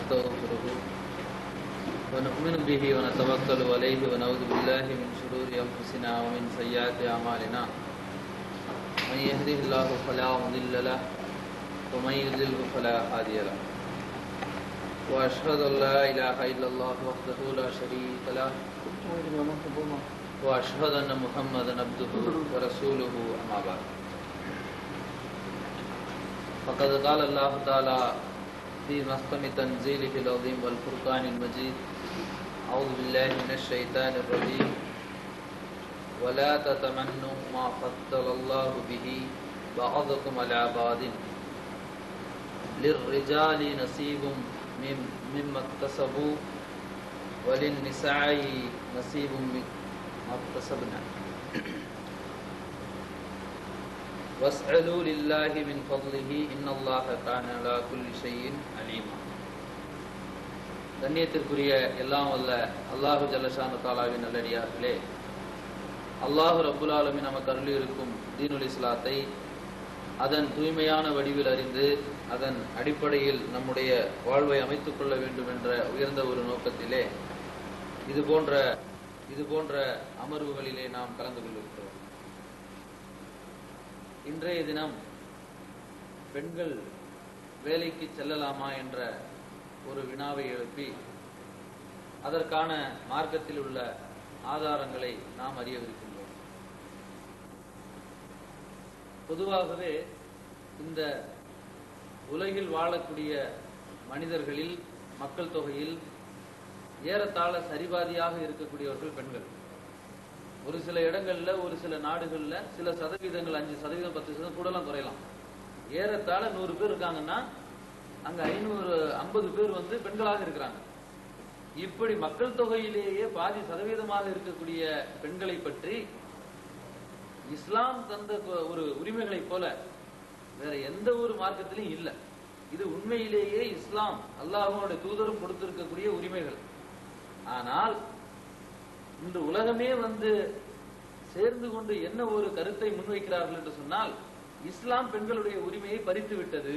ونستغفره ونؤمن به ونتوكل عليه ونعوذ بالله من شرور أنفسنا ومن سيئات أعمالنا من يهده الله فلا مضل له ومن يضلل فلا هادي له وأشهد أن لا إله إلا الله وحده لا شريك له وأشهد أن محمدا عبده ورسوله أما بعد فقد قال الله تعالى في محكم تنزيله العظيم والفرقان المجيد أعوذ بالله من الشيطان الرجيم ولا تتمنوا ما فضل الله به بعضكم على بعض للرجال نصيب مما اكتسبوا وللنساء نصيب مما اكتسبنا واسألوا لله من فضله إن الله كان على كل شيء عليما. கண்ணியத்திற்குரிய எல்லாம் வல்ல அல்லாஹு ஜல்லஷானு தாலாவின் நல்லடியார்களே, அல்லாஹு ரப்புல் ஆலமீன் நமக்கு அருளி இருக்கும் தீனுல் இஸ்லாத்தை அதன் தூய்மையான வடிவில் அறிந்து அதன் அடிப்படையில் நம்முடைய வாழ்வை அமைத்துக் கொள்ள வேண்டும் என்ற உயர்ந்த ஒரு நோக்கத்திலே இது போன்ற அமர்வுகளிலே நாம் கலந்து கொள்கிறோம். இன்றைய தினம் பெண்கள் வேலைக்கு செல்லலாமா என்ற ஒரு வினாவை எழுப்பி அதற்கான மார்க்கத்தில் உள்ள ஆதாரங்களை நாம் அறியவிருக்கின்றோம். பொதுவாகவே இந்த உலகில் வாழக்கூடிய மனிதர்களில் மக்கள் தொகையில் ஏறத்தாழ சரிபாதியாக இருக்கக்கூடியவர்கள் பெண்கள். ஒரு சில இடங்கள்ல ஒரு சில நாடுகள்ல சில சதவீதங்கள் 5%, 10% கூடலாம் குறையலாம். ஏறத்தாழ 100 பேர் இருக்காங்கன்னா அங்க 550 பேர் பெண்களாக இருக்கிறாங்க. இப்படி மக்கள் தொகையிலேயே பாதி சதவீதமாக இருக்கக்கூடிய பெண்களை பற்றி இஸ்லாம் தந்த ஒரு உரிமைகளை போல வேற எந்த ஒரு மார்க்கத்திலும் இல்லை. இது உண்மையிலேயே இஸ்லாம் அல்லாஹ்வுடைய தூதரும் கொடுத்திருக்கக்கூடிய உரிமைகள். ஆனால் இன்று உலகமே சேர்ந்து கொண்டு என்ன ஒரு கருத்தை முன்வைக்கிறார்கள் என்று சொன்னால், இஸ்லாம் பெண்களுடைய உரிமையை பறித்து விட்டது,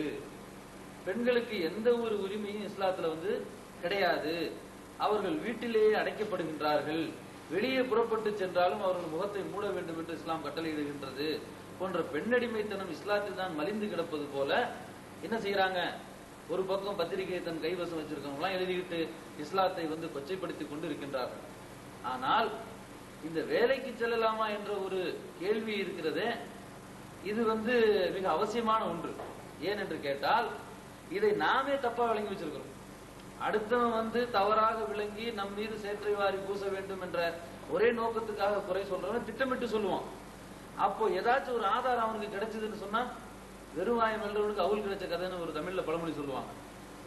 பெண்களுக்கு எந்த ஒரு உரிமையும் இஸ்லாத்துல கிடையாது, அவர்கள் வீட்டிலேயே அடைக்கப்படுகின்றார்கள், வெளியே புறப்பட்டு சென்றாலும் அவர்கள் முகத்தை மூட வேண்டும் என்று இஸ்லாம் கட்டளையிடுகின்றது போன்ற பெண்ணடிமைத்தனம் இஸ்லாத்தில் தான் மலிந்து கிடப்பது போல என்ன செய்யறாங்க, ஒரு பக்கம் பத்திரிகையை தன் கைவசம் வச்சிருக்கவங்களாம் எழுதிக்கிட்டு இஸ்லாத்தை கொச்சைப்படுத்தி கொண்டு இருக்கின்றார்கள். ஆனால் இந்த வேலைக்கு செல்லலாமா என்ற ஒரு கேள்வி இருக்கிறதே, இது மிக அவசியமான ஒன்று. ஏன் என்று கேட்டால், இதை நாமே தப்பா விளங்கி வச்சிருக்கிறோம். அடுத்தவன் தவறாக விளங்கி நம் மீது சேற்றை வாரி பூச வேண்டும் என்ற ஒரே நோக்கத்துக்காக குறை சொல்றவன் திட்டமிட்டு சொல்லுவான். அப்போ ஏதாச்சும் ஒரு ஆதாரம் அவனுக்கு கிடைச்சதுன்னு சொன்னா, வெறும் வாயம் வெள்ளவனுக்கு அவுள் கிடைச்ச கதைன்னு ஒரு தமிழ்ல பழமொழி சொல்லுவாங்க.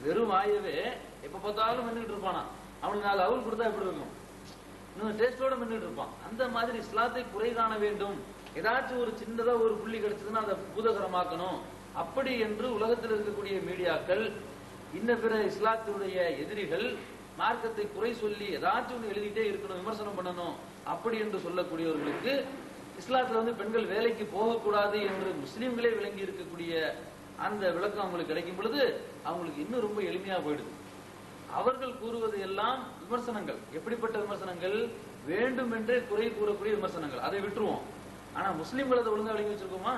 வெறும் வாயவே எப்ப பார்த்தாலும் மென்னுட்டு இருப்பானா, அவனுக்கு 4 அவுள் கொடுத்தா எப்படி இருக்கும், இன்னும் டேஸ்டோட மென்னுட்டு இருப்பான். அந்த மாதிரி இஸ்லாத்தை குறை காண வேண்டும், ஏதாச்சும் ஒரு சின்னதா ஒரு புள்ளி கிடைச்சதுன்னா அதை பூதகரமாக்கணும், அப்படி என்று உலகத்தில் இருக்கக்கூடிய மீடியாக்கள், இன்ன பிற இஸ்லாத்தினுடைய எதிரிகள் மார்க்கத்தை குறை சொல்லி ஏதாச்சும் ஒன்று எழுதிட்டே இருக்கணும், விமர்சனம் பண்ணணும், அப்படி என்று சொல்லக்கூடியவர்களுக்கு இஸ்லாத்துல பெண்கள் வேலைக்கு போகக்கூடாது என்று முஸ்லீம்களே விளங்கி இருக்கக்கூடிய அந்த விளக்கம் அவங்களுக்கு கிடைக்கும் பொழுது அவங்களுக்கு இன்னும் ரொம்ப எளிமையா போயிடுது. அவர்கள் கூறுவது எல்லாம் விமர்சனங்கள். எப்படிப்பட்ட விமர்சனங்கள்? வேண்டும் என்றே குறை கூறக்கூடிய விமர்சனங்கள். அதை விட்டுருவோம். ஆனா முஸ்லீம்கள் அதை ஒழுங்கா விளங்கி வச்சிருக்கோமா?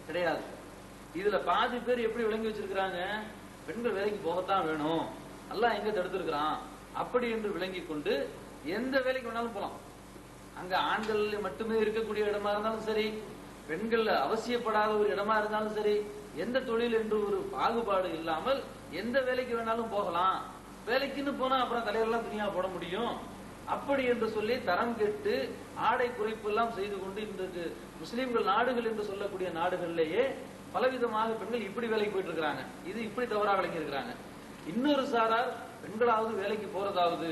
கிடையாது. இதுல பாதி பேர் எப்படி விளங்கி வச்சிருக்கிறாங்க, பெண்கள் வேலைக்கு போகத்தான் வேணும், அல்லாஹ் எங்க தடுத்திருக்கிறான் அப்படி என்று விளங்கி கொண்டு எந்த வேலைக்கு வேணாலும் போலாம். அங்க ஆண்கள் மட்டுமே இருக்கக்கூடிய இடமா இருந்தாலும் சரி, பெண்கள் அவசியப்படாத ஒரு இடமா இருந்தாலும் சரி, எந்த தொழில் என்று ஒரு பாகுபாடு இல்லாமல் எந்த வேலைக்கு வேணாலும் போகலாம். வேலைக்குன்னு போனா அப்புறம் தலைவரெல்லாம் துணியா போட முடியும், அப்படி என்று சொல்லி தரம் கெட்டு ஆடை குறைப்பு எல்லாம் செய்து கொண்டு இன்றைக்கு முஸ்லீம்கள் நாடுகள் என்று சொல்லக்கூடிய நாடுகளிலேயே பலவிதமாக பெண்கள் இப்படி வேலைக்கு போயிட்டு இருக்கிறாங்க. இது இப்படி தவறாக விளங்கி இருக்கிறாங்க. இன்னொரு சாரார் பெண்களாவது வேலைக்கு போறதாவது,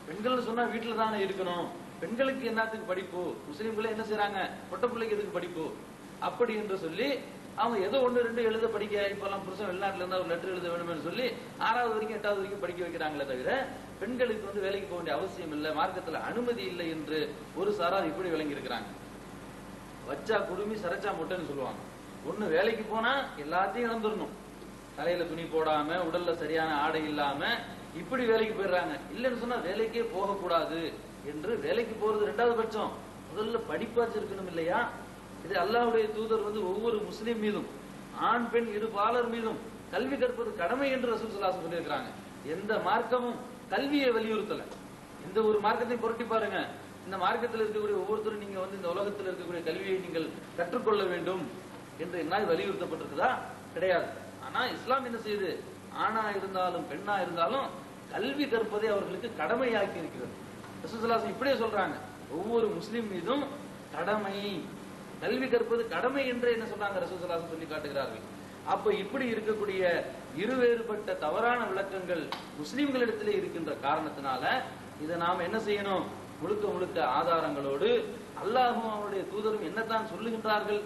பெண்கள் சொன்னா வீட்டுல தானே இருக்கணும், பெண்களுக்கு என்னத்துக்கு படிப்பு, முஸ்லீம்களே என்ன செய்யறாங்க, பொட்ட பிள்ளைக்கு எதுக்கு படிப்பு, அப்படி என்று சொல்லி அவங்க ஏதோ 1, 2 எழுத படிக்க, இப்பெல்லாம் புருஷன் வெளிநாட்டுல இருந்தா ஒரு லெட்டர் எழுத வேணும்னு சொல்லி 6வது வரைக்கும் 8வது வரைக்கும் படிக்க வைக்கிறாங்களே தவிர பெண்களுக்கு வேலைக்கு போக வேண்டிய அவசியம் இல்லை, மார்க்கத்துல அனுமதி இல்லை என்று ஒரு சாரார் இப்படி விளங்கி இருக்கிறாங்க. வச்சா குடுமி சரைச்சா முட்டைன்னு சொல்லுவாங்க. ஒண்ணு வேலைக்கு போனா எல்லாத்தையும் இழந்துடணும், தலையில துணி போடாம, உடல்ல சரியான ஆடை இல்லாம இப்படி வேலைக்கு போயிடுறாங்க. இல்லைன்னு சொன்னா வேலைக்கே போகக்கூடாது என்று வேலைக்கு போறது ரெண்டாவது பட்சம், முதல்ல படிப்பாச்சு இருக்கணும் இல்லையா? இது அல்லாஹ்வுடைய தூதர் ஒவ்வொரு முஸ்லீம் மீதும், ஆண் பெண் இரு பாலர் மீதும் கல்வி கற்பது கடமை என்று ரசூல் ஸல்லல்லாஹு அலைஹி வஸல்லம் சொல்லியிருக்கிறாங்க. எந்த மார்க்கமும் கல்வியை வலியுறுத்தல. எந்த ஒரு மார்க்கத்தையும் புரட்டி பாருங்க, இந்த மார்க்கத்தில் இருக்கக்கூடிய ஒவ்வொருத்தரும் நீங்க இந்த உலகத்தில் இருக்கக்கூடிய கல்வியை நீங்கள் கற்றுக்கொள்ள வேண்டும் என்று என்ன வலியுறுத்தப்பட்டிருக்குதா? கிடையாது. ஆனா இஸ்லாம் என்ன செய்யுது? ஆணா இருந்தாலும் பெண்ணா இருந்தாலும் கல்வி கற்பதை அவர்களுக்கு கடமையாக்கி இருக்கிறது. ரசூல் ஸல்லல்லாஹு அலைஹி வஸல்லம் இப்படியே சொல்றாங்க, ஒவ்வொரு முஸ்லிம் மீதும் கடமை, கல்வி கற்பது கடமை என்று என்ன சொல்றாங்க ரசூல் ஸல்லல்லாஹு அலைஹி வஸல்லம் சொல்லி காட்டுகிறார்கள். அப்ப இப்படி இருக்கக்கூடிய இருவேறுபட்ட தவறான விளக்கங்கள் முஸ்லிம்களிடத்திலே இருக்கின்ற காரணத்தினால இதை நாம் என்ன செய்யணும்? முழுக்க முழுக்க ஆதாரங்களோடு அல்லாஹ்வும் அவருடைய தூதரும் என்னத்தான் சொல்லுகின்றார்கள்,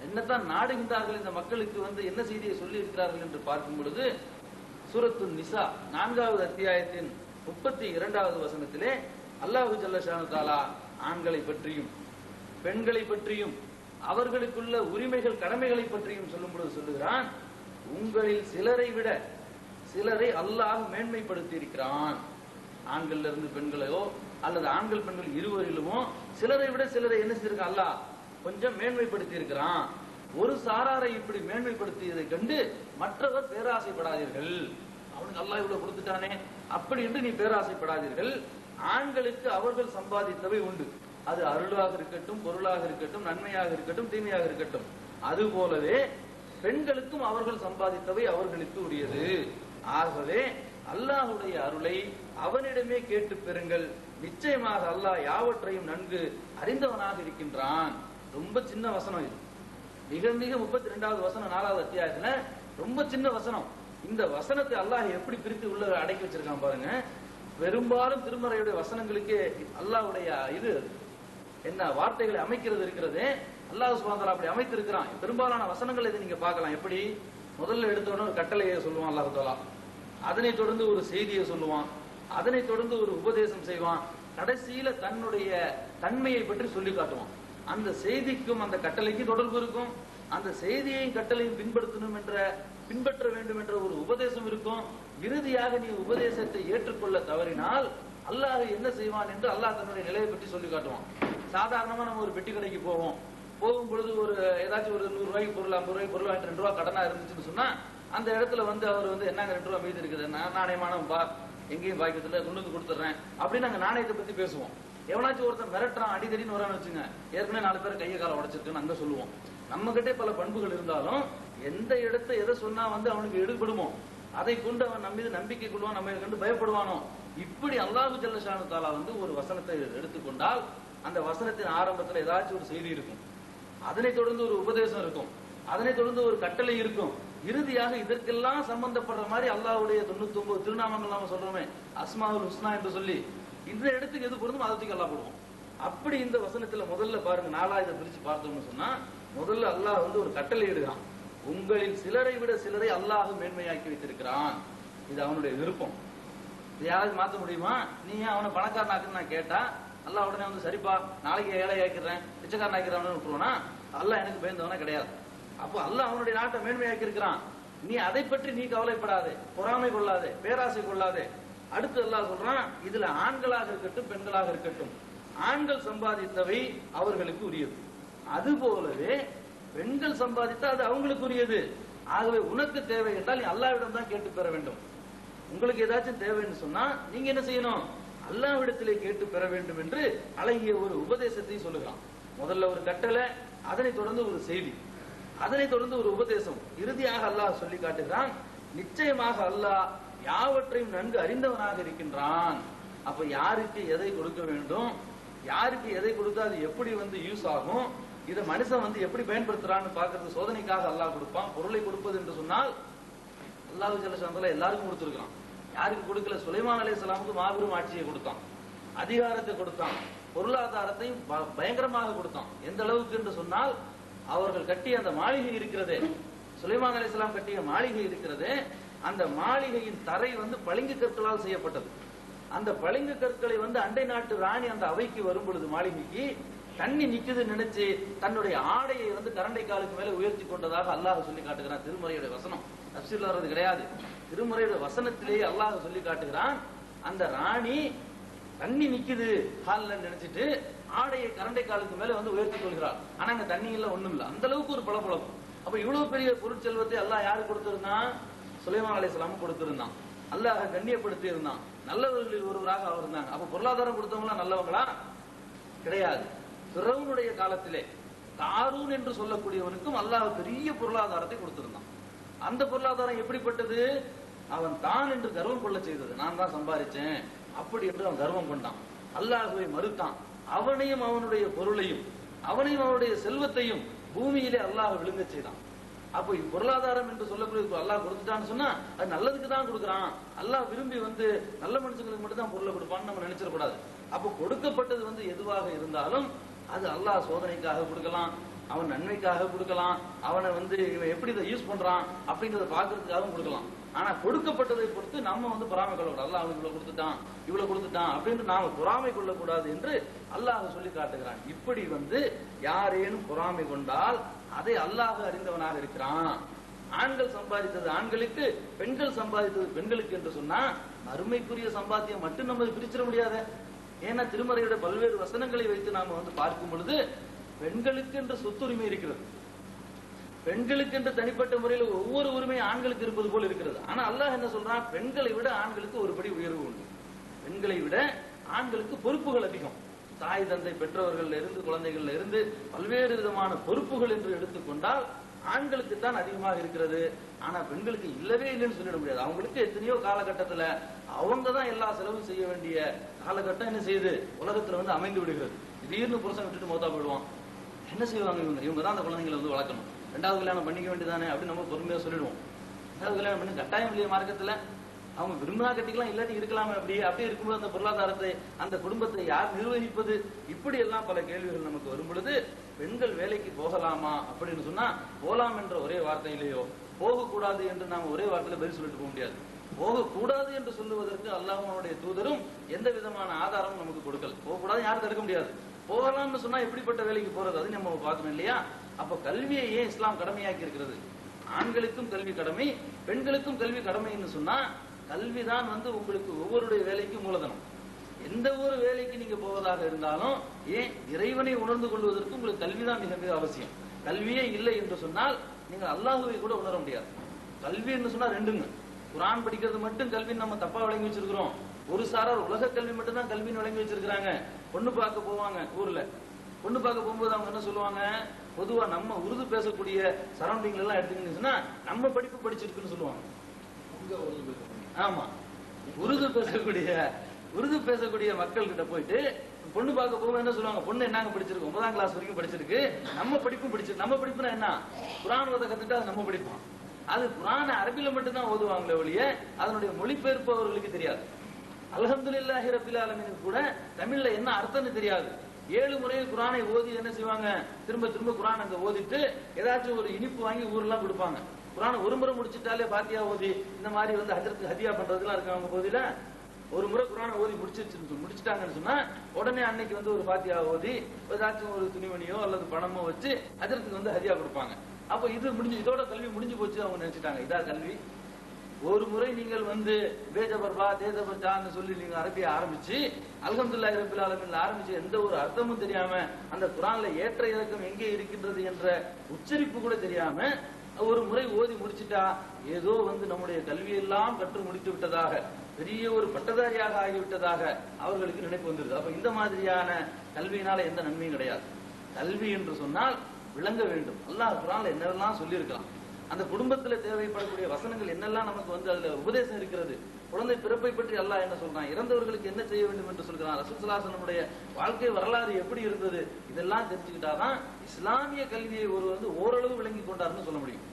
என்னத்தான் நாடுகின்றார்கள், இந்த மக்களுக்கு என்ன செய்தியை சொல்லி இருக்கிறார்கள் என்று பார்க்கும் பொழுது சூரத்து நிசா 4வது அத்தியாயத்தின் 32வது வசனத்திலே அல்லாஹு ஜல்ல ஷானு தஆலா ஆண்களை பற்றியும் பெண்களை பற்றியும் அவர்களுக்குள்ள உரிமைகள் கடமைகளை பற்றியும் சொல்லும் பொழுது சொல்லுகிறான், உங்களில் சிலரை விட சிலரை அல்லாஹ் மேன்மைப்படுத்தி இருக்கிறான். ஆண்கள்ல இருந்து பெண்களையோ அல்லது ஆண்கள் பெண்கள் இருவரிலுமோ சிலரை விட சிலரை என்ன செய்திருக்கான்? அல்லாஹ் கொஞ்சம் மேன்மைப்படுத்தி இருக்கிறான். ஒரு சாராரை இப்படி மேன்மைப்படுத்தியதை கண்டு மற்றவர் பேராசைப்படாதீர்கள். அவனுக்கு அல்லாஹ் இவ்வளவு கொடுத்துட்டானே அப்படி என்று நீ பேராசைப்படாதீர்கள். ஆண்களுக்கு அவர்கள் சம்பாதித்தவை உண்டு, அது அருளாக இருக்கட்டும், பொருளாக இருக்கட்டும், நன்மையாக இருக்கட்டும், தீமையாக இருக்கட்டும். அது போலவே பெண்களுக்கும் அவர்கள் சம்பாதித்தவை அவர்களுக்கு உரியது. ஆகவே அல்லாஹ்வுடைய அருளை அவனிடமே கேட்டு பெறுங்கள். நிச்சயமாக அல்லாஹ் யாவற்றையும் நன்கு அறிந்தவனாக இருக்கின்றான். ரொம்ப சின்ன வசனம் இது, மிக மிக 32வது வசனம் 4வது அத்தியாயத்துல ரொம்ப சின்ன வசனம். இந்த வசனத்தை அல்லாஹ் எப்படி பிரித்து உள்ள அடக்கி வச்சிருக்கான் பாருங்க. பெரும்பாலும் திருமறையுடைய வசனங்களுக்கே அல்லாஹ்வுடைய இது என்ன வார்த்தைகளை அமைக்கிறது இருக்கிறதே, அல்லாஹ் சுப்ஹானஹு வ தஆலா அப்படி அமைத்திருக்கிறான். பெரும்பாலான வசனங்கள் இதை நீங்க பார்க்கலாம். எப்படி முதல்ல எடுத்தோன்னு ஒரு கட்டளையை சொல்லுவான் அல்லாஹ் தஆலா, அதனைத் தொடர்ந்து ஒரு செய்தியை சொல்லுவான், அதனைத் தொடர்ந்து ஒரு உபதேசம் செய்வான், கடைசியில தன்னுடைய தன்மையை பற்றி சொல்லி காட்டுவான். அந்த செய்திக்கும் அந்த கட்டளைக்கும் தொடர்பு இருக்கும், அந்த செய்தியையும் கட்டளையும் பின்பற்ற வேண்டும் என்ற ஒரு உபதேசம் இருக்கும். இறுதியாக நீ உபதேசத்தை ஏற்றுக்கொள்ள தவறினால் அல்லாஹ் என்ன செய்வான் என்று அல்லாஹ் தன்னுடைய நிலையை பற்றி சொல்லி காட்டுவான். சாதாரணமா நம்ம ஒரு பெட்டி கடைக்கு போகும் பொழுது ஒரு ஏதாச்சும் ஒரு 100 ரூபாய்க்கு பொருள், 50 ரூபாய்க்கு பொருள், 2 ரூபாய் கடனா இருந்துச்சுன்னு சொன்னா அந்த இடத்துல அவர் என்னங்க 2 ரூபாய் மீதி இருக்குது, நாணயமானம் பா, எங்கேயும் பாய்க்கத்துல கொண்டு வந்து கொடுத்துறேன் அப்படின்னு நாங்க நாணயத்தை பத்தி பேசுவோம். எவனாச்சும் ஒருத்தன் மிரட்டுறான் அடிக்கடின்னு வரான்னு வச்சுங்க, ஏற்கனவே 4 பேர் கையை காலை உடைச்சிருக்குன்னு அங்க சொல்லுவோம். நம்ம கிட்டே பல பண்புகள் இருந்தாலும் எந்த இடத்தை எதை சொன்னா அவனுக்கு எடுபடுமோ அதை கொண்டு அவன் நம்ம மீது நம்பிக்கை கொள்வான், நம்ம கண்டு பயப்படுவானோ. இப்படி அல்லாஹு ஜல்ல ஷானு தஆலா ஒரு வசனத்தை எடுத்துக்கொண்டால் அந்த வசனத்தின் ஆரம்பத்தில் ஏதாச்சும் ஒரு செய்தி இருக்கும், அதனைத் தொடர்ந்து ஒரு உபதேசம் இருக்கும், அதனைத் தொடர்ந்து ஒரு கட்டளை இருக்கும், இறுதியாக இதற்கெல்லாம் சம்பந்தப்படுற மாதிரி அல்லாஹ்வுடைய 99 திருநாமங்கள் நாம சொல்றோமே அஸ்மாவுல் ஹுஸ்னா என்று சொல்லி, இந்த இடத்துக்கு எது பொருந்தும் அதற்கு அல்லாஹ் போடுவோம். அப்படி இந்த வசனத்துல முதல்ல பாருங்க, 4 இதை பிரிச்சு பார்த்தோம்னு சொன்னா முதல்ல அல்லாஹ் ஒரு கட்டளை இடுகிறான், உங்களில் சிலரை விட சிலரை அல்லாஹ் மேன்மையாக்கி வைத்திருக்கிறான். இது அவனுடைய விருப்பம். இது யாராவது மாற்ற முடியுமா? நீ அவனை பணக்காரனாக்குன்னு நான் கேட்டா அல்லாஹ் உடனே சரிப்பா நாளைக்கு ஏழை ஆக்கிடுறேன் பிச்சைக்காரன் ஆக்கிறவனு விட்டுருவானா? அல்லாஹ் எனக்கு பயந்தவனா கிடையாது. அப்போ அல்லாஹ் அவனுடைய நாட்டை மேன்மையாக்கி இருக்கிறான். நீ அதை பற்றி நீ கவலைப்படாதே, பொறாமை கொள்ளாதே, பேராசை கொள்ளாதே. அடுத்து அல்லாஹ் சொல்றான், இதுல ஆண்களாக இருக்கட்டும் பெண்களாக இருக்கட்டும் ஆண்கள் சம்பாதித்தவை அவர்களுக்கு உரியது, அது போலவே பெண்கள் சம்பாதித்தா அது அவங்களுக்கு உரியது. ஆகவே உனக்கு தேவை என்றால் நீ அல்லாஹ்விடம் தான் கேட்டு பெற வேண்டும். உங்களுக்கு ஏதாச்சும் தேவைன்னு சொன்னா நீங்க என்ன செய்யணும்? அல்லாஹ்விடத்திலே கேட்டு பெற வேண்டும் என்று அழகிய ஒரு உபதேசத்தை சொல்லுகிறான். முதல்ல ஒரு கட்டளை, அதனைத் தொடர்ந்து ஒரு செய்தி, அதனைத் தொடர்ந்து ஒரு உபதேசம், இறுதியாக அல்லாஹ் சொல்லி காட்டுகிறான், நிச்சயமாக அல்லாஹ் யாவற்றையும் நன்கு அறிந்தவனாக இருக்கின்றான். அப்ப யாருக்கு எதை கொடுக்க வேண்டும், யாருக்கு எதை கொடுத்தா அது எப்படி யூஸ் ஆகும், இதை மனுஷன் எப்படி பயன்படுத்துறான்னு பாக்குறது சோதனைக்காக அல்லாஹ் கொடுப்பான். பொருளை கொடுப்பது என்று சொன்னால் அல்லாஹ் ஜல்ல ஷானஹு எல்லாருக்கும் கொடுத்திருக்கான். யாருக்கு கொடுக்கல? சுலைமான் அலைஹிஸ்ஸலாமுக்கு மாபெரும் ஆட்சியை கொடுத்தான், அதிகாரத்தை கொடுத்தான், பொருளாதாரத்தையும் பயங்கரமாக கொடுத்தான். எந்த அளவுக்கு என்று சொன்னால் அவர்கள் கட்டிய அந்த மாளிகை இருக்கிறதே, சுலைமான் அலைஹிஸ்ஸலாம் கட்டிய மாளிகை இருக்கிறதே, அந்த மாளிகையின் தரை பளிங்கு கற்களால் செய்யப்பட்டது. அந்த பளிங்கு கற்களை அண்டை நாட்டு ராணி அந்த அவைக்கு வரும் பொழுது மாளிகைக்கு தண்ணி நிக்குதுன்னு நினைச்சு தன்னுடைய ஆடையை வந்து கரண்டை காலுக்கு மேல உயர்த்தி கொண்டதாக அல்லாஹ் சொல்லி காட்டுகிறான். திருமறையுடைய வசனம் தப்சீர்ல வர்றது கிடையாது. திருமறையுடைய வசனத்திலேயே அல்லாஹ் சொல்லி காட்டுகிறான், அந்த ராணி தண்ணி நிக்குது ஹால்ல நினைச்சிட்டு ஆடையை கரண்டை காலுக்கு மேல வந்து உயர்த்தி கொள்கிறாள். ஆனா அங்க தண்ணி இல்ல, ஒண்ணும் இல்ல. அந்த அளவுக்கு ஒரு பளபளப்பு. அப்ப இவ்வளவு பெரிய பொருட்செல்வத்தை அல்லாஹ் யாரு கொடுத்திருந்தான்? சுலைமான் அலைஹிஸ்ஸலாம் கொடுத்திருந்தான். அல்லாஹ் கண்ணியப்படுத்தி இருந்தான். நல்லவர்களில் ஒருவராக அவர் இருந்தாங்க. அப்ப பொருளாதாரம் கொடுத்தவங்களா நல்லவங்களா? கிடையாது. ஃபிரௌனுடைய காலத்திலே காரூன் என்று சொல்லக்கூடியவனுக்கும் அல்லாஹ் பெரிய பொருளாதாரத்தை கொடுத்திருந்தான். அந்த பொருளாதாரம் எப்படிப்பட்டது? அவன் தான் என்று கர்வம் கொள்ள செய்தது. நான் தான் சம்பாதிச்சேன் அப்படி என்று அவன் கர்வம் கொண்டான். அல்லாஹ்வை மறுத்தான். அவனையும் அவனுடைய பொருளையும் அவனையும் அவனுடைய செல்வத்தையும் பூமியிலே அல்லாஹ் விழுங்க செய்தான். அப்போ பொருளாதாரம் என்று சொல்லக்கூடிய அல்லாஹ் கொடுத்துட்டான்னு சொன்னா அது நல்லதுக்கு தான் கொடுக்குறான். அல்லாஹ் விரும்பி வந்து நல்ல மனுஷங்களுக்கு மட்டும் தான் பொருளை கொடுப்பான்னு நம்ம நினைச்சிடக்கூடாது. அப்போ கொடுக்கப்பட்டது வந்து எதுவாக இருந்தாலும் அது அல்லாஹ் சோதனைக்காக கொடுக்கலாம், அவன் நன்மைக்காக கொடுக்கலாம், அவனை வந்து இவன் எப்படி இதை யூஸ் பண்றான் அப்படிங்கறத பாக்குறதுக்காகவும் கொடுக்கலாம். ஆனா கொடுக்கப்பட்டதை பொறுத்து நம்ம வந்து பொறாமை கொள்ளக்கூடாது. அல்லாஹ் அவனுக்கு இவ்வளவு கொடுத்துட்டான் அப்படின்னு நாம பொறாமை கொள்ளக்கூடாது என்று அல்லாஹ் சொல்லி காட்டுகிறான். இப்படி வந்து யாரேனும் பொறாமை கொண்டால் அதை அல்லாஹ் அறிந்தவனாக இருக்கிறான். ஆண்கள் சம்பாதித்தது ஆண்களுக்கு, பெண்கள் சம்பாதித்தது பெண்களுக்கு என்று சொன்னா மறுமைக்குரிய சம்பாத்தியம் மட்டும் நம்ம பிரிச்சிட முடியாத. ஏன்னா திருமறையோட பல்வேறு வசனங்களை வைத்து நாம வந்து பார்க்கும் பொழுது பெண்களுக்கு என்ற சொத்துரிமை இருக்கிறது. பெண்களுக்கு என்று தனிப்பட்ட முறையில் ஒவ்வொரு உரிமையும் ஆண்களுக்கு இருப்பது போல இருக்கிறது. ஆனா அல்லாஹ் என்ன சொல்றான்? பெண்களை விட ஆண்களுக்கு ஒருபடி உயர்வு உண்டு. பெண்களை விட ஆண்களுக்கு பொறுப்புகள் அதிகம். தாய் தந்தை பெற்றவர்கள் இருந்து குழந்தைகள்ல இருந்து பல்வேறு விதமான பொறுப்புகள் என்று எடுத்துக்கொண்டால் ஆண்களுக்கு தான் அதிகமாக இருக்கிறது. ஆனா பெண்களுக்கு இல்லவே இல்லைன்னு சொல்லிட முடியாது. அவங்களுக்கு எத்தனையோ காலகட்டத்துல அவங்க தான் எல்லா செலவும் செய்ய வேண்டிய காலகட்டம் என்ன செய்யுது? உலகத்துல வந்து அமைந்து விடுகிறது. திடீர்னு புருஷன் விட்டுட்டு மௌத்தா போயிடுவான். என்ன செய்வாங்க? இவங்க தான் அந்த குழந்தைங்களை வந்து வளர்க்கணும். ரெண்டாவது கல்யாணம் பண்ணிக்க வேண்டியதானே அப்படின்னு நம்ம பொறுமையா சொல்லிடுவோம். ரெண்டாவது கல்யாணம் பண்ணி கட்டாயம் இல்லையா மார்க்கத்துல? அவங்க விரும்பினா கட்டிக்கலாம், இல்லாட்டி இருக்கலாமே. அப்படி இருக்கும்போது அந்த பொருளாதாரத்தை அந்த குடும்பத்தை யார் நிர்வகிப்பது? இப்படி எல்லாம் பல கேள்விகள் நமக்கு வரும் பொழுது பெண்கள் வேலைக்கு போகலாமா அப்படின்னு சொன்னா போலாம் என்ற ஒரே வார்த்தையிலேயோ போகக்கூடாது என்று நாம ஒரே வார்த்தையில பதில் சொல்லிட்டு போக முடியாது. போகக்கூடாது என்று சொல்லுவதற்கு அல்லாஹ்வுடைய தூதரும் எந்த விதமான ஆதாரமும் நமக்கு கொடுக்கல. போகக்கூடாது யாரும் தடுக்க முடியாது. போகலாம்னு சொன்னா எப்படிப்பட்ட வேலைக்கு போறது அது நம்ம பார்க்கணும் இல்லையா? அப்ப கல்வியை ஏன் இஸ்லாம் கடமையாக்கி இருக்கிறது? ஆண்களுக்கும் கல்வி கடமை, பெண்களுக்கும் கல்வி கடமைன்னு சொன்னா கல்விதான் வந்து உங்களுக்கு ஒவ்வொருடைய வேலைக்கும் மூலதனம். எந்த ஒரு வேலைக்கு நீங்க போவதாக இருந்தாலும் ஏன் இறைவனை உணர்ந்து கொள்வதற்கு உங்களுக்கு கல்விதான் மிக மிக அவசியம். கல்வியே இல்லை என்று சொன்னால் நீங்க அல்லாஹ்வை கூட உணர முடியாது. கல்வி என்று சொன்னா ரெண்டுங்க. குர்ஆன் படிக்கிறது மட்டும் கல்வி நம்ம தப்பா வழங்கி வச்சிருக்கிறோம். ஒரு சாரார் உலக கல்வி மட்டும் தான் கல்வின்னு வழங்கி வச்சிருக்காங்க. பொண்ணு பார்க்க போவாங்க ஊர்ல. பொண்ணு பார்க்க போகும்போது அவங்க என்ன சொல்லுவாங்க? பொதுவா நம்ம உருது பேசக்கூடிய சரௌண்டிங்ல எல்லாம் எடுத்துக்கிட்டீங்கன்னா நம்ம படிப்பு படிச்சிருக்குன்னு சொல்லுவாங்க. ஆமா, உருது பேசக்கூடிய மக்கள் கிட்ட போயிட்டு பொண்ணு பார்க்க போகும்போது என்ன சொல்லுவாங்க? பொண்ணு என்னங்க படிச்சிருக்கு? 9ஆம் கிளாஸ் வரைக்கும் படிச்சிருக்கு. நம்ம படிப்பும் படிச்சிருக்கு. நம்ம படிப்புனா என்ன? குர்ஆன் ஓத கத்துட்டு அது நம்ம படிப்போம். அது குர்ஆன் அரபில மட்டும் தான் ஓதுவாங்களே ஒழிய அதனுடைய மொழிபெயர்ப்பு அவர்களுக்கு தெரியாது. அல்ஹம்துலில்லாஹி ரப்பில் ஆலமீனுக்கு கூட தமிழ்ல என்ன அர்த்தம்னு தெரியாது. 7 முறை குர்ஆனை ஓதி என்ன செய்வாங்க? திரும்ப திரும்ப குர்ஆன் அங்க ஓதிட்டு ஏதாச்சும் ஒரு இனிப்பு வாங்கி ஊர்லாம் கொடுப்பாங்க. குர்ஆன் ஒரு முறை முடிச்சிட்டாலே பாத்தியா ஓதி இந்த மாதிரி வந்து ஹஜ்ரத்துக்கு ஹதியா பண்றதுலாம் இருக்கு அவங்க போதில. ஒரு முறை குர்ஆனை ஓதி முடிச்சிட்டாங்கன்னு சொன்னா உடனே அன்னைக்கு வந்து ஒரு பாத்தியா ஓதி ஏதாச்சும் ஒரு துணிமணியோ அல்லது பணமோ வச்சு ஹஜ்ரத்துக்கு வந்து ஹதியா கொடுப்பாங்க. அப்ப இது முடிஞ்சு, இதோட கல்வி முடிஞ்சு போச்சு அவங்க நினைச்சிட்டாங்க. இதா கல்வி? ஒரு முறை நீங்கள் வந்து பேஜபர்பா தேஜபர்ஜான்னு சொல்லி நீங்க அரபிய ஆரம்பிச்சு அல்ஹம்துலில்லாஹி ரப்பில் ஆலமீன் ஆரம்பிச்சு எந்த ஒரு அர்த்தமும் தெரியாம அந்த குர்ஆன்ல ஏற்ற இறக்கம் எங்கே இருக்கின்றது என்ற உச்சரிப்பு கூட தெரியாம ஒரு முறை ஓதி முடிச்சிட்டா ஏதோ வந்து நம்முடைய கல்வியெல்லாம் கற்று முடித்து விட்டதாக, பெரிய ஒரு பட்டதாரியாக ஆகிவிட்டதாக அவர்களுக்கு நினைப்பு வந்துருது. அப்ப இந்த மாதிரியான கல்வியினால எந்த நன்மையும் கிடையாது. கல்வி என்று சொன்னால் விளங்க வேண்டும். அல்லாஹ் குர்ஆன்ல என்னெல்லாம் சொல்லி இருக்கலாம், அந்த குடும்பத்துல தேவைப்படக்கூடிய வசனங்கள் என்னெல்லாம் நமக்கு வந்து அதுல உபதேசம் இருக்கிறது. குழந்தை பிறப்பை பற்றி அல்லாஹ் என்ன சொல்றான், இறந்தவர்களுக்கு என்ன செய்ய வேண்டும் என்று சொல்கிறான், ரசூல் ஸல்லல்லாஹு அலைஹி வஸல்லம் வாழ்க்கை வரலாறு எப்படி இருந்தது, இதெல்லாம் தெரிஞ்சுக்கிட்டாதான் இஸ்லாமிய கல்வியை ஒரு வந்து ஓரளவு விளங்கி கொண்டாருன்னு சொல்ல முடியும்.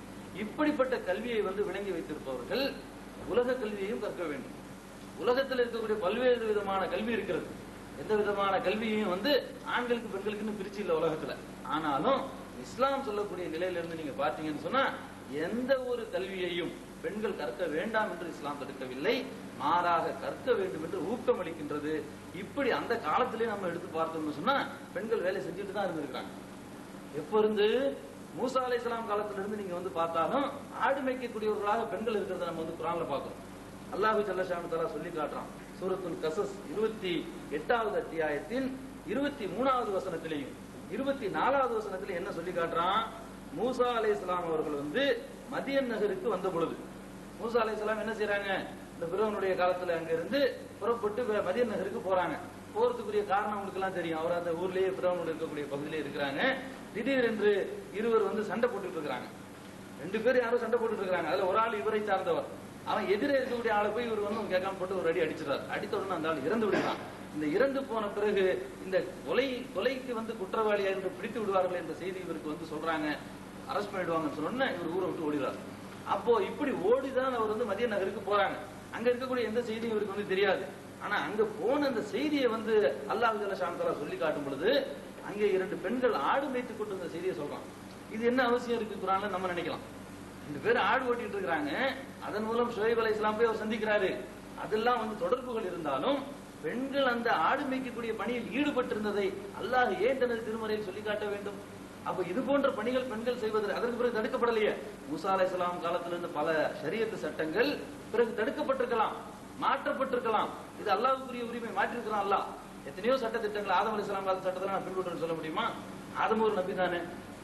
இப்படிப்பட்ட கல்வியை வந்து விளங்கி வைத்திருப்பவர்கள் உலக கல்வியையும் கற்க வேண்டும். உலகத்தில் இருக்கக்கூடிய பல்வேறு விதமான கல்வி இருக்கிறது. எந்த விதமான கல்வியையும் வந்து ஆண்களுக்கு பெண்களுக்குன்னு பிரிச்சு இல்ல உலகத்துல. ஆனாலும் இஸ்லாம் சொல்லக்கூடிய நிலையிலிருந்து நீங்க பாத்தீங்கன்னு சொன்னா எந்த ஒரு கல்வியையும் பெண்கள் கற்க வேண்டாம் என்று இஸ்லாம் தடுக்கவில்லை, மாறாக கற்க வேண்டும் என்று ஊக்கம் அளிக்கின்றது. இப்படி அந்த காலத்திலே நம்ம எடுத்து பார்த்தோம்னு சொன்னா பெண்கள் வேலை செஞ்சுட்டு தான் இருந்திருக்காங்க. எப்ப இருந்து? மூசா அலைஹிஸ்ஸலாம் காலத்திலிருந்து நீங்க வந்து பார்த்தாலும் ஆடு மேய்க்கக்கூடியவர்களாக பெண்கள் இருக்கிறத நம்ம வந்து குர்ஆன்ல பார்க்கிறோம். அல்லாஹ் ஜல்ல ஷானு தஆலா சொல்லி காட்டுறான். சூரத்துல் கஸஸ் 28வது அத்தியாயத்தின் 23வது வசனத்திலையும் 24வது வசனத்திலே என்ன சொல்லி காட்டுறான்? மூசா அலைஹிஸ்ஸலாம் அவர்கள் வந்து மதியன் நகருக்கு வந்த பொழுது மூசா அலைஹிஸ்ஸலாம் என்ன செய்யறாங்க? இந்த பிறவனுடைய காலத்துல அங்க இருந்து புறப்பட்டு மதியன் நகருக்கு போறாங்க. போறதுக்குரிய காரணம் உங்களுக்கு எல்லாம் தெரியும். அவர் அந்த ஊர்லயே பிறவனுடைய இருக்கக்கூடிய பகுதியிலே இருக்கிறாங்க. திடீரென்று இருவர் வந்து சண்டை போட்டுட்டு இருக்கிறாங்க. 2 பேர் யாரும் சண்டை போட்டுட்டு இருக்காங்க. அதுல ஒரு ஆள் இவரை சார்ந்தவர். அவன் எதிரே இருக்கக்கூடிய ஆளை போய் இவர் வந்து கேட்காம போட்டு ஒரு அடி அடிச்சிடறாரு. அடித்த உடனே அந்த ஆள் இறந்து விடுறான். இந்த இறந்து போன பிறகு இந்த கொலைக்கு வந்து குற்றவாளியா என்று பிடித்து விடுவார்கள் என்ற செய்தி இவருக்கு வந்து சொல்றாங்க. அரெஸ்ட் பண்ணிடுவாங்கன்னு சொன்ன இவர் ஊரை விட்டு ஓடிறாரு. அப்போ இப்படி ஓடிதான் அவர் வந்து மதிய நகருக்கு போறாங்க. அங்க இருக்கக்கூடிய எந்த செய்தியும் இவருக்கு வந்து தெரியாது. ஆனா அங்க போன அந்த செய்தியை வந்து அல்லாஹ் ஜல்ல ஷானு தஆலா சொல்லி காட்டும் பொழுது அங்கே 2 பெண்கள் ஆடு மேய்த்து கொண்டு வந்த செய்தியை சொல்றான். இது என்ன அவசியம் இருக்கு குர்ஆன்ல நம்ம நினைக்கலாம். 2 பேர் ஆடு ஓட்டிட்டு இருக்காங்க. அதன் மூலம் ஷுவைப் அலைஹிஸ்ஸலாம் போய் அவர் சந்திக்கிறாரு. அதெல்லாம் வந்து தொடர்புகள் இருந்தாலும் பெண்கள் அந்த ஆடு மேய்க்கக்கூடிய பணியில் ஈடுபட்டிருந்ததை அல்லாஹ் ஏன் தனது திருமறையில் சொல்லி காட்ட வேண்டும்? அப்ப இது போன்ற பணிகள் பெண்கள் செய்வது அதற்கு பிறகு தடுக்கப்படலையே. மூசா அலைஹிஸ்ஸலாம் காலத்திலிருந்து பல ஷரியத்து சட்டங்கள் பிறகு தடுக்கப்பட்டிருக்கலாம், மாற்றப்பட்டிருக்கலாம். இது அல்லாஹ்வுக்குரிய உரிமை, மாற்றிருக்கிறான் அல்லாஹ். எத்தனையோ சட்ட திட்டங்கள் ஆதம் அலைஹிஸ்ஸலாம் கால சட்டத்தை நான் பின்பற்றுன்னு சொல்ல முடியுமா? ஆதம் ஒரு நபி தானே,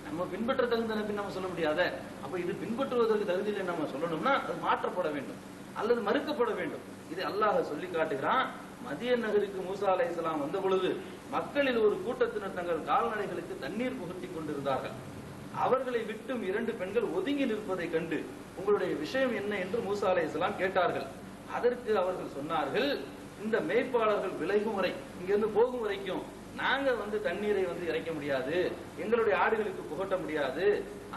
நம்ம பின்பற்ற தகுந்த நபி நம்ம சொல்ல முடியாத. அப்ப இது பின்பற்றுவதற்கு தகுதியில நம்ம சொல்லணும்னா அது மாற்றப்பட வேண்டும் அல்லது மறுக்கப்பட வேண்டும். இது அல்லாஹ் சொல்லி காட்டுகிறான். மதியன் நகருக்கு மூசா அலைஹிஸ்ஸலாம் வந்த பொழுது மக்களில் ஒரு கூட்டத்தினர் தங்கள் கால்நடைகளுக்கு தண்ணீர் புகட்டி கொண்டிருந்தார்கள். அவர்களை விட்டும் 2 பெண்கள் ஒதுங்கி நிற்பதை கண்டு உங்களுடைய விஷயம் என்ன என்று மூசா அலைஹிஸ்ஸலாம் கேட்டார்கள். அதற்கு அவர்கள் சொன்னார்கள், இந்த மேய்ப்பாளர்கள் விலகும் வரை, இங்கிருந்து போகும் வரைக்கும் நாங்க வந்து தண்ணீரை வந்து இறைக்க முடியாது, எங்களுடைய ஆடுகளுக்கு புகட்ட முடியாது,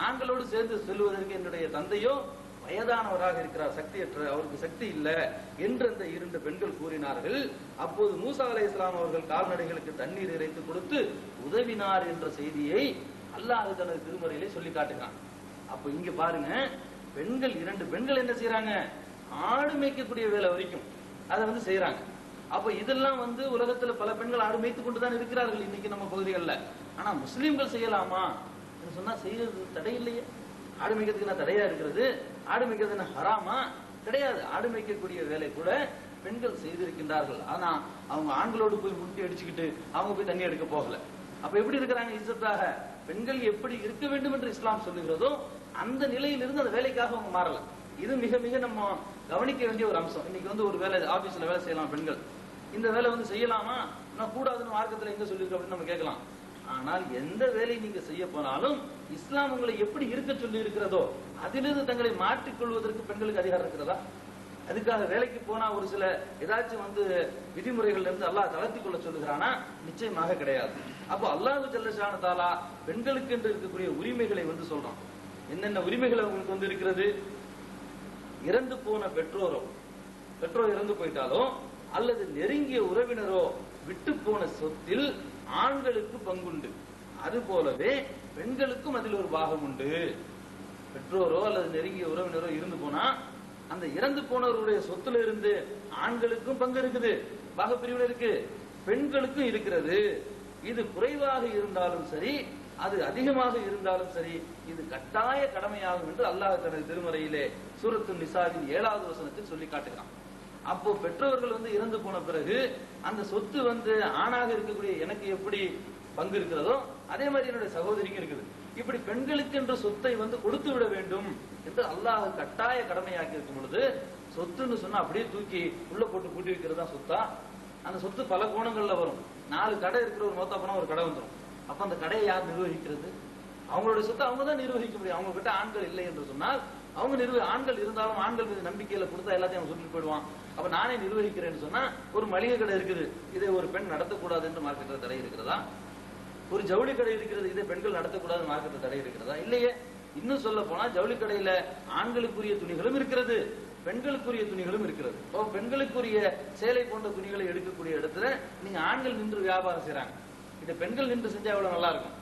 ஆண்களோடு சேர்ந்து செல்வதற்கு என்னுடைய தந்தையோ வயதானவராக இருக்கிறார், சக்தியற்ற, அவருக்கு சக்தி இல்ல என்று அந்த 2 பெண்கள் கூறினார்கள். அப்போது மூசா அலைஹிஸ்ஸலாம் அவர்கள் கால்நடைகளுக்கு தண்ணீர் இறைத்து கொடுத்து உதவினார் என்ற செய்தியை அல்லாஹ் தனது திருமறையிலே சொல்லி காட்டுகிறான். அப்ப இங்க பாருங்க, பெண்கள் 2 பெண்கள் என்ன செய்யறாங்க? ஆடு மேய்க்கக்கூடிய வேலை வரைக்கும் அதை வந்து செய்யறாங்க. அப்ப இதெல்லாம் வந்து உலகத்துல பல பெண்கள் ஆடு மேய்த்து கொண்டுதான் இருக்கிறார்கள் இன்னைக்கு நம்ம பகுதிகளில். ஆனா முஸ்லிம்கள் செய்யலாமா சொன்னா செய்யறது தடை இல்லையே. ஆடு மேய்க்கிறதுக்கு என்ன தடையா இருக்கிறது? ஆடு மேய்க்கிறது என்ன ஹராமா? கிடையாது. ஆடு மேய்க்கக்கூடிய வேலை கூட பெண்கள் செய்திருக்கின்றார்கள். ஆனா அவங்க ஆண்களோடு போய் முட்டி அடிச்சுக்கிட்டு அவங்க போய் தண்ணி எடுக்க போகல. அப்ப எப்படி இருக்கிறாங்க? இஸ்ஸத்தாக பெண்கள் எப்படி இருக்க வேண்டும் என்று இஸ்லாம் சொல்லுகிறதோ அந்த நிலையிலிருந்து அந்த வேலைக்காக அவங்க மாறல. இது மிக மிக நம்ம கவனிக்க வேண்டிய ஒரு அம்சம். இன்னைக்கு வந்து ஒரு வேலை, ஆபீஸ்ல வேலை செய்யலாம் பெண்கள், இந்த வேலை வந்து செய்யலாமா, நான் கூடாதுன்னு மார்க்கத்துல எங்க சொல்லிருக்கு அப்படின்னு நம்ம கேட்கலாம். ஆனால் எந்த வேலை நீங்க செய்ய போனாலும் இஸ்லாம் உங்களை எப்படி இருக்க சொல்லி இருக்கிறதோ அதிலிருந்து தங்களை மாற்றிக் கொள்வதற்கு பெண்களுக்கு அதிகாரம் இருக்கிறதா? அதுக்காக வேலைக்கு போனா ஒரு சில ஏதாச்சும் வந்து விதிமுறைகள் இருந்து அல்லாஹ் தளர்த்திக் கொள்ள சொல்லுகிறானா? நிச்சயமாக கிடையாது. அப்போ அல்லாஹ் ஜல்ல ஷானு தஆலா பெண்களுக்கு என்று இருக்கக்கூடிய உரிமைகளை வந்து சொல்றான். என்னென்ன உரிமைகள் அவங்களுக்கு வந்து இருக்கிறது? இறந்து போன பெற்றோர் இறந்து போயிட்டாலோ அல்லது நெருங்கிய உறவினரோ விட்டு போன சொத்தில் ஆண்களுக்கு பங்குண்டு. அது போலவே பெண்களுக்கும் அதில் ஒரு பாகம் உண்டு. பெற்றோரோ அல்லது நெருங்கிய உறவினரோ இருந்து போனா அந்த இறந்து போனவருடைய சொத்துல இருந்து ஆண்களுக்கும் பங்கு இருக்குது, பாகப்பிரிவுல இருக்கு, பெண்களுக்கும் இருக்கிறது. இது குறைவாக இருந்தாலும் சரி, அது அதிகமாக இருந்தாலும் சரி, இது கட்டாய கடமையாகும் என்று அல்லாஹ் தனது திருமறையிலே சூரத்து நிசாவின் 7வது வசனத்தில் சொல்லி காட்டுகிறான். அப்போ பெற்றோர்கள் வந்து இறந்து போன பிறகு அந்த சொத்து வந்து ஆணாக இருக்கக்கூடிய எனக்கு எப்படி பங்கு இருக்கிறதோ அதே மாதிரி என்னுடைய சகோதரிக்கு இருக்குது. இப்படி பெண்களுக்கு என்ற சொத்தை வந்து கொடுத்து விட வேண்டும் என்று அல்லாஹ் கட்டாய கடமையாக்கி இருக்கும் பொழுது சொத்துன்னு சொன்னா அப்படியே தூக்கி உள்ள போட்டு பூட்டி வைக்கிறதா சொத்தா? அந்த சொத்து பல கோணங்கள்ல வரும். 4 கடை இருக்கிற ஒரு மொத்த பணம் ஒரு கடை வந்துடும். அப்ப அந்த கடையை யார் நிர்வகிக்கிறது? அவங்களுடைய சொத்தை அவங்க தான் நிர்வகிக்க முடியும். அவங்க கிட்ட ஆண்கள் இல்லை என்று சொன்னால் அவங்க ஆண்கள் இருந்தாலும் ஆண்கள் மீது நம்பிக்கையில கொடுத்தா எல்லாத்தையும் அவன் சொல்லிட்டு போயிடுவான். அப்ப நானே நிர்வகிக்கிறேன்னு சொன்னா ஒரு மளிகை கடை இருக்குது, இதை ஒரு பெண் நடத்தக்கூடாது என்று மார்க்கெட்ல தடை இருக்கிறதா? ஒரு ஜவுளி கடை இருக்கிறது, இதை பெண்கள் நடத்தக்கூடாது மார்க்கெட்ல தடை இருக்கிறதா? இல்லையே. இன்னும் சொல்ல போனா ஜவுளி கடையில ஆண்களுக்குரிய துணிகளும் இருக்கிறது, பெண்களுக்குரிய துணிகளும் இருக்கிறது. பெண்களுக்குரிய சேலை போன்ற துணிகளை எடுக்கக்கூடிய இடத்துல நீங்க ஆண்கள் நின்று வியாபாரம் செய்யறாங்க. இதை பெண்கள் நின்று செஞ்சா எவ்வளவு நல்லா இருக்கும்.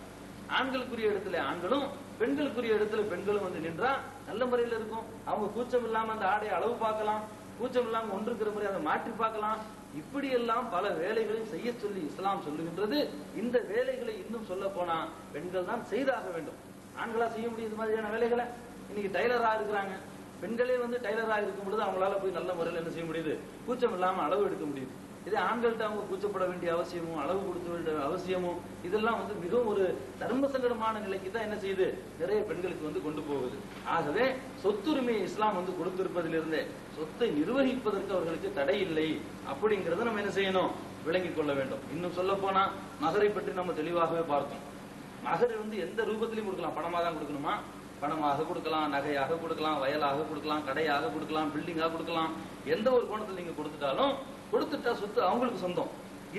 ஆண்களுக்குரிய இடத்துல ஆண்களும் பெண்களுக்குரிய இடத்துல பெண்களும் வந்து நின்றா நல்ல முறையில் இருக்கும். அவங்க கூச்சம் இல்லாம அந்த ஆடை அளவு பார்க்கலாம், கூச்சம் இல்லாம ஒன்றுக்கிற முறை அதை மாற்றி பார்க்கலாம். இப்படி எல்லாம் பல வேலைகளையும் செய்ய சொல்லி இஸ்லாம் சொல்லுகின்றது. இந்த வேலைகளை இன்னும் சொல்ல போனா பெண்கள் தான் செய்தாக வேண்டும். ஆண்களா செய்ய முடியும் இது மாதிரியான வேலைகளை? இன்னைக்கு டைலரா இருக்கிறாங்க, பெண்களே வந்து டைலரா இருக்கும் பொழுது அவங்களால போய் நல்ல முறையில் என்ன செய்ய முடியுது? கூச்சம் இல்லாம அளவு எடுக்க முடியுது. இதே ஆண்கள்ட்ட அவங்க கூச்சப்பட வேண்டிய அவசியமும் அளவு கொடுக்க வேண்டிய அவசியமும் இதெல்லாம் வந்து மிகவும் ஒரு தர்ம சங்கடமான நிலைக்கு தான் என்ன செய்யுது, நிறைய பெண்களுக்கு வந்து கொண்டு போகுது. ஆகவே சொத்துரிமையை இஸ்லாம் வந்து கொடுத்திருப்பதிலிருந்தே சொத்தை நிர்வகிப்பதற்கு அவர்களுக்கு தடை இல்லை அப்படிங்கறத நம்ம என்ன செய்யணும், விளங்கிக் கொள்ள வேண்டும். இன்னும் சொல்ல போனா மகரை பற்றி நம்ம தெளிவாகவே பார்த்தோம். மகர் வந்து எந்த ரூபத்திலையும் கொடுக்கலாம். பணமா தான் கொடுக்கணுமா? பணமாக கொடுக்கலாம், நகையாக கொடுக்கலாம், வயலாக கொடுக்கலாம், கடையாக கொடுக்கலாம், பில்டிங்காக கொடுக்கலாம். எந்த ஒரு கோணத்தில் நீங்க கொடுத்துட்டாலும் கொடுத்துட்டா சொத்து அவங்களுக்கு சொந்தம்.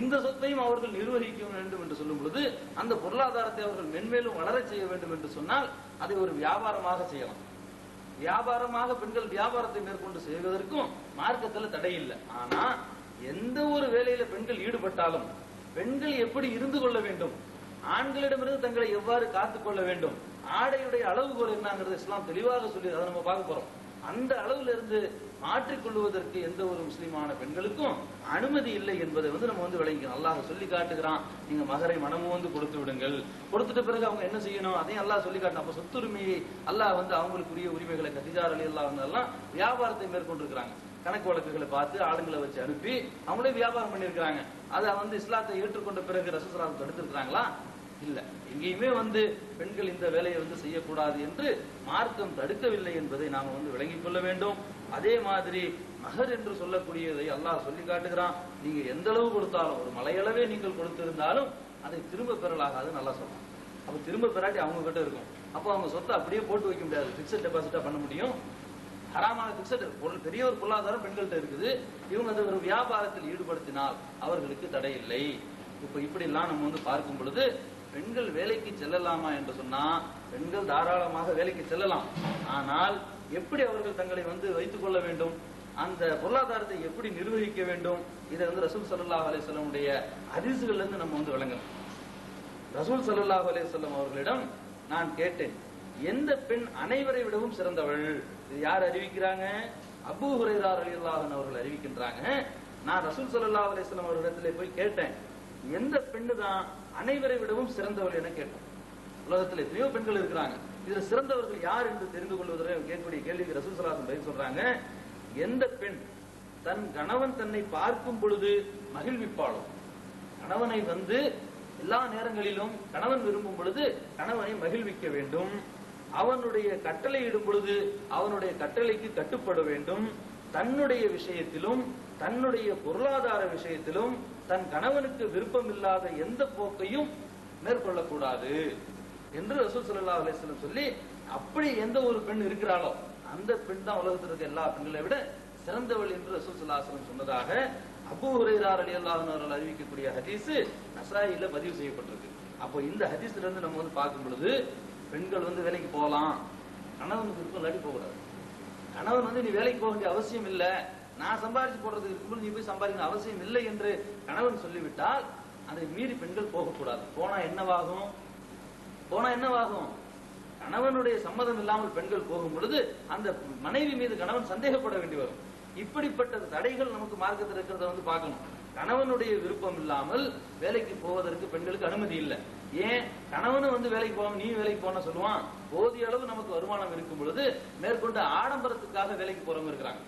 இந்த சொத்தையும் அவர்கள் நிர்வகிக்க வேண்டும் என்று சொல்லும் பொழுது அந்த பொருளாதாரத்தை அவர்கள் மென்மேலும் வளர செய்ய வேண்டும் என்று சொன்னால் அதை ஒரு வியாபாரமாக செய்யலாம். வியாபாரமாக பெண்கள் வியாபாரத்தை மேற்கொண்டு செய்வதற்கும் மார்க்கத்தில் தடை இல்லை. ஆனா எந்த ஒரு வேலையில பெண்கள் ஈடுபட்டாலும் பெண்கள் எப்படி இருந்து கொள்ள வேண்டும், ஆண்களிடமிருந்து தங்களை எவ்வாறு காத்துக் கொள்ள வேண்டும், ஆடையுடைய அளவுகோல் என்னங்கிறது இஸ்லாம் தெளிவாக சொல்லி அதை நம்ம பார்க்க போறோம். அந்த அளவுல இருந்து மாற்றிக்கொள்வதற்கு எந்த ஒரு முஸ்லிமான பெண்களுக்கும் அனுமதி இல்லை என்பதை வந்து நம்ம வந்து விளங்கிக்கணும். அல்லாஹ் சொல்லி காட்டுகிறான், நீங்க மகரை மனமும் வந்து கொடுத்து விடுங்கள். கொடுத்துட்ட பிறகு அவங்க என்ன செய்யணும் அதையும் அல்லாஹ் சொல்லி காட்டணும். அப்ப சொத்துரிமையை அல்லாஹ் வந்து அவங்களுக்குரிய உரிமைகளை கதிஜா ரலியல்லாஹு அன்ஹா வியாபாரத்தை மேற்கொண்டிருக்கிறாங்க. கணக்கு வழக்குகளை பார்த்து ஆளுங்களை வச்சு அனுப்பி அவங்களே வியாபாரம் பண்ணிருக்கிறாங்க. அதை வந்து இஸ்லாத்தை ஏற்றுக்கொண்ட பிறகு ரசூலுல்லாஹ் தடுத்திருக்கிறாங்களா? இல்ல. எங்கேயுமே வந்து பெண்கள் இந்த வேலையை வந்து செய்யக்கூடாது என்று மார்க்கம் தடுக்கவில்லை என்பதை நாம வந்து விளங்கிக் கொள்ள வேண்டும். அதே மாதிரி மகர் என்று சொல்லக்கூடியதை அல்லாஹ் சொல்லி காட்டுகிறான். நீங்க எந்த அளவு கொடுத்தாலும், ஒரு மலையளவே நீங்கள் கொடுத்திருந்தாலும் அதை திரும்ப பெறலாகாது நல்லா சொல்லலாம். அப்ப திரும்ப பெறாட்டி அவங்க கிட்ட இருக்கும். அப்போ அவங்க சொத்தை அப்படியே போட்டு வைக்க முடியாது, பிக்சட் டெபாசிட்டா பண்ண முடியும். ஹராமான பிக்சட் பொருள் பெரிய ஒரு பொருளாதாரம் பெண்கள்கிட்ட இருக்குது. இவங்க அதை ஒரு வியாபாரத்தில் ஈடுபடுத்தினால் அவர்களுக்கு தடை இல்லை. இப்ப இப்படி எல்லாம் நம்ம வந்து பார்க்கும் பொழுது பெண்கள் வேலைக்கு செல்லலாமா என்று சொன்னா பெண்கள் தாராளமாக வேலைக்கு செல்லலாம். ஆனால் எப்படி அவர்கள் தங்களை வந்து வைத்துக் கொள்ள வேண்டும், அந்த பொருளாதாரத்தை எப்படி நிர்வகிக்க வேண்டும், இதை வந்து ரசூல் ஸல்லல்லாஹு அலைஹி வஸல்லம் உடைய ஹதீஸ்கள்ல இருந்து நம்ம வந்து விளங்கணும். ரசூல் ஸல்லல்லாஹு அலைஹி வஸல்லம் அவர்களிடம் நான் கேட்டேன், எந்த பெண் அனைவரை விடவும் சிறந்தவள்? இது யார் அறிவிக்கிறாங்க? அபூ ஹுரைரா ரலியல்லாஹு அன்ஹு அவர்கள் அறிவிக்கின்றாங்க. நான் ரசூல் ஸல்லல்லாஹு அலைஹி வஸல்லம் அவர்களிடத்திலே போய் கேட்டேன், எந்த பெண்ணு தான் அனைவரை விடவும் சிறந்தவள் என கேட்டோம். உலகத்தில் எத்தனையோ பெண்கள் இருக்கிறாங்க, இதுல சிறந்தவர்கள் யார் என்று தெரிந்து கொள்வதற்கு கேட்கக்கூடிய கேள்விக்கு ரசூல் ஸல்லல்லாஹு அலைஹி வஸல்லம் சொல்றாங்க, எந்த பெண் தன் கணவன் தன்னை பார்க்கும் பொழுது மகிழ்விப்பாளோ, கணவனை வந்து எல்லா நேரங்களிலும் கணவன் விரும்பும் பொழுது கணவனை மகிழ்விக்க வேண்டும், அவனுடைய கட்டளை இடும் பொழுது அவனுடைய கட்டளைக்கு கட்டுப்பட வேண்டும், தன்னுடைய விஷயத்திலும் தன்னுடைய பொருளாதார விஷயத்திலும் தன் கணவனுக்கு விருப்பம் இல்லாத எந்த போக்கையும் மேற்கொள்ளக்கூடாது என்று ரசூல் ஸல்லல்லாஹு அலைஹி வஸல்லம் சொல்லி, அப்படி எந்த ஒரு பெண் இருக்கிறாளோ அந்த பெண் தான் உலகத்தில் இருக்க எல்லா பெண்களை விட சிறந்தவள் என்று ரசூல் ஸல்லல்லாஹு அலைஹி வஸல்லம் சொன்னதாக அபூ ஹுரைரா ரலியல்லாஹு அன்ஹு அவர்கள் அறிவிக்கக்கூடிய ஹதீஸ் நஸாயில பதிவு செய்யப்பட்டிருக்கு. அப்போ இந்த ஹதீஸ்ல இருந்து நம்ம வந்து பார்க்கும் பொழுது பெண்கள் வந்து வேலைக்கு போகலாம், கணவனுக்கு விருப்பம் இல்லாட்டி போகக்கூடாது. கணவன் வந்து நீ வேலைக்கு போக வேண்டிய அவசியம் இல்ல, நான் சம்பாதிச்சு போடுறதுக்கு இருக்கும்போது நீ போய் சம்பாதிக்க அவசியம் இல்லை என்று கணவன் சொல்லிவிட்டால் அதை மீறி பெண்கள் போகக்கூடாது. போனா என்னவாகும்? கணவனுடைய சம்மதம் இல்லாமல் பெண்கள் போகும் பொழுது அந்த மனைவி மீது கணவன் சந்தேகப்பட வேண்டி வரும். இப்படிப்பட்ட தடைகள் நமக்கு மார்க்கத்தில் இருக்கிறத வந்து பார்க்கணும். கணவனுடைய விருப்பம் இல்லாமல் வேலைக்கு போவதற்கு பெண்களுக்கு அனுமதி இல்லை. ஏன்? கணவனும் வந்து வேலைக்கு போகாம நீ வேலைக்கு போன சொல்லுவான். போதிய அளவு நமக்கு வருமானம் இருக்கும் பொழுது மேற்கொண்டு ஆடம்பரத்துக்காக வேலைக்கு போறவங்க இருக்கிறாங்க.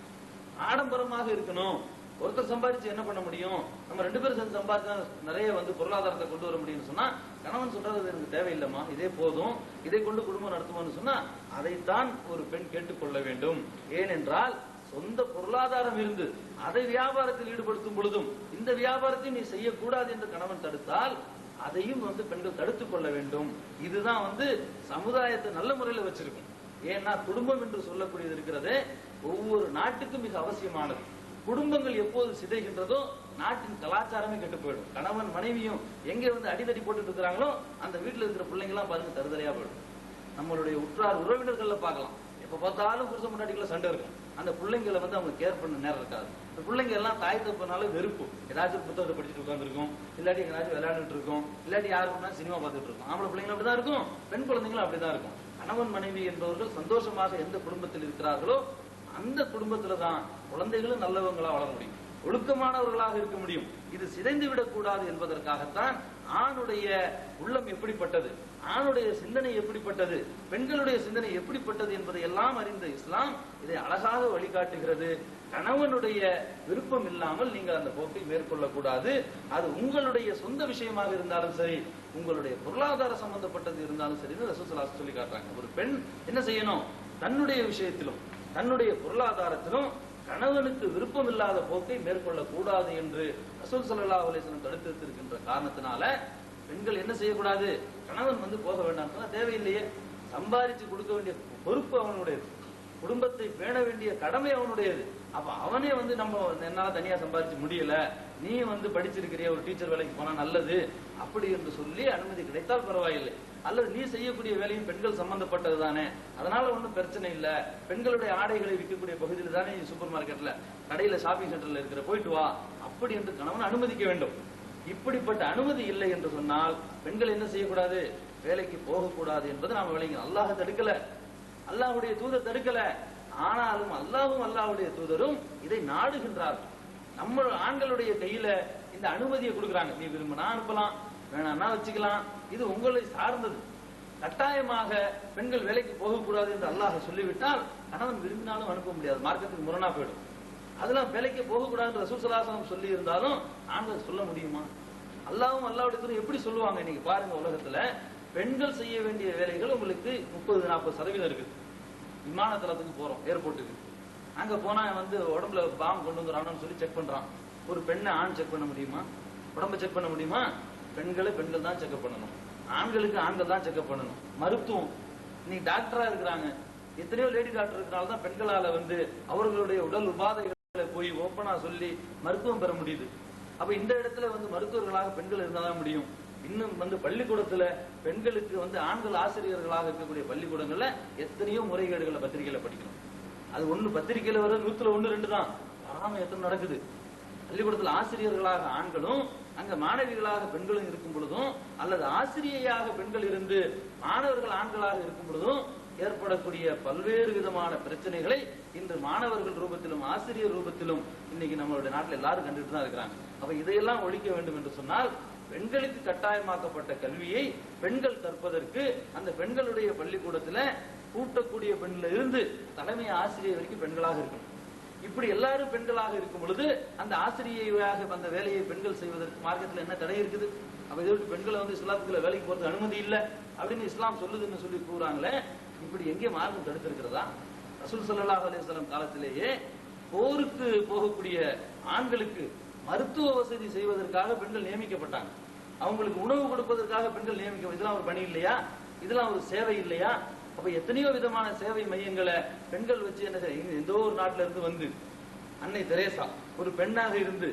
ஆடம்பரமாக இருக்கணும், ஒருத்தர் சம்பாதிச்சு என்ன பண்ண முடியும், நம்ம ரெண்டு பேரும் சேர்ந்து சம்பாதிச்சா நிறைய வந்து பொருளாதாரத்தை கொண்டு வர முடியும்னு சொன்னா கணவன் சொல்றது எனக்கு தேவையில்லைமா, இதே போதும், இதை கொண்டு குடும்பம் நடத்துவோம்னு சொன்னா அதைத்தான் ஒரு பெண் கேட்டுக்கொள்ள வேண்டும். ஏனென்றால் சொந்த பொருளாதாரம் இருந்து அதை வியாபாரத்தில் ஈடுபடுத்தும் பொழுதும் இந்த வியாபாரத்தை நீ செய்யக்கூடாது என்று கணவன் தடுத்தால் அதையும் வந்து பெண்கள் தடுத்துக் கொள்ள வேண்டும். இதுதான் வந்து சமுதாயத்தை நல்ல முறையில் வச்சிருக்கும். ஏன்னா குடும்பம் என்று சொல்லக்கூடியது இருக்கிறதே ஒவ்வொரு நாட்டுக்கும் மிக அவசியமானது. குடும்பங்கள் எப்போது சிதைகின்றதோ நாட்டின் கலாச்சாரமே கெட்டு போயிடும். கணவன் மனைவியும் எங்கே வந்து அடிதடி போட்டுட்டு இருக்கிறாங்களோ அந்த வீட்டுல இருக்கிற பிள்ளைங்க எல்லாம் பாருங்க தருதலையா போயிடும். நம்மளுடைய உற்றார் உறவினர்கள்ல பார்க்கலாம், எப்ப பார்த்தாலும் புருஷ முன்னாடிக்குள்ள சண்டை இருக்கும். அந்த பிள்ளைங்களை வந்து அவங்க கேர் பண்ண நேரம் இருக்காது. இந்த பிள்ளைங்க எல்லாம் தாய் தப்புனால வெறுப்பு, ஏதாச்சும் புத்தகத்தை படிச்சுட்டு உட்காந்துருக்கும், இல்லாட்டி எங்கேயாச்சும் விளையாண்டுட்டு இருக்கும், இல்லாட்டி யாரு சினிமா பார்த்துட்டு இருக்கும். ஆம்பளை பிள்ளைங்களும் அப்படிதான் இருக்கும், பெண் குழந்தைங்களும் அப்படிதான் இருக்கும். கணவன் மனைவி என்பவர்கள் சந்தோஷமாக எந்த குடும்பத்தில் இருக்கிறார்களோ அந்த குடும்பத்துல தான் குழந்தைகளும் நல்லவங்களா வளர முடியும், ஒழுக்கமானவர்களாக இருக்க முடியும். இது சிதைந்து விடக்கூடாது என்பதற்காகத்தான் ஆணுடைய உள்ளம் எப்படிப்பட்டது, ஆணுடைய சிந்தனை எப்படிப்பட்டது, பெண்களுடைய சிந்தனை எப்படிப்பட்டது என்பதை எல்லாம் அறிந்த இஸ்லாம் இதை அழகாக வழிகாட்டுகிறது. கணவனுடைய விருப்பம் இல்லாமல் நீங்கள் அந்த போக்கை மேற்கொள்ளக்கூடாது. அது உங்களுடைய சொந்த விஷயமாக இருந்தாலும் சரி, உங்களுடைய பொருளாதார சம்பந்தப்பட்டது இருந்தாலும் சரி, ரசூலுல்லாஹி ஸல்லல்லாஹு அலைஹி வஸல்லம் சொல்லி காட்டுறாங்க. ஒரு பெண் என்ன செய்யணும், தன்னுடைய விஷயத்திலும் தன்னுடைய பொருளாதாரத்திலும் கணவனுக்கு விருப்பம் இல்லாத போக்கை மேற்கொள்ளக்கூடாது என்று ரசூல் ஸல்லல்லாஹு அலைஹி வஸல்லம் தடுத்திருக்கின்ற காரணத்தினால பெண்கள் என்ன செய்யக்கூடாது, கணவன் போக வேண்டாம் தேவையில்லையே, சம்பாதிச்சு கொடுக்க வேண்டிய பொறுப்பு அவனுடையது, குடும்பத்தை பேண வேண்டிய கடமை அவனுடையது. அப்ப அவனே நம்ம என்னால தனியா சம்பாதிச்சு முடியல, நீ படிச்சிருக்கிறிய, ஒரு டீச்சர் வேலைக்கு போனா நல்லது அப்படி என்று சொல்லி அனுமதி கிடைத்தால் பரவாயில்லை. அல்லது நீ செய்யக்கூடிய வேலையும் பெண்கள் சம்பந்தப்பட்டது தானே, அதனால ஒன்றும் பிரச்சனை இல்ல, பெண்களுடைய ஆடைகளை விற்கக்கூடிய பகுதியில் தானே சூப்பர் மார்க்கெட்ல, கடையில, ஷாப்பிங் சென்டர்ல இருக்கிற, போயிட்டு வா அப்படி என்று கணவன் அனுமதிக்க வேண்டும். இப்படிப்பட்ட அனுமதி இல்லை என்று சொன்னால் பெண்கள் என்ன செய்யக்கூடாது, வேலைக்கு போகக்கூடாது என்பது நாம விளங்கணும். அல்லாஹ் தடுக்கல, அல்லாஹ்வுடைய தூதர் தடுக்கல, ஆனாலும் அல்லாஹும் அல்லாஹ்வுடைய தூதரும் இதை நாடுகின்றார்கள். நம்ம ஆண்களுடைய கையில இந்த அனுமதியை கொடுக்குறாங்க, நீ விரும்பினா அனுப்பலாம், வேணாம்னா வச்சுக்கலாம், இது உங்களை சார்ந்தது. கட்டாயமாக பெண்கள் வேலைக்கு போகக்கூடாது என்று அல்லாஹ் சொல்லிவிட்டால் கணவன் விரும்பினாலும் அனுப்ப முடியாது, மார்க்கத்துக்கு முரணா போயிடும். அதெல்லாம் வேலைக்கு போகக்கூடாது என்று ரசூல் ஸல்லல்லாஹு அலைஹி வஸல்லம் சொல்லி இருந்தாலும் ஆண்கள் சொல்ல முடியுமா? அல்லாஹ்வும் அல்லாஹ்வுடைய தூதரும் எப்படி சொல்லுவாங்க? இன்னைக்கு பாருங்க, உலகத்துல பெண்கள் செய்ய வேண்டிய வேலைகள் உங்களுக்கு 30-40% இருக்குது. விமான தளத்துக்கு போறோம், ஏர்போர்ட்டுக்கு, அங்க போனா உடம்புல பாம் கொண்டு வந்துறான்னு சொல்லி செக் பண்றான். ஒரு பெண்ணை ஆண் செக் பண்ண முடியுமா? உடம்ப செக் பண்ண முடியுமா? பெண்கள் தான் செக்அப் பண்ணணும், ஆண்களுக்கு ஆண்கள் தான் செக்அப் பண்ணணும். மருத்துவம், நீ டாக்டரா இருக்கிறாங்க, எத்தனையோ லேடி டாக்டர் இருக்கிறனால தான் பெண்களால அவர்களுடைய உடல் உபாதைகளை போய் ஓப்பனா சொல்லி மருத்துவம் பெற முடியுது. அப்ப இந்த இடத்துல மருத்துவர்களாக பெண்கள் இருந்தாதான் முடியும். இன்னும் பள்ளிக்கூடத்துல பெண்களுக்கு ஆண்கள் ஆசிரியர்களாக இருக்கக்கூடிய பள்ளிக்கூடங்கள்ல எத்தனையோ முறைகேடுகளை பத்திரிகையில படிக்கணும். அது ஒண்ணு பத்திரிகையில வர 100-1-2 தான், வராம எத்தனை நடக்குது. பள்ளிக்கூடத்தில் ஆசிரியர்களாக ஆண்களும் அங்க மாணவிகளாக பெண்களும் இருக்கும் பொழுதும், அல்லது ஆசிரியையாக பெண்கள் இருந்து மாணவர்கள் ஆண்களாக இருக்கும் பொழுதும் ஏற்படக்கூடிய பல்வேறு விதமான பிரச்சனைகளை இன்று மாணவர்கள் ரூபத்திலும் ஆசிரியர் ரூபத்திலும் இன்னைக்கு நம்மளுடைய நாட்டில் எல்லாரும் கண்டுட்டு தான் இருக்கிறாங்க. அப்ப இதையெல்லாம் ஒழிக்க வேண்டும் என்று சொன்னால் பெண்களுக்கு கட்டாயமாக்கப்பட்ட கல்வியை பெண்கள் கற்பதற்கு அந்த பெண்களுடைய பள்ளிக்கூடத்துல கூட்டக்கூடிய பெண்ல இருந்து தலைமை ஆசிரியர் வரைக்கும் பெண்களாக இருக்கணும். இப்படி எல்லாரும் பெண்களாக இருக்கும் பொழுது அந்த ஆசிரியையாக அந்த வேலையை பெண்கள் செய்வதற்கு மார்க்கத்தில் என்ன தடை இருக்குது? அப்ப இதற்கு பெண்களை இஸ்லாத்துக்குள்ள வேலைக்கு போறது அனுமதி இல்லை அப்படின்னு இஸ்லாம் சொல்லுதுன்னு சொல்லி கூறாங்களே, இப்படி எங்கே மார்க்கம் தடுத்திருக்கிறதா? ரசூல் ஸல்லல்லாஹு அலைஹி வஸல்லம் காலத்திலேயே போருக்கு போகக்கூடிய ஆண்களுக்கு மருத்துவ வசதி செய்வதற்காக பெண்கள் நியமிக்கப்பட்டாங்க. அவங்களுக்கு உணவு கொடுப்பதற்காக பெண்கள் நியமிக்க, இதெல்லாம் ஒரு பணி இல்லையா? இதெல்லாம் ஒரு சேவை இல்லையா? அப்ப எத்தனையோ விதமான சேவை மையங்களை பெண்கள் வச்சு என்ன செய்ய, எந்த ஒரு நாட்டில இருந்து அன்னை தெரேசா ஒரு பெண்ணாக இருந்து,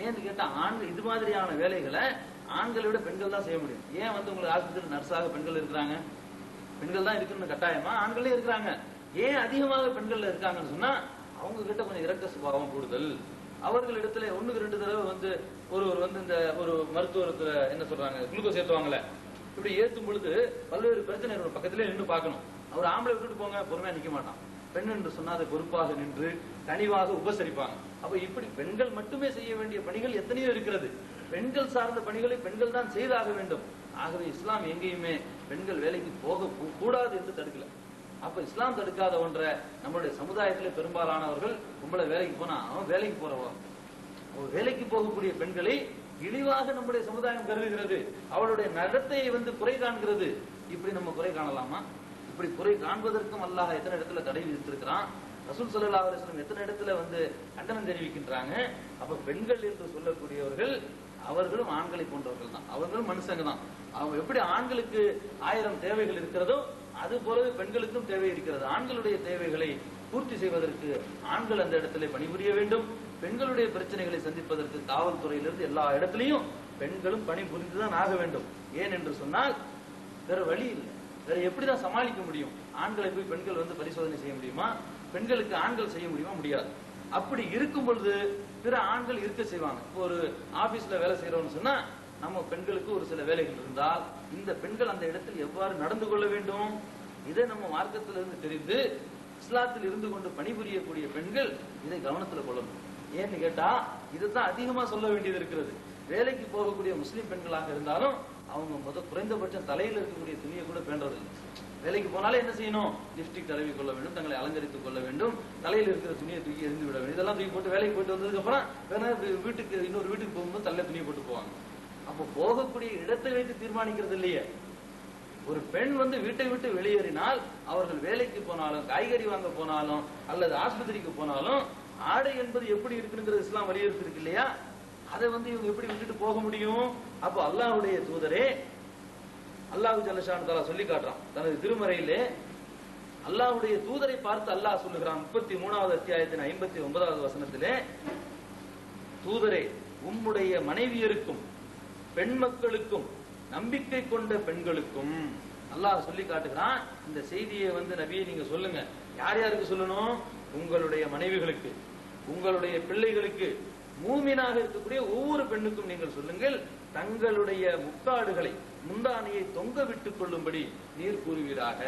ஏன்னு கேட்டா ஆண்கள் இது மாதிரியான வேலைகளை ஆண்களை விட பெண்கள் தான் செய்ய முடியும். ஏன் உங்களுக்கு ஆஸ்பத்திரி நர்ஸாக பெண்கள் இருக்கிறாங்க? பெண்கள் தான் இருக்கணும்னு கட்டாயமா? ஆண்களே இருக்கிறாங்க. ஏன் அதிகமாக பெண்கள் இருக்காங்கன்னு சொன்னா அவங்க கிட்ட கொஞ்சம் இரக்க சுபாவம் கூடுதல். அவர்களிடத்துல 1-2 தடவை ஒருவர் இந்த ஒரு மருத்துவத்துல என்ன சொல்றாங்க, குளுக்கோஸ் ஏற்றுவாங்கல்ல, இப்படி ஏற்றும் பொழுது பல்வேறு பிரச்சனை பக்கத்திலே நின்று பார்க்கணும். அவர் ஆம்பளை விட்டுட்டு போங்க, பொறுமையா நிக்க மாட்டான். பெண் என்று சொன்னா அதை பொறுப்பாக நின்று கனிவாக உபசரிப்பாங்க. அப்ப இப்படி பெண்கள் மட்டுமே செய்ய வேண்டிய பணிகள் எத்தனையோ இருக்கிறது. பெண்கள் சார்ந்த பணிகளை பெண்கள் தான் செய்தாக வேண்டும். ஆகவே இஸ்லாம் எங்கேயுமே பெண்கள் வேலைக்கு போக கூடாது என்று தடுக்கல. அப்ப இஸ்லாம் தடுக்காத ஒன்றை நம்மளுடைய சமுதாயத்திலே பெரும்பாலானவர்கள் உங்களை வேலைக்கு போனா அவன் வேலைக்கு போறவா, வேலைக்கு போகக்கூடிய பெண்களை இழிவாக நம்முடைய சமுதாயம் கருதுகிறது. அவளுடைய நடத்தையை குறை காண்கிறது. இப்படி நம்ம குறை காணலாமா? இப்படி குறை காண்பதற்கும் அல்லாஹ் எத்தனை இடத்துல தடை விதித்திருக்கிறான். ரசூல் ஸல்லல்லாஹு அலைஹி வஸல்லம் எத்தனை இடத்துல கண்டனம் தெரிவிக்கின்றாங்க. அப்ப பெண்கள் என்று சொல்லக்கூடியவர்கள் அவர்களும் ஆண்களை போன்றவர்கள் தான், அவர்களும் மனுஷங்க தான். அவங்க எப்படி ஆண்களுக்கு 1000 தேவைகள் இருக்கிறதோ அது போலவே பெண்களுக்கும் தேவை இருக்கிறது. ஆண்களுடைய தேவைகளை பூர்த்தி செய்வதற்கு ஆண்கள் அந்த இடத்திலே பணிபுரிய வேண்டும். பெண்களுடைய பிரச்சனைகளை சந்திப்பதற்கு காவல்துறையிலிருந்து எல்லா இடத்திலையும் பெண்களும் பணி புரிந்துதான் ஆக வேண்டும். ஏன் என்று சொன்னால் வேற வழி இல்லை. வேற எப்படிதான் சமாளிக்க முடியும்? ஆண்களை போய் பெண்கள் பரிசோதனை செய்ய முடியுமா? பெண்களுக்கு ஆண்கள் செய்ய முடியுமா? முடியாது. அப்படி இருக்கும் பொழுது பிற ஆண்கள் இருக்க செய்வாங்க. இப்போ ஒரு ஆபீஸ்ல வேலை செய்யறோம்னு சொன்னா நம்ம பெண்களுக்கு ஒரு சில வேலைகள் இருந்தால் இந்த பெண்கள் அந்த இடத்தில் எவ்வாறு நடந்து கொள்ள வேண்டும்? இதை நம்ம மார்க்கத்திலிருந்து தெரிந்து இஸ்லாத்தில் இருந்து கொண்டு பணிபுரியக்கூடிய பெண்கள் இதை கவனத்தில் கொள்ளணும். ஏன்னு கேட்டா இதுதான் அதிகமா சொல்ல வேண்டியது இருக்கிறது. வேலைக்கு போகக்கூடிய முஸ்லிம் பெண்களாக இருந்தாலும் அவங்க குறைந்தபட்சம் தலையில் இருக்கக்கூடிய துணியை கூட பேண்டதில்லை. வேலைக்கு போனாலே என்ன செய்யணும்? லிப்ஸ்டிக் தடவி கொள்ள வேண்டும், தங்களை அலங்கரித்துக் கொள்ள வேண்டும், தலையில் இருக்கிற துணியை தூக்கி எரிந்து விட வேண்டும். இதெல்லாம் தூக்கி போட்டு வேலைக்கு போயிட்டு வந்ததுக்கு அப்புறம் வேணா வீட்டுக்கு இன்னொரு வீட்டுக்கு போகும்போது தலையில துணியை போட்டு போவாங்க. அப்போ போகக்கூடிய இடத்தை வைத்து தீர்மானிக்கிறது இல்லையே. ஒரு பெண் வீட்டை விட்டு வெளியேறினால் அவர்கள் வேலைக்கு போனாலும், காய்கறி வாங்க போனாலும், அல்லது ஆஸ்பத்திரிக்கு போனாலும் ஆடை என்பது எப்படி இருக்குங்கிறது இஸ்லாம் வலியுறுத்தி இருக்கு இல்லையா? அதை இவங்க எப்படி விட்டுட்டு போக முடியும்? அப்போ அல்லாஹ்வுடைய தூதரே, அல்லாஹ் ஜல்லஷானு தஆலா சொல்லி காட்டுறான் தனது திருமறையிலே. அல்லாஹ்வுடைய தூதரை பார்த்து அல்லாஹ் சொல்லுகிறான் 33வது அத்தியாயத்தின் 59வது வசனத்திலே, தூதரே, உம்முடைய மனைவியருக்கும் பெண் மக்களுக்கும் நம்பிக்கை கொண்ட பெண்களுக்கும் அல்லாஹ் சொல்லி காட்டுகிறான். இந்த செய்தியை நபியை நீங்க சொல்லுங்க. யார் யாருக்கு சொல்லணும்? உங்களுடைய மனைவிகளுக்கு, உங்களுடைய பிள்ளைகளுக்கு, மூமினாக இருக்கக்கூடிய ஒவ்வொரு பெண்ணுக்கும் நீங்கள் சொல்லுங்கள், தங்களுடைய முக்காடுகளை, முந்தானையை தொங்க விட்டுக் கொள்ளும்படி நீர் கூறுவீராக.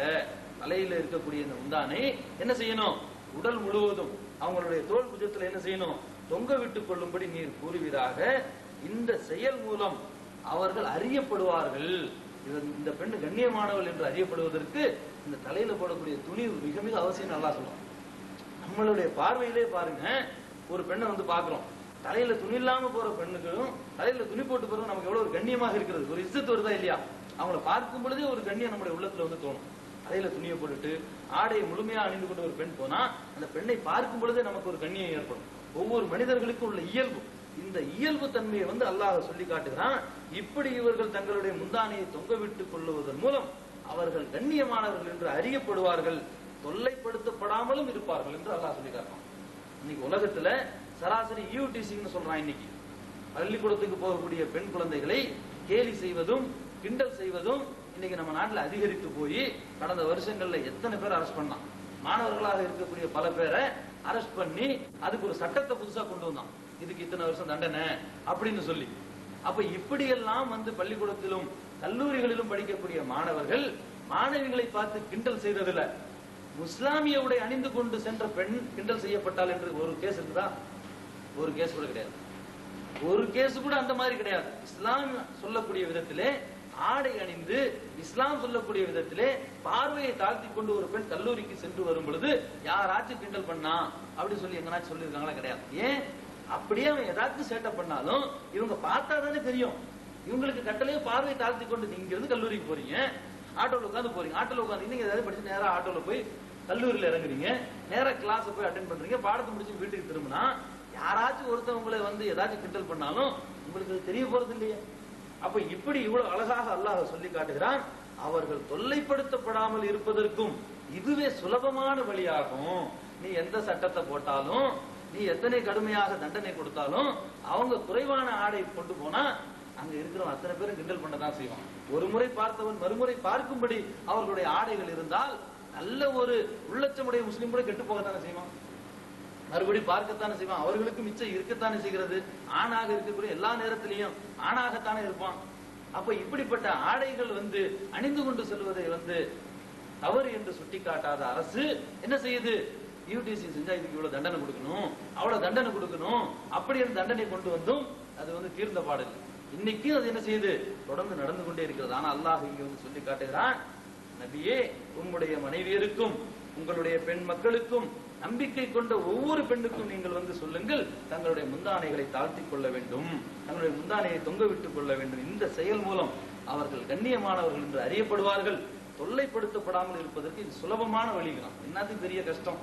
தலையில இருக்கக்கூடிய இந்த முந்தானை என்ன செய்யணும்? உடல் முழுவதும் அவங்களுடைய தோல் புஜத்துல என்ன செய்யணும்? தொங்க விட்டுக் கொள்ளும்படி நீர் கூறுவீராக. இந்த செயல் மூலம் அவர்கள் அறியப்படுவார்கள். இந்த பெண்ணு கண்ணியமானவள் என்று அறியப்படுவதற்கு இந்த தலையில போடக்கூடிய துணி மிக மிக அவசியம். நல்லா சொல்லுவோம். நம்மளுடைய பார்வையிலே பாருங்க, ஒரு பெண்ணை பாக்குறோம், தலையில துணி இல்லாம போற பெண்ணுக்கும் தலையில துணி போட்டு போறது நமக்கு எவ்வளவு ஒரு கண்ணியமாக இருக்கிறது, ஒரு இஸ்ஸத் வருதா இல்லையா? அவங்கள பார்க்கும் பொழுதே ஒரு கண்ணியம் நம்முடைய உள்ளத்துல தோணும். தலையில துணியை போட்டுட்டு ஆடையை முழுமையா அணிந்து கொண்டு ஒரு பெண் போனா அந்த பெண்ணை பார்க்கும் பொழுதே நமக்கு ஒரு கண்ணியம் ஏற்படும். ஒவ்வொரு மனிதர்களுக்கும் உள்ள இயல்பு, இந்த இயல்பு தன்மையை அல்லாஹ் சொல்லி காட்டுகிறான். இப்படி இவர்கள் தங்களுடைய முந்தானையை தொங்க விட்டுக் கொள்ளுவதன் மூலம் அவர்கள் கண்ணியமானவர்கள் என்று அறியப்படுவார்கள், தொல்லைப்படுத்தப்படாமலும் இருப்பார்கள் என்று அல்லாஹ் சொல்லி காட்டுறான். இன்னைக்கு உலகத்துல சராசரி யூடிசின்னு சொல்றான். இன்னைக்கு பள்ளிக்கூடத்துக்கு போகக்கூடிய பெண் குழந்தைகளை கேலி செய்வதும் கிண்டல் செய்வதும் இன்னைக்கு நம்ம நாட்டில் அதிகரித்து போய் கடந்த வருஷங்கள்ல எத்தனை பேர் அரெஸ்ட் பண்ணான். மாணவர்களாக இருக்கக்கூடிய பல பேரை அரெஸ்ட் பண்ணி அதுக்கு ஒரு சட்டத்தை புதுசா கொண்டு வந்தான். இதுக்கு இத்தனை வருஷம் தண்டனை அப்படின்னு சொல்லி. அப்ப இப்படியெல்லாம் பள்ளிக்கூடத்திலும் கல்லூரிகளிலும் படிக்கக்கூடிய மாணவர்கள் மாணவிகளை பார்த்து கிண்டல் செய்ததில்ல. முஸ்லாமிய உடை அணிந்து கொண்டு சென்ற பெண் கிண்டல் செய்யப்பட்டால் என்று ஒரு கேஸ் இருக்குதா? ஒரு கேஸ் கூட கிடையாது. ஒரு கேஸ் கூட அந்த மாதிரி கிடையாது. இஸ்லாம் சொல்லக்கூடிய விதத்திலே ஆடை அணிந்து, இஸ்லாம் சொல்லக்கூடிய விதத்திலே பார்வையை தாழ்த்தி கொண்டு ஒரு பெண் கல்லூரிக்கு சென்று வரும் பொழுது யாராச்சும் கிண்டல் பண்ணா அப்படி சொல்லி எங்கனாச்சும் சொல்லியிருக்காங்களா? கிடையாது. ஏன்? அப்படியே அவன் ஏதாச்சும் சேட்டை பண்ணாலும் இவங்க பார்த்தா தானே தெரியும். இவங்களுக்கு கட்டளையே பார்வை தாழ்த்தி கொண்டு நீங்க இருந்து கல்லூரிக்கு போறீங்க, ஆட்டோல உட்காந்து போறீங்க, ஆட்டோல உட்காந்து நீங்க ஏதாவது படிச்சு நேரா ஆட்டோல போய் கல்லூரியில இறங்குறீங்க, நேரா கிளாஸ் போய் அட்டென்ட் பண்றீங்க, பாடத்தை முடிச்சு வீட்டுக்கு திரும்பினா யாராச்சும் ஒருத்தவங்களை ஏதாச்சும் கிண்டல் பண்ணாலும் உங்களுக்கு தெரிய போறது இல்லையே. அப்ப இப்படி இவ்வளவு அழகாக அல்லாஹ் சொல்லி காட்டுகிறான். அவர்கள் தொல்லைப்படுத்தப்படாமல் இருப்பதற்கும் இதுவே சுலபமான வழியாகும். நீ எந்த சட்டத்தை போட்டாலும், நீ எத்தனை கடுமையாக தண்டனை கொடுத்தாலும், அவங்க குறைவான ஆடை கொண்டு போனா அங்க இருக்கிறவன் அத்தனை பேரும் கிண்டல் பண்ணதான் செய்வான். ஒரு முறை பார்த்தவன் மறுமுறை பார்க்கும்படி அவர்களுடைய ஆடைகள் இருந்தால் நல்ல ஒரு உள்ளச்சமுடைய முஸ்லீம் கூட கெட்டு போகத்தானே செய்வான், மறுபடி பார்க்கத்தானே செய்வான். அவர்களுக்கு மிச்சம் இருக்கத்தானே செய்கிறது. ஆணாக இருக்கக்கூடிய எல்லா நேரத்திலையும் ஆணாகத்தானே இருப்பான். அப்ப இப்படிப்பட்ட ஆடைகள் அணிந்து கொண்டு செல்வதை தவறு என்று சுட்டிக்காட்டாத அரசு என்ன செய்யுது? யூடிசி செஞ்சா இதுக்கு இவ்வளவு தண்டனை கொடுக்கணும், அவ்வளவு தண்டனை கொடுக்கணும், அப்படி அந்த தண்டனை கொண்டு வந்தும் அது தீர்ந்த பாடல். இன்னைக்கு அது என்ன செய்யுது? தொடர்ந்து நடந்து கொண்டே இருக்கிறது. ஆனா அல்லாஹ் இங்க சொல்லி காட்டுகிறான், நபியே, உம்முடைய மனைவியருக்கும் உங்களுடைய பெண் மக்களுக்கும் நம்பிக்கை கொண்ட ஒவ்வொரு பெண்ணுக்கும் நீங்கள் சொல்லுங்கள், தங்களுடைய முந்தானைகளை தாழ்த்திக் கொள்ள வேண்டும், தங்களுடைய முந்தானையை தொங்க விட்டுக் கொள்ள வேண்டும். இந்த செயல் மூலம் அவர்கள் கண்ணியமானவர்கள் என்று அறியப்படுவார்கள். தொல்லைப்படுத்தப்படாமல் இருப்பதற்கு இது சுலபமான வழிதான். என்னத்துக்கு பெரிய கஷ்டம்?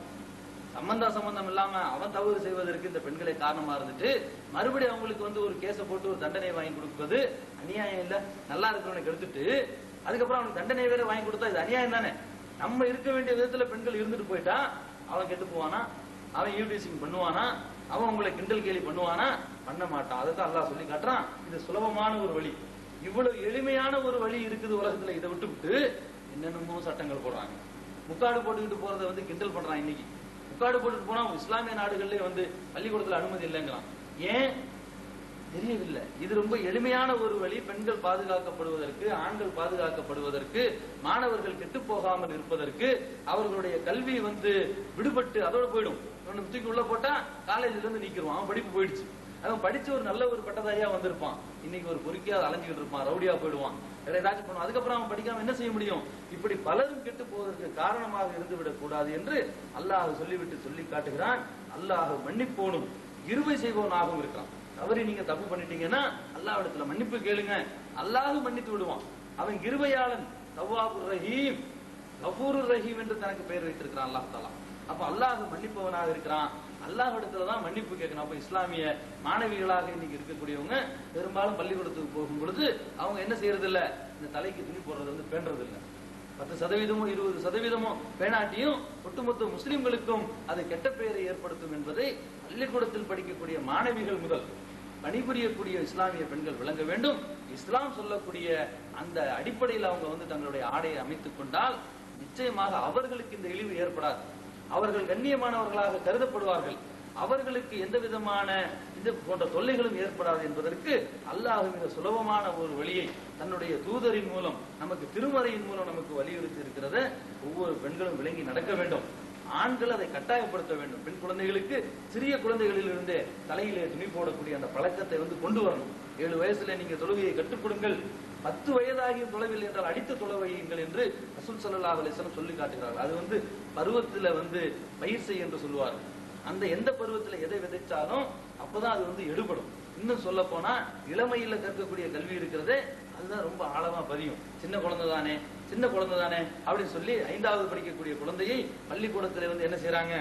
சம்பந்தம் இல்லாம அவன் தவறு செய்வதற்கு இந்த பெண்களை காரணமா இருந்துட்டு மறுபடியும் அவங்களுக்கு ஒரு கேஸை போட்டு ஒரு தண்டனை வாங்கி கொடுப்பது அநியாயம் இல்ல? நல்லா இருக்கிறவனுக்கு எடுத்துட்டு அதுக்கப்புறம் அவனுக்கு தண்டனை வேற வாங்கி கொடுத்தா இது அநியாயம் தானே? நம்ம இருக்க வேண்டிய விதத்துல பெண்கள் இருந்துட்டு போயிட்டா அவன் கெட்டு போவானா? அவன் யூடிசிங் பண்ணுவானா? அவன் உங்களை கிண்டல் கேலி பண்ணுவானா? பண்ண மாட்டான். அதுதான் அல்லாஹ் சொல்லி காட்டுறான், இது சுலபமான ஒரு வழி. இவ்வளவு எளிமையான ஒரு வழி இருக்குது உலகத்துல. இதை விட்டு என்னென்னமோ சட்டங்கள் போடுறாங்க. முக்காடு போட்டுக்கிட்டு போறதை கிண்டல் பண்றான். இன்னைக்கு முக்காடு போட்டுட்டு போனா இஸ்லாமிய நாடுகள்ல பள்ளிக்கூடத்துல அனுமதி இல்லைங்கிறான். ஏன்? தெரியவில்லை. இது ரொம்ப எளிமையான ஒரு வழி. பெண்கள் பாதுகாக்கப்படுவதற்கு, ஆண்கள் பாதுகாக்கப்படுவதற்கு, மாணவர்கள் கெட்டு போகாமல் இருப்பதற்கு, அவர்களுடைய கல்வி விடுபட்டு அதோட போயிடும். தூக்கி உள்ள போட்டா காலேஜ்ல இருந்து நீக்கிடுவான், அவன் படிப்பு போயிடுச்சு. அவன் படிச்சு ஒரு நல்ல ஒரு பட்டதாரியா வந்திருப்பான், இன்னைக்கு ஒரு பொறுக்கியா அலைஞ்சுக்கிட்டு இருப்பான், ரவுடியா போயிடுவான், வேற ஏதாச்சும் பண்ணுவான். அதுக்கப்புறம் அவன் படிக்காம என்ன செய்ய முடியும்? இப்படி பலரும் கெட்டு போவதற்கு காரணமாக இருந்துவிடக் கூடாது என்று அல்லாஹ் சொல்லிவிட்டு சொல்லி காட்டுகிறான். அல்லாஹ் மன்னிப்போனும் கிருபை செய்பவனாகவும் இருக்கிறான். தவறி நீங்க தப்பு பண்ணிட்டீங்கன்னா அல்லாஹ்விடத்துல மன்னிப்பு கேளுங்க, அல்லாஹ் மன்னித்து விடுவான். அவன் கிருபையாளன், தவ்வாபுர் ரஹீம், கஃபூருர் ரஹீம் என்று தனக்கு பெயர் வைத்திருக்கிறான் அல்லாஹ் தஆலா. அப்ப அல்லாஹ் மன்னிப்பவனாக இருக்கிறான், அல்லாஹ்விடத்துலதான் மன்னிப்பு கேட்கணும். அப்ப இஸ்லாமிய மாணவிகளாக இன்னைக்கு இருக்கக்கூடியவங்க பெரும்பாலும் பள்ளிக்கூடத்துக்கு போகும் பொழுது அவங்க என்ன செய்யறது இல்ல, இந்த தலைக்கு துணி போடுறது பேண்டது இல்ல. 10%மோ 20%மோ பேணாட்டியும் ஒட்டுமொத்த முஸ்லிம்களுக்கும் அது கெட்ட பெயரை ஏற்படுத்தும் என்பதை பள்ளிக்கூடத்தில் படிக்கக்கூடிய மாணவிகள் முதல் பணிபுரியக்கூடிய இஸ்லாமிய பெண்கள் விளங்க வேண்டும். இஸ்லாம் சொல்லக்கூடிய அந்த அடிப்படையில் அவங்க தங்களுடைய ஆடையை அமைத்துக் கொண்டால் நிச்சயமாக அவர்களுக்கு இந்த இழிவு ஏற்படாது. அவர்கள் கண்ணியமானவர்களாக கருதப்படுவார்கள். அவர்களுக்கு எந்த விதமான இது போன்ற தொல்லைகளும் ஏற்படாது என்பதற்கு அல்லாஹ் மிக சுலபமான ஒரு வழியை தன்னுடைய தூதரின் மூலம், நமக்கு திருமறையின் மூலம் நமக்கு வலியுறுத்தி இருக்கிறத ஒவ்வொரு பெண்களும் விளங்கி நடக்க வேண்டும். ஆண்கள் அதை கட்டாயப்படுத்த வேண்டும். பெண் குழந்தைகளுக்கு சிறிய குழந்தைகளில் இருந்தே தலையிலே துணி போடக்கூடிய அந்த பழக்கத்தை கொண்டு வரணும். 7 வயசுல நீங்க தொழுகையை கற்றுக் கொடுங்கள், 10 வயதாகிய தொலைவில் என்றால் அடித்து தொலைவையுங்கள் என்று ரசூல் ஸல்லல்லாஹு அலைஹி வஸல்லம் சொல்லி காட்டுகிறார்கள். அது பருவத்துல பயிர் செய் என்று சொல்லுவார்கள். அந்த எந்த பருவத்துல எதை விதைச்சாலும் அப்பதான் அது எடுபடும். இன்னும் சொல்ல போனா இளமையில கற்கக்கூடிய கல்வி இருக்கிறதே அதுதான் ரொம்ப ஆழமா பதியும். சின்ன குழந்தை தானே அப்படின்னு சொல்லி 5வது படிக்கக்கூடிய குழந்தையை பள்ளிக்கூடத்துல என்ன செய்யறாங்க,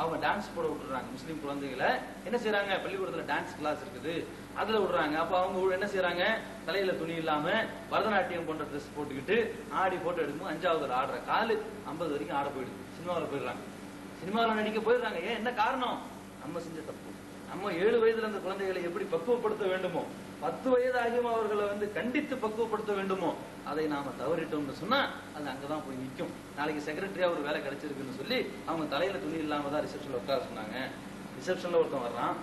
அவங்க டான்ஸ் போட விட்டுறாங்க. முஸ்லீம் குழந்தைகளை என்ன செய்யறாங்க, பள்ளிக்கூடத்துல டான்ஸ் கிளாஸ் இருக்குது, அதுல விடுறாங்க. அப்ப அவங்க என்ன செய்யறாங்க, தலையில துணி இல்லாம பரதநாட்டியம் போன்ற ட்ரெஸ் போட்டுக்கிட்டு ஆடி போட்டோ எடுக்கும். 5வது ஆடுற காலு 50 வரைக்கும் ஆட போயிடுது. சினிமாவில் போயிடுறாங்க, சினிமாவில் நடிக்க போயிடுறாங்க. ஏன், என்ன காரணம்? நம்ம செஞ்ச தப்பு. நம்ம 7 வயதுல அந்த குழந்தைகளை எப்படி பக்குவப்படுத்த வேண்டுமோ, 10 வயதாகியும் அவர்களை கண்டித்து பக்குவப்படுத்த வேண்டுமோ, அதை நாம தவறிட்டோம்னு சொன்னா அது அங்கதான் போய் நிற்கும். நாளைக்கு செக்ரட்டரியா ஒரு வேலை கிடைச்சிருக்குன்னு சொல்லி அவங்க தலையில துணி இல்லாம தான் ரிசப்ஷன்ல உட்கார சொன்னாங்க. ரிசப்ஷன்ல ஒருத்தன் வர்றான்,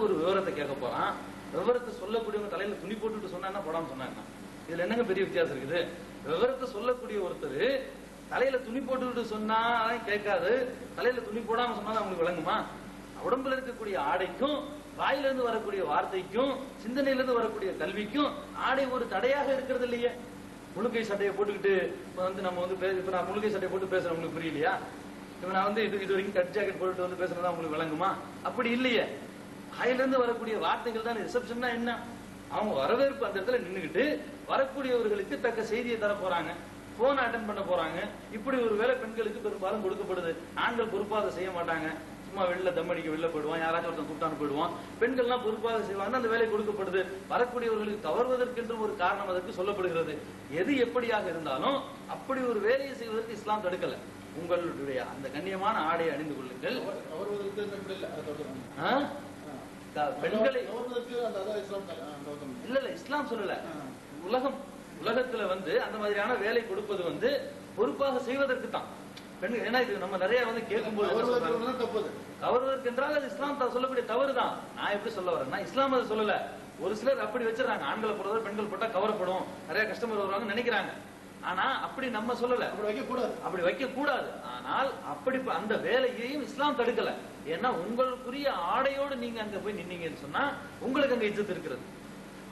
ஒரு விவரத்தை கேட்க போறான். விவரத்தை சொல்லக்கூடியவங்க தலையில துணி போட்டுட்டு சொன்னா போடாம சொன்னாங்க. இதுல என்னங்க பெரிய வித்தியாசம் இருக்குது? விவரத்தை சொல்லக்கூடிய ஒருத்தர் தலையில துணி போட்டுக்கிட்டு சொன்னா கேட்காது, தலையில துணி போடாம சொன்னா அவங்களுக்கு விளங்குமா? உடம்புல இருக்கக்கூடிய ஆடைக்கும் வாயிலிருந்து வரக்கூடிய வார்த்தைக்கும் சிந்தனையிலிருந்து வரக்கூடிய கல்விக்கும் ஆடை ஒரு தடையாக இருக்கிறது இல்லையே. முழுக்கை சட்டையை போட்டுக்கிட்டு நம்ம இப்ப நான் முழுக்கை சட்டையை போட்டு பேசுறேன், உங்களுக்கு புரியலையா? இப்ப நான் இது வரைக்கும் கட் ஜாக்கெட் போட்டு பேசுறதா உங்களுக்கு விளங்குமா? அப்படி இல்லையே. வாயிலிருந்து வரக்கூடிய வார்த்தைகள் தான். ரிசப்ஷன்னா என்ன, அவங்க வரவேற்பு அந்த இடத்துல நின்றுகிட்டு வரக்கூடியவர்களுக்கு தக்க செய்தியை தர போறாங்க, போன் அட்டன் பண்ண போறாங்க. இப்படி ஒரு வேலை பெண்களுக்கு பெரும்பாலும் கொடுக்கப்படுது. ஆண்கள் பொறுப்பாக செய்ய மாட்டாங்க. சும்மா வெளில தம்மடிக்க வெளில போயிடுவான், யாராச்சும் ஒருத்தன் கூப்பிட்டான்னு போயிடுவான். பெண்கள்லாம் பொறுப்பாக செய்வாங்க, அந்த வேலை கொடுக்கப்படுது. வரக்கூடியவர்களுக்கு தவறுவதற்கு ஒரு காரணம் அதற்கு சொல்லப்படுகிறது. எது எப்படியாக இருந்தாலும் அப்படி ஒரு வேலையை செய்வதற்கு இஸ்லாம் தடுக்கல. உங்களுடைய அந்த கண்ணியமான ஆடையை அணிந்து கொள்ளுங்கள். பெண்களை இல்ல இஸ்லாம் சொல்லல. உலகத்துல அந்த மாதிரியான வேலை கொடுப்பது பொறுப்பாக செய்வதற்கு தான் பெண்கள். ஏன்னா இது நம்ம நிறைய கேட்கும்போது கவர்வதற்கு என்றால் அது இஸ்லாம் சொல்லக்கூடிய தவறு தான். நான் எப்படி சொல்ல வரேன்னா, இஸ்லாம் அதை சொல்லல. ஒரு சிலர் அப்படி வச்சிடறாங்க, ஆண்களை போடுறத பெண்கள் போட்டா கவரப்படும், நிறைய கஸ்டமர் வருவாங்க நினைக்கிறாங்க. ஆனா அப்படி நம்ம சொல்லல, அப்படி வைக்க கூடாது. ஆனால் அப்படி அந்த வேலையையும் இஸ்லாம் தடுக்கல. ஏன்னா உங்களுக்குரிய ஆடையோடு நீங்க அங்க போய் நின்னீங்கன்னு சொன்னா உங்களுக்கு அங்க இஜ்ஜத் இருக்கிறது.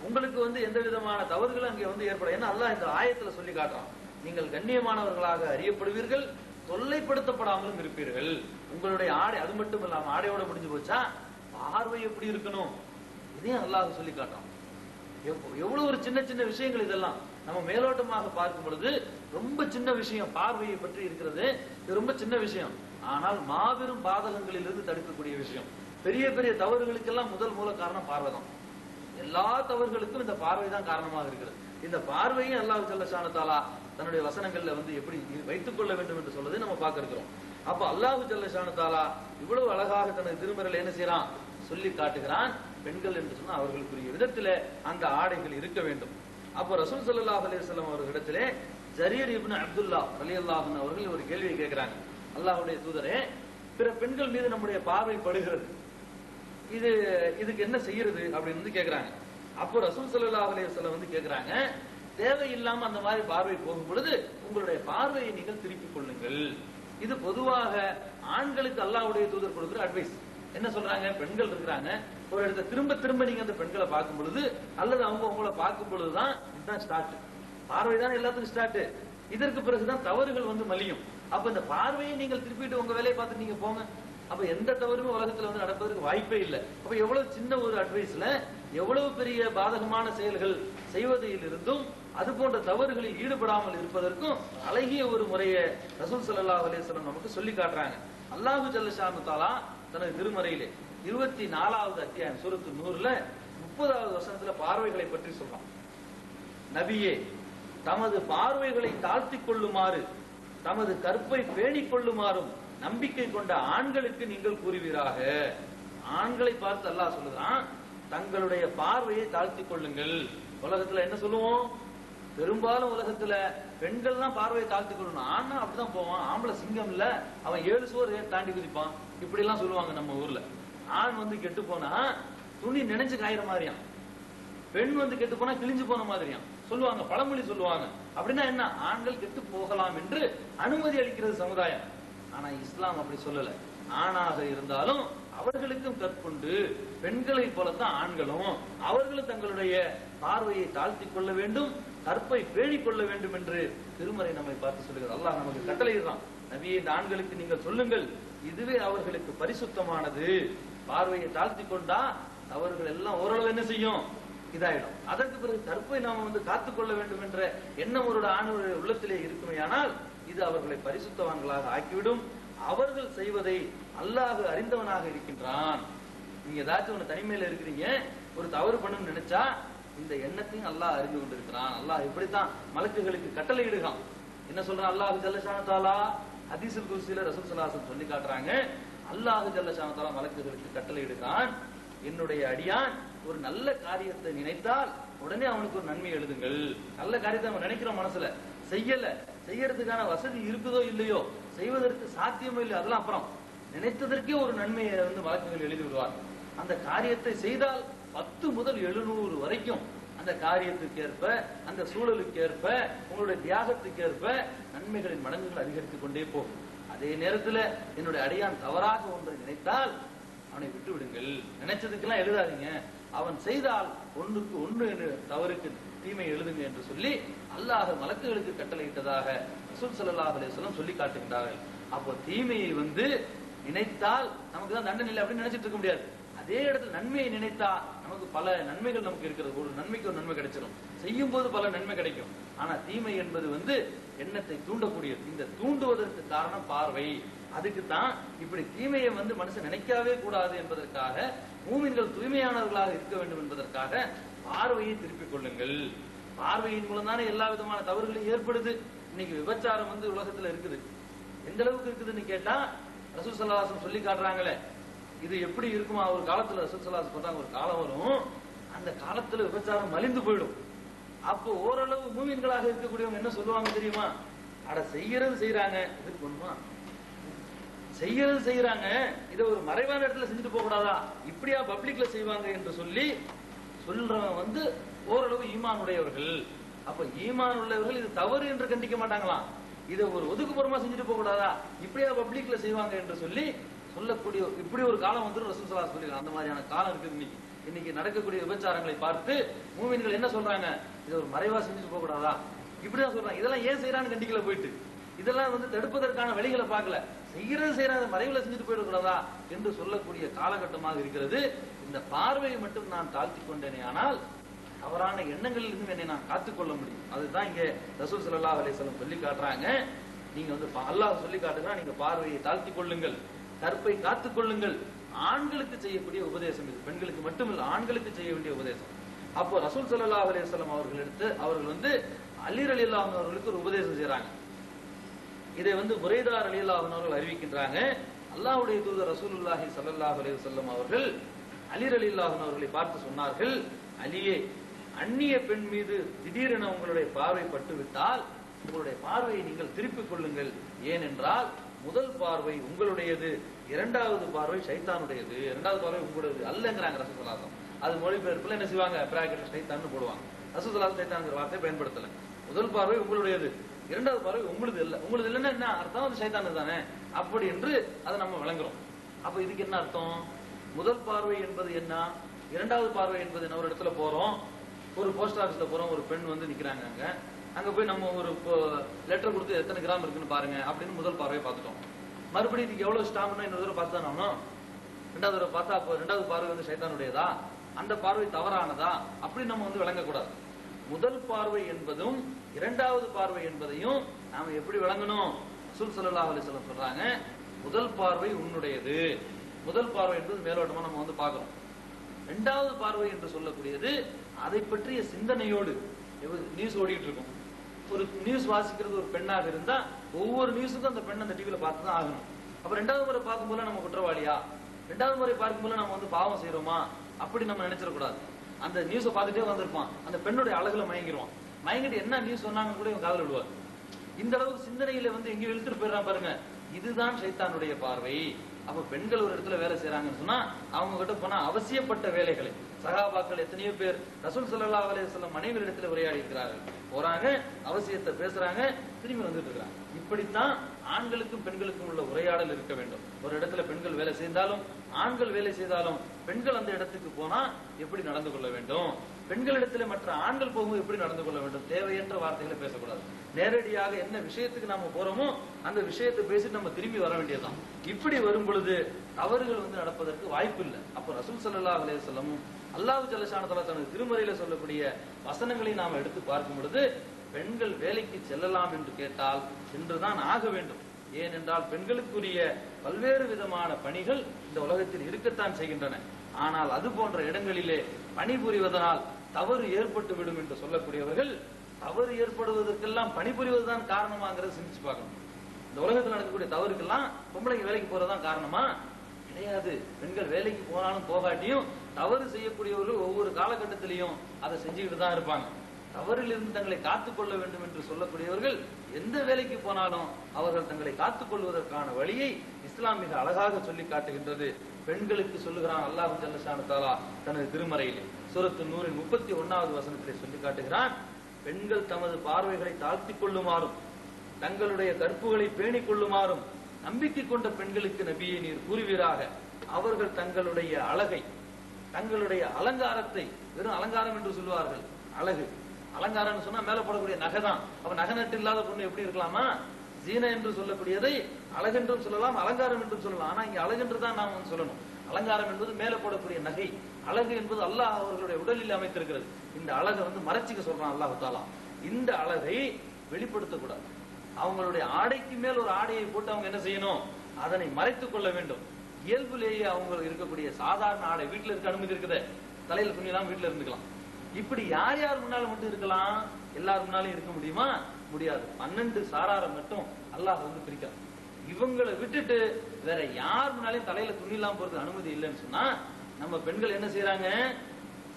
உங்களுக்கு எந்த விதமான தவறுகளும் அங்கே ஏற்படும். ஏன்னா அல்லாஹ் இந்த ஆயத்துல சொல்லி காட்டுறான், நீங்கள் கண்ணியமானவர்களாக அறியப்படுவீர்கள், தொல்லைப்படுத்தப்படாமலும் இருப்பீர்கள். உங்களுடைய ஆடை அது மட்டும் இல்லாம ஆடையோட முடிஞ்சு போச்சா, பார்வை எப்படி இருக்கணும் இதையும் அல்லாஹ் சொல்லி காட்டுறான். எவ்வளவு ஒரு சின்ன சின்ன விஷயங்கள் இதெல்லாம் நம்ம மேலோட்டமாக பார்க்கும் பொழுது ரொம்ப சின்ன விஷயம். பார்வையை பற்றி இருக்கிறது இது ரொம்ப சின்ன விஷயம். ஆனால் மாபெரும் பாதகங்களில் இருந்து தடுக்கக்கூடிய விஷயம். பெரிய பெரிய தவறுகளுக்கெல்லாம் முதல் மூல காரணம் பார்வை தான். எல்லா தவறுகளுக்கும் இந்த பார்வை தான் காரணமாக இருக்கிறது. இந்த பார்வையும் அல்லாஹ் ஜல்லஷானு தஆலா தன்னுடைய வசனங்கள்ல எப்படி வைத்துக் கொள்ள வேண்டும் என்று சொல்றதை நம்ம பார்க்க இருக்கிறோம். அப்ப அல்லாஹ் ஜல்லஷானு தஆலா இவ்வளவு அழகாக தனது திருமறையில என்ன செய்யறான், சொல்லி காட்டுகிறான். பெண்கள் என்று சொன்னா அவர்களுக்குரிய விதத்திலே அந்த ஆடைகள் இருக்க வேண்டும். அப்ப ரசூல் ஸல்லல்லாஹு அலைஹி வஸல்லம் அவர்களிடத்திலே ஜரீர் இப்னு அப்துல்லா ரலியல்லாஹு அன்ஹு அவர்கள் ஒரு கேள்வியை கேட்கிறாங்க. அல்லாஹ்வுடைய தூதரே, பிற பெண்கள் மீது நம்முடைய பார்வை படுகிறது, இதுக்கு என்ன செய்யறது அப்படின்னு வந்து கேக்குறாங்க. அப்போ ரசூல் ஸல்லல்லாஹு அலைஹி வஸல்லம் வந்து கேக்குறாங்க, தேவையில்லாம அந்த மாதிரி பார்வை போகும் பொழுது உங்களுடைய பார்வையை நீங்கள் திருப்பிக் கொள்ளுங்கள். இது பொதுவாக ஆண்களுக்கு அல்லாஹ்வுடைய தூதர் கொடுக்கிற அட்வைஸ். என்ன சொல்றாங்க, பெண்கள் இருக்கிறாங்க, ஒரு இடத்த திரும்ப திரும்ப நீங்க அந்த பெண்களை பார்க்கும் பொழுது அல்லது அவங்க உங்களை பார்க்கும் பொழுதுதான் இதுதான் ஸ்டார்ட். பார்வை தான் எல்லாத்துக்கும் ஸ்டார்ட். இதற்கு பிறகுதான் தவறுகள் வந்து மலியும். அப்ப இந்த பார்வையை நீங்கள் திருப்பிட்டு உங்க வேலையை பார்த்து நீங்க போங்க. அப்ப எந்த தவறுமே உலகத்துல வந்து நடப்பதற்கு வாய்ப்பே இல்லை. அப்ப எவ்வளவு சின்ன ஒரு அட்வைஸ்ல எவ்வளவு பெரிய பாதகமான செயல்கள் செய்வதில் இருந்தும் அது போன்ற தவறுகளில் ஈடுபடாமல் இருப்பதற்கும் அழகிய ஒரு முறையை ரசூல் ஸல்லல்லாஹு அலைஹி வஸல்லம் நமக்கு சொல்லி காட்டுறாங்க. அல்லாஹு ஜல்ல ஷானு தஆலா தனது திருமறையிலே 24வது அத்தியாயம் சூரத்து நூறுல 30வது வசனத்துல பார்வைகளை பற்றி சொல்றான். நபியே, தமது பார்வைகளை தாழ்த்திக் கொள்ளுமாறு தமது கற்பை பேணிக் கொள்ளுமாறும் நம்பிக்கை கொண்ட ஆண்களுக்கு நீங்கள் கூறுவீராக. ஆண்களை பார்த்து அல்லாஹ் சொல்லுறான், தங்களுடைய பார்வையை தாழ்த்திக் கொள்ளுங்கள். உலகத்துல என்ன சொல்லுவோம், பெரும்பாலும் உலகத்துல பெண்கள் தான் பார்வையை தாழ்த்திக் கொள்ளணும். ஆனா அப்படிதான் போவான், ஆம்பளை சிங்கம் இல்ல, அவன் 7 சுவர் தாண்டி குதிப்பான், இப்படி எல்லாம் சொல்லுவாங்க நம்ம ஊர்ல. ஆண் வந்து கெட்டு போனா துணி நினைச்சு காயிற மாதிரியாம், பெண் வந்து கெட்டு போனா கிழிஞ்சு போன மாதிரியாம் சொல்லுவாங்க, பழமொழி சொல்லுவாங்க. அப்படின்னா என்ன, ஆண்கள் கெட்டு போகலாம் என்று அனுமதி அளிக்கிறது சமுதாயம். ஆனா இஸ்லாம் அப்படி சொல்லல. ஆணாக இருந்தாலும் அவர்களுக்கும் கற்புண்டு, பெண்களை போலத்தான் ஆண்களும், அவர்களும் தங்களுடைய பார்வையை தாழ்த்திக் கொள்ள வேண்டும், கற்பை பேணிக் கொள்ள வேண்டும் என்று திருமறை நம்மை பார்த்து சொல்லுகிறது. அல்லாஹ் நமக்கு கட்டளையிடுறான், நபியே, இந்த ஆண்களுக்கு நீங்கள் சொல்லுங்கள், இதுவே அவர்களுக்கு பரிசுத்தமானது. பார்வையை தாழ்த்திக் கொண்டா அவர்கள் எல்லாம் ஓரளவு என்ன செய்யும், இதாயிடும். அதற்கு பிறகு கற்பை நாம வந்து காத்துக்கொள்ள வேண்டும் என்ற எண்ணம் ஒரு ஆணுடைய உள்ளத்திலே இருக்குமேயானால் இது அவர்களை பரிசுத்தவான்களாக ஆக்கிவிடும். அவர்கள் செய்வதை அல்லாஹ் அறிந்தவனாக இருக்கின்றான். நீங்க ஏதாச்சும் ஒரு தனிமையில இருக்கிறீங்க, ஒரு தவறு பண்ணணும்னு நினைச்சா இந்த எண்ணத்தையும் அல்லாஹ் அறிந்து கொண்டிருக்கிறான். அல்லாஹ் இப்படித்தான் மலக்குகளுக்கு கட்டளை இடுகான். என்ன சொல்றான் அல்லாஹ் ஜல்ல ஷானு தஆலா, ஹதீஸுல் குர்ஸில ரசூல் ஸல்லல்லாஹு அலைஹி வஸல்லம் சொல்லி காட்டுறாங்க, அல்லாஹ் ஜல்ல ஷானு தஆலா மலக்குகளுக்கு கட்டளை இடுகான், என்னுடைய அடியான் ஒரு நல்ல காரியத்தை நினைத்தால் உடனே அவனுக்கு ஒரு நன்மை எழுதுங்கள். நல்ல காரியத்தை அவன் நினைக்கிறோம், மனசுல செய்யறதுக்கான வசதி இருக்குதோ இல்லையோ, செய்வதற்கு சாத்தியமோ இல்லையோ, அதெல்லாம் அப்புறம், நினைத்ததற்கே ஒரு நன்மையை வந்து வழக்குகள் எழுதி விடுவார். அந்த காரியத்தை செய்தால் 10 முதல் 700 வரைக்கும் அந்த காரியத்துக்கு ஏற்ப, அந்த சூழலுக்கு ஏற்ப, உங்களுடைய தியாகத்துக்கு ஏற்ப நன்மைகளின் மடங்குகள் அதிகரித்துக் கொண்டே போகும். அதே நேரத்தில் என்னுடைய அடியான் தவறாக ஒன்றை நினைத்தால் அவனை விட்டு விடுங்கள். நினைச்சதுக்கெல்லாம் எழுதாதீங்க, அவன் செய்தால் 1க்கு 1 தவறுக்கு தீமை எழுதுங்க என்று சொல்லி அல்லாஹ் மலக்குகளுக்கு கட்டளையிட்டதாக ரசூல் ஸல்லல்லாஹு அலைஹி வஸல்லம் சொல்லி காட்டுகின்றார்கள். அப்போ தீமையை வந்து நினைத்தால் நமக்கு தான் தண்டனை இல்லை அப்படின்னு நினைச்சிட்டு இருக்க முடியாது. அதே இடத்துல நன்மையை நினைத்தா நமக்கு பல நன்மைகள் நமக்கு இருக்கிறது. ஒரு நன்மைக்கு ஒரு நன்மை கிடைச்சிடும், செய்யும் போது பல நன்மை கிடைக்கும். ஆனா தீமை என்பது வந்து எண்ணத்தை தூண்டக்கூடியது. இந்த தூண்டுவதற்கு காரணம் பார்வை. அதுக்கு தான் இப்படி தீமையை வந்து மனுஷன் நினைக்கவே கூடாது என்பதற்காக, மூமின்கள் தூய்மையானவர்களாக இருக்க வேண்டும் என்பதற்காக பார்வையை திருப்பிக் கொள்ளுங்கள். பார்வையின் மூலம் தானே எல்லா விதமான தவறுகளும் ஏற்படுது. இன்னைக்கு விபச்சாரம் வந்து உலகத்துல இருக்குது. எந்த அளவுக்கு இருக்குதுன்னு கேட்டா ரசூல் ஸல்லல்லாஹு அலைஹி வஸல்லம் சொல்லி காட்டுறாங்களே, இது எப்படி இருக்குமா, ஒரு காலத்துல ரசூல் ஸல்லல்லாஹு அலைஹி வஸல்லம் சொல்றாங்க, ஒரு காலம் வரும், அந்த காலத்துல விபச்சாரம் மலிந்து போயிடும். அப்போ ஓரளவு மூமின்களாக இருக்கக்கூடியவங்க என்ன சொல்லுவாங்க தெரியுமா, அட செய்யறது செய்யறாங்க, இதுக்கு பண்ணுமா, செய்யறது செய்யறாங்க, இதை ஒரு மறைவான இடத்துல செஞ்சுட்டு போக கூடாதா, இப்படியா பப்ளிக்ல செய்வாங்க என்று சொல்லி சொல்றவன் வந்து ஓரளவு ஈமான் உடையவர்கள். அப்ப ஈமான் உள்ளவர்கள் இது தவறு என்று கண்டிக்க மாட்டாங்களாம், இதை ஒரு ஒதுக்குப்புறமா செஞ்சுட்டு போக கூடாதா, இப்படியா பப்ளிக்ல செய்வாங்க என்று சொல்லி சொல்லக்கூடிய இப்படி ஒரு காலம் வந்து ரசூல் ஸல்லல்லாஹு அலைஹி வஸல்லம் சொல்லி, அந்த மாதிரியான காலம் இருக்குது. இன்னைக்கு நடக்கக்கூடிய விபச்சாரங்களை பார்த்து மூமின்கள் என்ன சொல்றாங்க, இதை ஒரு மறைவா செஞ்சுட்டு போக கூடாதா, இப்படிதான் சொல்றாங்க. இதெல்லாம் ஏன் செய்யறான்னு கண்டிக்கல போயிட்டு, இதெல்லாம் வந்து தடுப்பதற்கான வழிகளை பார்க்கல, செய்யறாங்க மறைவுல செஞ்சுட்டு போயிடக்கூடாதா என்று சொல்லக்கூடிய காலகட்டமாக இருக்கிறது. இந்த பார்வையை மட்டும் நான் தாழ்த்தி கொண்டேனே ஆனால் தவறான எண்ணங்களில் இருந்து என்னை நான் காத்துக்கொள்ள முடியும். அதுதான் இங்க ரசூல் ஸல்லல்லாஹு அலைஹி வஸல்லம் சொல்லி காட்டுறாங்க. நீங்க வந்து அல்லாஹ் சொல்லி காட்டுறான், நீங்க பார்வையை தாழ்த்தி கொள்ளுங்கள், கற்பை காத்துக் கொள்ளுங்கள். ஆண்களுக்கு செய்யக்கூடிய உபதேசம் இது, பெண்களுக்கு மட்டுமில்லை, ஆண்களுக்கு செய்ய வேண்டிய உபதேசம். அப்போ ரசூல் ஸல்லல்லாஹு அலைஹி வஸல்லம் அவர்கள் வந்து அலி ரலியல்லாஹு அன்ஹு அவர்களுக்கு ஒரு உபதேசம் செய்றாங்க. இதை வந்து புரைதா ரலியல்லாஹு அன்ஹு அவர்கள் அறிவிக்கின்றாங்க. அல்லாஹ்வுடைய தூதர் ரசூலுல்லாஹி ஸல்லல்லாஹு அலைஹி வஸல்லம் அவர்கள் அலி ரலியல்லாஹு அன்ஹு அவர்களை பார்த்து சொன்னார்கள், அலியே, அந்நிய பெண் மீது திடீரென உங்களுடைய பார்வை பட்டுவிட்டால் உங்களுடைய பார்வையை நீங்கள் திருப்பிக் கொள்ளுங்கள். ஏனென்றால் முதல் பார்வை உங்களுடையது, இரண்டாவது பார்வை ஷைத்தானுடையது, இரண்டாவது பார்வை உங்களுடையது அல்லங்கிறாங்க ரசூலுல்லாஹ். அது மொழிபெயர்ப்புல என்ன செய்வாங்க, பிராக்கெட்ல ஷைத்தான்னு போடுவாங்க. ரசூலுல்லாஹ் ஷைத்தான்ங்கிற வார்த்தை பயன்படுத்தல. முதல் பார்வை உங்களுடையது, இரண்டாவது பார்வை உங்களுது இல்ல. உங்களுது இல்லைன்னா என்ன அர்த்தம், அது ஷைத்தானு தானே அப்படி என்று அதை நம்ம விளங்குறோம். அப்ப இதுக்கு என்ன அர்த்தம், முதல் பார்வை என்பது என்ன, இரண்டாவது பார்வை என்பது என்ன. ஒரு இடத்துல போறோம், ஒரு போஸ்ட் ஆபீஸ்ல போறோம், ஒரு பெண் வந்து நிக்கிறாங்க அங்க போய் நம்ம ஒரு லெட்டர் கொடுத்து எத்தனை கிராம் இருக்குன்னு பாருங்க அப்படின்னு முதல் பார்வையை பார்த்துட்டோம். மறுபடியும் இதுக்கு எவ்வளவு ஸ்டாம்னா இன்னொரு தடவை பார்த்து தான் ஆகணும். ரெண்டாவது தடவை பார்த்தா அப்போ ரெண்டாவது பார்வை வந்து ஷைத்தானுடையதா, அந்த பார்வை தவறானதா அப்படி நம்ம வந்து விளங்கக்கூடாது. முதல் பார்வை என்பதும் இரண்டாவது பார்வை என்பதையும் நாம எப்படி விளங்கணும், ரசூல் ஸல்லல்லாஹு அலைஹி வஸல்லம் சொல்றாங்க, முதல் பார்வை உன்னுடையது. முதல் பார்வை என்பது மேலோட்டமா நம்ம வந்து பார்க்கிறோம். இரண்டாவது பார்வை என்று சொல்லக்கூடியது அதை பற்றிய சிந்தனையோடு நியூஸ் ஓடிட்டு இருக்கும். ஒரு நியூஸ் வாசிக்கிறது ஒரு பெண்ணாக இருந்தா ஒவ்வொரு நியூஸுக்கும் அந்த பெண் அந்த டிவியில பார்த்து தான் ஆகணும். அப்ப ரெண்டாவது முறை பார்க்கும்போது நம்ம குற்றவாளியா, ரெண்டாவது முறை பார்க்கும்போது நம்ம வந்து பாவம் செய்யறோமா அப்படி நம்ம நினைச்சிடக்கூடாது. அந்த நியூஸை பார்த்துட்டே வந்திருப்பான், அந்த பெண்ணுடைய அழகுல மயங்கிடுவான். மயங்கிட்டு என்ன நியூஸ் சொன்னாங்கன்னு கூட இவன் காதல் விடுவார். இந்த அளவுக்கு சிந்தனையில வந்து எங்கேயும் இழுத்துட்டு போயிடறான் பாருங்க, இதுதான் ஷைத்தானுடைய பார்வை. அப்ப பெண்கள் ஒரு இடத்துல வேலை செய்யறாங்கன்னு சொன்னா அவங்க கிட்ட போனா அவசியப்பட்ட வேலைகளை, சகாபாக்கள் எத்தனையோ பேர் ரசூல் ஸல்லல்லாஹு அலைஹி வஸல்லம் மனைவியிடத்துல உரையாடி இருக்கிறார்கள். போறாங்க, அவசியத்தை பேசுறாங்க, திரும்பி வந்துட்டு இருக்காங்க. இப்படித்தான் ஆண்களுக்கும் பெண்களுக்கும் உள்ள உரையாடல் இருக்க வேண்டும். ஒரு இடத்துல பெண்கள் வேலை செய்தாலும் ஆண்கள் வேலை செய்தாலும் பெண்கள் அந்த இடத்துக்கு போனா எப்படி நடந்து கொள்ள வேண்டும், பெண்களிடத்துல மற்ற ஆண்கள் போகும்போது எப்படி நடந்து கொள்ள வேண்டும், தேவையற்ற வார்த்தைகளை பேசக்கூடாது. நேரடியாக என்ன விஷயத்துக்கு நாம போறோமோ அந்த விஷயத்தை பேசிட்டு நம்ம திரும்பி வர வேண்டியதுதான். இப்படி வரும் பொழுது தவறுகள் வந்து நடப்பதற்கு வாய்ப்பு இல்லை. அப்போ ரசூல் ஸல்லல்லாஹு அலைஹி வஸல்லம் அல்லாஹ் ஜல்ல ஷானஹு தனது திருமறையில சொல்லக்கூடிய வசனங்களை நாம எடுத்து பார்க்கும் பொழுது பெண்கள் வேலைக்கு செல்லலாம் என்று கேட்டால் சென்றுதான் ஆக வேண்டும். ஏனென்றால் பெண்களுக்குரிய பல்வேறு விதமான பணிகள் இந்த உலகத்தில் இருக்கத்தான் செய்கின்றன. ஆனால் அது போன்ற இடங்களிலே பணிபுரிவதனால் தவறு ஏற்பட்டு விடும் என்று சொல்லக்கூடியவர்கள் தவறு ஏற்படுவதற்கெல்லாம் பணிபுரிவதுதான் காரணமாங்கிறத சிந்திச்சு பார்க்கணும். இந்த உலகத்தில் நடக்கக்கூடிய தவறுக்கெல்லாம் பொம்பளைங்க வேலைக்கு போறதுதான் காரணமா? கிடையாது. பெண்கள் வேலைக்கு போனாலும் போகாட்டியும் தவறு செய்யக்கூடியவர்கள் ஒவ்வொரு காலகட்டத்திலையும் அதை செஞ்சுக்கிட்டு தான் இருப்பாங்க. தவறில் இருந்து தங்களை காத்துக்கொள்ள வேண்டும் என்று சொல்லக்கூடியவர்கள் எந்த வேலைக்கு போனாலும் அவர்கள் தங்களை காத்துக் கொள்வதற்கான வழியை இஸ்லாம் மிக அழகாக சொல்லி காட்டுகின்றது. பெண்களுக்கு சொல்லுகிறான் அல்லாஹ் ஜல்ல ஷானஹு தஆலா தனது திருமறையிலே சூரத்து நூரின் 31வது வசனத்திலே சொல்லி காட்டுகிறான், பெண்கள் தமது பார்வைகளை தாழ்த்திக் கொள்ளுமாறும் தங்களுடைய கற்புகளை பேணிக் கொள்ளுமாறும் நம்பிக்கை கொண்ட பெண்களுக்கு நபியை நீர் கூறுவீராக. அவர்கள் தங்களுடைய அழகை, தங்களுடைய அலங்காரத்தை, வெறும் அலங்காரம் என்று சொல்லுவார்கள், அழகு அலங்காரம் சொன்னா மேல போடக்கூடிய நகை தான். அப்ப நகை நட்டு இல்லாத பொண்ணு எப்படி இருக்கலாமா? ஜீன என்று சொல்லக்கூடியதை அழகென்றும் சொல்லலாம், அலங்காரம் என்றும் சொல்லலாம். ஆனா இங்க அழகென்று தான் நாம் வந்து சொல்லணும். அலங்காரம் என்பது மேல போடக்கூடிய நகை, அழகு என்பது அல்லாஹ் அவர்களுடைய உடலில் அமைத்திருக்கிறது. இந்த அழகை வந்து மறைச்சிக்க சொல்றான் அல்லாஹ் தஆலா. இந்த அழகை வெளிப்படுத்தக்கூடாது. அவங்களுடைய ஆடைக்கு மேல் ஒரு ஆடையை போட்டு அவங்க என்ன செய்யணும், அதனை மறைத்துக் கொள்ள வேண்டும். இயல்புலேயே அவங்க இருக்கக்கூடிய சாதாரண ஆடை, வீட்டுல இருக்க அனுமதி இருக்குது, தலையில துணியெல்லாம் வீட்டுல இருந்துக்கலாம். இப்படி யார் யார் முன்னாலும் மட்டும் இருக்கலாம், எல்லாரும் முன்னாலும் இருக்க முடியுமா? முடியாது. 12 சாராரம் மட்டும் அல்லாஹ் வந்து பிரிக்கலாம். இவங்களை விட்டுட்டு வேற யார் முன்னாலையும் தலையில துணி இல்லாம போறதுக்கு அனுமதி இல்லைன்னு சொன்னா நம்ம பெண்கள் என்ன செய்யறாங்க,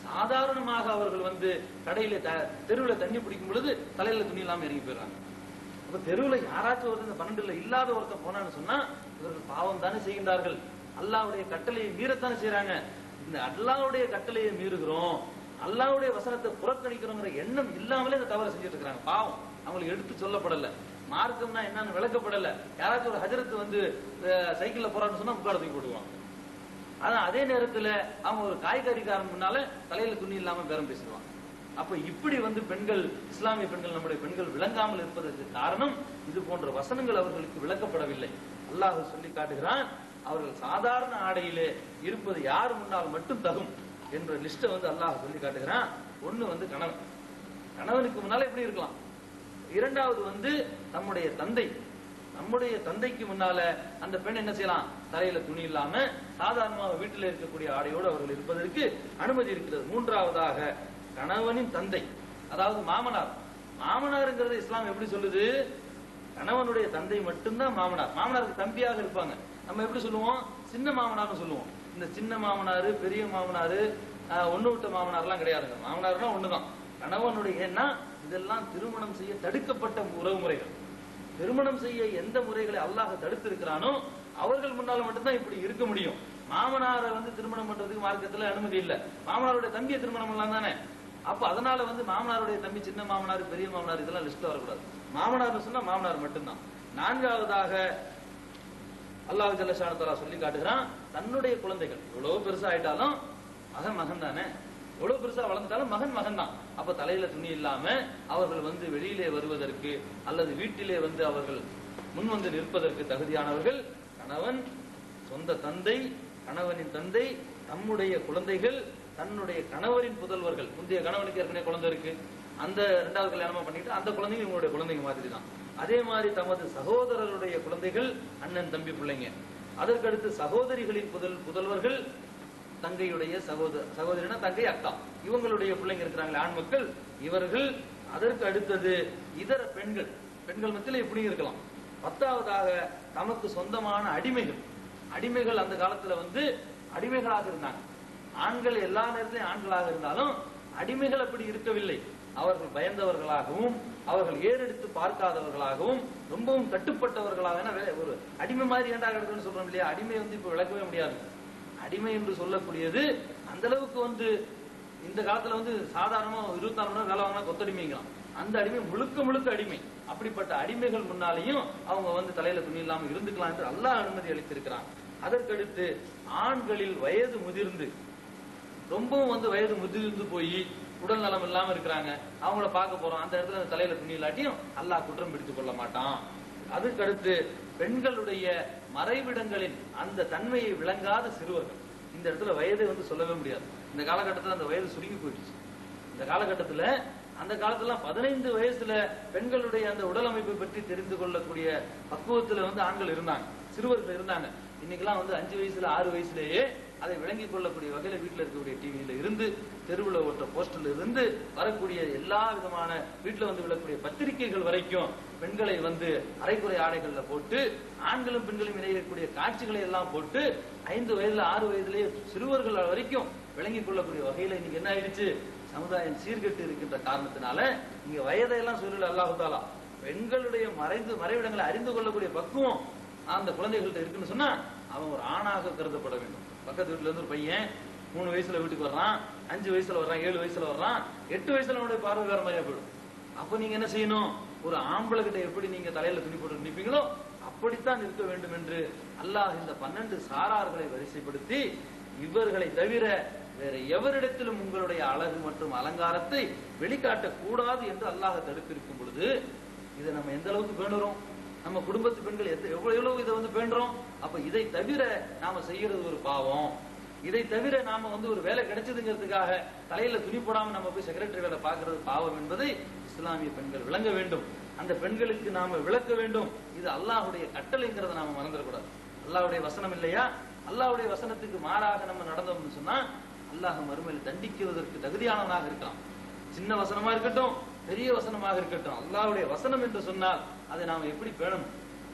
சாதாரணமாக அவர்கள் வந்து கடையில தெருவுல தண்ணி பிடிக்கும் பொழுது தலையில துணி இல்லாம இறங்கி போயிடுறாங்க. அப்ப தெருவுல யாராச்சும் ஒரு 12ல இல்லாத ஒருத்தன் போனான்னு சொன்னா இவர்கள் பாவம் தானே செய்கின்றார்கள், அல்லாஹ்வுடைய கட்டளையை மீறத்தானே செய்யறாங்க. இந்த அல்லாஹ்வுடைய கட்டளையை மீறுகிறோம், அல்லாஹ்வுடைய வசனத்தை புறக்கணிக்கிறோங்கிற எண்ணம் இல்லாமலே இந்த தவறை செஞ்சுட்டு இருக்காங்க. பாவம் அவங்களுக்கு எடுத்து சொல்லப்படல, மார்க்கம்னா என்னன்னு விளக்கப்படல. யாராச்சும் ஒரு ஹஜரத்து வந்து சைக்கிள்ல போறான்னு சொன்னா முக்காட தூக்கி போடுவாங்க. ஆனா அதே நேரத்துல அவங்க ஒரு காய்கறிக்காரன் முன்னால தலையில துணி இல்லாம பேரம் பேசிடுவாங்க. அப்ப இப்படி வந்து பெண்கள், இஸ்லாமிய பெண்கள், நம்முடைய பெண்கள் விளங்காமல் இருப்பதற்கு காரணம் இது போன்ற வசனங்கள் அவர்களுக்கு விளக்கப்படவில்லை. அல்லாஹ் சொல்லி காட்டுகிறான், அவர்கள் சாதாரண ஆடையிலே இருப்பது யார் முன்னால் மட்டும் தகும் என்ற லிஸ்ட வந்து அல்லாஹ் சொல்லி காட்டுகிறான். ஒண்ணு வந்து கணவன், கணவனுக்கு முன்னால எப்படி இருக்கலாம். இரண்டாவது வந்து நம்முடைய தந்தை, நம்முடைய தந்தைக்கு முன்னால அந்த பெண் என்ன செய்யலாம், தலையில துணி இல்லாம சாதாரணமாக வீட்டில் இருக்கக்கூடிய ஆடையோடு அவர்கள் இருப்பதற்கு அனுமதி இருக்கிறது. மூன்றாவதாக கணவனின் தந்தை, அதாவது மாமனார். மாமனாருங்கிறது இஸ்லாம் எப்படி சொல்லுது, கணவனுடைய தந்தை மட்டும்தான் மாமனார். மாமனாருக்கு தம்பியாக இருப்பாங்க. நம்ம எப்படி சொல்லுவோம், சின்ன மாமனார்னு சொல்லுவோம். இந்த சின்ன மாமனாரு, பெரிய மாமனாரு, ஒண்ணு விட்ட மாமனார்லாம் கிடையாதுங்க. மாமனார்னா ஒண்ணுதான். கணவனுடைய, ஏன்னா இதெல்லாம் திருமணம் செய்ய தடுக்கப்பட்ட உறவு முறைகள். திருமணம் செய்ய எந்த முறைகளை அல்லாஹ் தடுத்திருக்கிறானோ அவர்கள் முன்னால மட்டும்தான் இப்படி இருக்க முடியும். மாமனாரை வந்து திருமணம் பண்றதுக்கு மார்க்கத்துல அனுமதி இல்ல. மாமனாருடைய தம்பியை திருமணம் பண்ணலாம் தானே. அப்ப அதனால வந்து மாமனாருடைய தம்பி, சின்ன மாமனார், பெரிய மாமனார் இதெல்லாம் லிஸ்ட்ல வரக்கூடாது. மாமனார் சொன்னா மாமனார் மட்டும்தான். நான்காவதாக அல்லாஹ் ஜல்ல ஷானஹு தஆலா சொல்லி காட்டுகிறான், தன்னுடைய குழந்தைகள் எவ்வளவு பெருசா ஆயிட்டாலும் மகன் மகன் தானே, எவ்வளவு பெருசா வளர்ந்தாலும் மகன் மகன் தான். அப்ப தலையில துணி இல்லாம அவர்கள் வந்து வெளியிலே வருவதற்கு அல்லது வீட்டிலே வந்து அவர்கள் முன் வந்து நிற்பதற்கு தகுதியானவர்கள் கணவன், சொந்த தந்தை, கணவனின் தந்தை, தம்முடைய குழந்தைகள், தன்னுடைய கணவரின் புதல்வர்கள். முந்தைய கணவனுக்கு ஏற்கனவே குழந்தை இருக்கு, அந்த இரண்டாவது கல்யாணமா பண்ணிட்டு அந்த குழந்தைங்க இவங்களுடைய குழந்தைங்க மாதிரி தான். அதே மாதிரி தமது சகோதரருடைய குழந்தைகள், அண்ணன் தம்பி பிள்ளைங்க. அதற்கடுத்து சகோதரிகளின் புதல்வர்கள், தங்கையுடைய சகோதரினா தங்கை, அக்கா, இவங்களுடைய பிள்ளைங்க இருக்கிறாங்களே ஆண் மக்கள், இவர்கள். அதற்கு அடுத்தது இதர பெண்கள், பெண்கள் மத்தியில் இப்படி இருக்கலாம். பத்தாவதாக தமக்கு சொந்தமான அடிமைகள். அடிமைகள் அந்த காலத்துல வந்து அடிமைகளாக இருந்தாங்க. ஆண்கள் எல்லா நேரத்திலும் ஆண்களாக இருந்தாலும் அடிமைகள் அப்படி இருக்கவில்லை. அவர்கள் பயந்தவர்களாகவும் அவர்கள் ஏறெடுத்து பார்க்காதவர்களாகவும் ரொம்பவும் கட்டுப்பட்டவர்களாக. ஒரு அடிமை மாதிரி ஏண்டா கிடக்குன்னு சொல்றோம் இல்லையா, அடிமை வந்து இப்ப விளக்கவே முடியாது. அடிமை என்று சொல்லக்கூடியது அந்த அளவுக்கு வந்து இந்த காலத்துல வந்து சாதாரணமா 24 மணி நேரம் வேலை வாங்கினா கொத்தடிமைங்களாம். அந்த அடிமை முழுக்க முழுக்க அடிமை. அப்படிப்பட்ட அடிமைகள் முன்னாலேயும் அவங்க வந்து தலையில துணி இல்லாம இருந்துக்கலாம் என்று அல்லாஹ் அனுமதி அளித்திருக்கிறான். அதற்கடுத்து ஆண்களில் வயது முதிர்ந்து, ரொம்பவும் வந்து வயது முதிர்ந்து போய் உடல் நலம் இல்லாம இருக்கிறாங்க, அவங்கள பார்க்க போறோம், அந்த இடத்துல தலையில துணி இல்லாட்டியும் அல்லாஹ் குற்றம் பிடித்துக் கொள்ள மாட்டான். அதுக்கடுத்து பெண்களுடைய மறைவிடங்களின் அந்த தன்மையை விளங்காத சிறுவர்கள். இந்த இடத்துல வயதை வந்து சொல்லவே முடியாது. இந்த காலகட்டத்தில் அந்த வயது சுருங்கி போயிடுச்சு. இந்த காலகட்டத்தில் அந்த காலத்துல 15 வயசுல பெண்களுடைய அந்த உடல் அமைப்பை பற்றி தெரிந்து கொள்ளக்கூடிய பக்குவத்துல வந்து ஆண்கள் இருந்தாங்க, சிறுவர்கள் இருந்தாங்க. இன்னைக்கெல்லாம் வந்து 5 வயசுல 6 வயசுலேயே அதை விளங்கிக் கொள்ளக்கூடிய வகையில வீட்டில் இருக்கக்கூடிய டிவியில இருந்து, தெருவில் ஓட்ட போஸ்டர்ல இருந்து, வரக்கூடிய எல்லா விதமான வீட்டுல வந்து விழக்கூடிய பத்திரிகைகள் வரைக்கும் பெண்களை வந்து அரைக்குறை ஆடைகள்ல போட்டு ஆண்களும் பெண்களும் இணையக்கூடிய காட்சிகளை எல்லாம் போட்டு 5 வயதுல 6 வயதிலேயே சிறுவர்கள் வரைக்கும் விளங்கிக் கொள்ளக்கூடிய வகையில இன்னைக்கு என்ன ஆயிடுச்சு, சமுதாயம் சீர்கெட்டு இருக்கின்ற காரணத்தினால இங்க வயதையெல்லாம் சொல்லல அல்லாஹ் தஆலா. பெண்களுடைய மறைவிடங்களை அறிந்து கொள்ளக்கூடிய பக்குவம் அந்த குழந்தைகள்கிட்ட இருக்குன்னு சொன்னா அவன் ஒரு ஆணாக கருதப்பட வேண்டும். பக்கத்து வீட்டுல இருந்து ஒரு பையன் 3 வயசுல வீட்டுக்கு வர்றான், 5 வயசுல வர்றான், 7 வயசுல வர்றான், 8 வயசுல அவனுடைய பார்வை வேற மாதிரியா போயிடும். அப்ப நீங்க என்ன செய்யணும், ஒரு ஆம்பளை கிட்ட எப்படி நீங்க தலையில துணி போட்டு நிற்பீங்களோ அப்படித்தான் இருக்க வேண்டும் என்று அல்லாஹ் இந்த 12 சாரார்களை வரிசைப்படுத்தி, இவர்களை தவிர வேற எவரிடத்திலும் உங்களுடைய அழகு மற்றும் அலங்காரத்தை வெளிக்காட்ட கூடாது என்று அல்லாஹ் தடுத்திருக்கும் பொழுது இதை நம்ம எந்த அளவுக்கு பேணுறோம், நம்ம குடும்பத்து பெண்கள் எவ்வளவு இதை வந்து பேணுறோம். அப்ப இதை தவிர நாம செய்யறது ஒரு பாவம். இதை தவிர நாம வந்து ஒரு வேலை கிடைச்சதுங்கிறதுக்காக தலையில துணி போடாம நம்ம போய் செக்ரட்டரி வேலை பார்க்கறது பாவம் என்பதை இஸ்லாமிய பெண்கள் விளங்க வேண்டும். அந்த பெண்களுக்கு நாம விளக்க வேண்டும். இது அல்லாஹ்வுடைய கட்டளைங்கிறத நாம மறந்துடக்கூடாது. அல்லாஹ்வுடைய வசனம் இல்லையா, அல்லாஹ்வுடைய வசனத்துக்கு மாறாக நம்ம நடந்தோம்னு சொன்னா அல்லாஹ் மறுமையில் தண்டிக்குவதற்கு தகுதியானவனாக இருக்கலாம். சின்ன வசனமா இருக்கட்டும், பெரிய வசனமாக இருக்கட்டும், அல்லாஹ்வுடைய வசனம் என்று சொன்னால் அதை நாம எப்படி பேணணும்.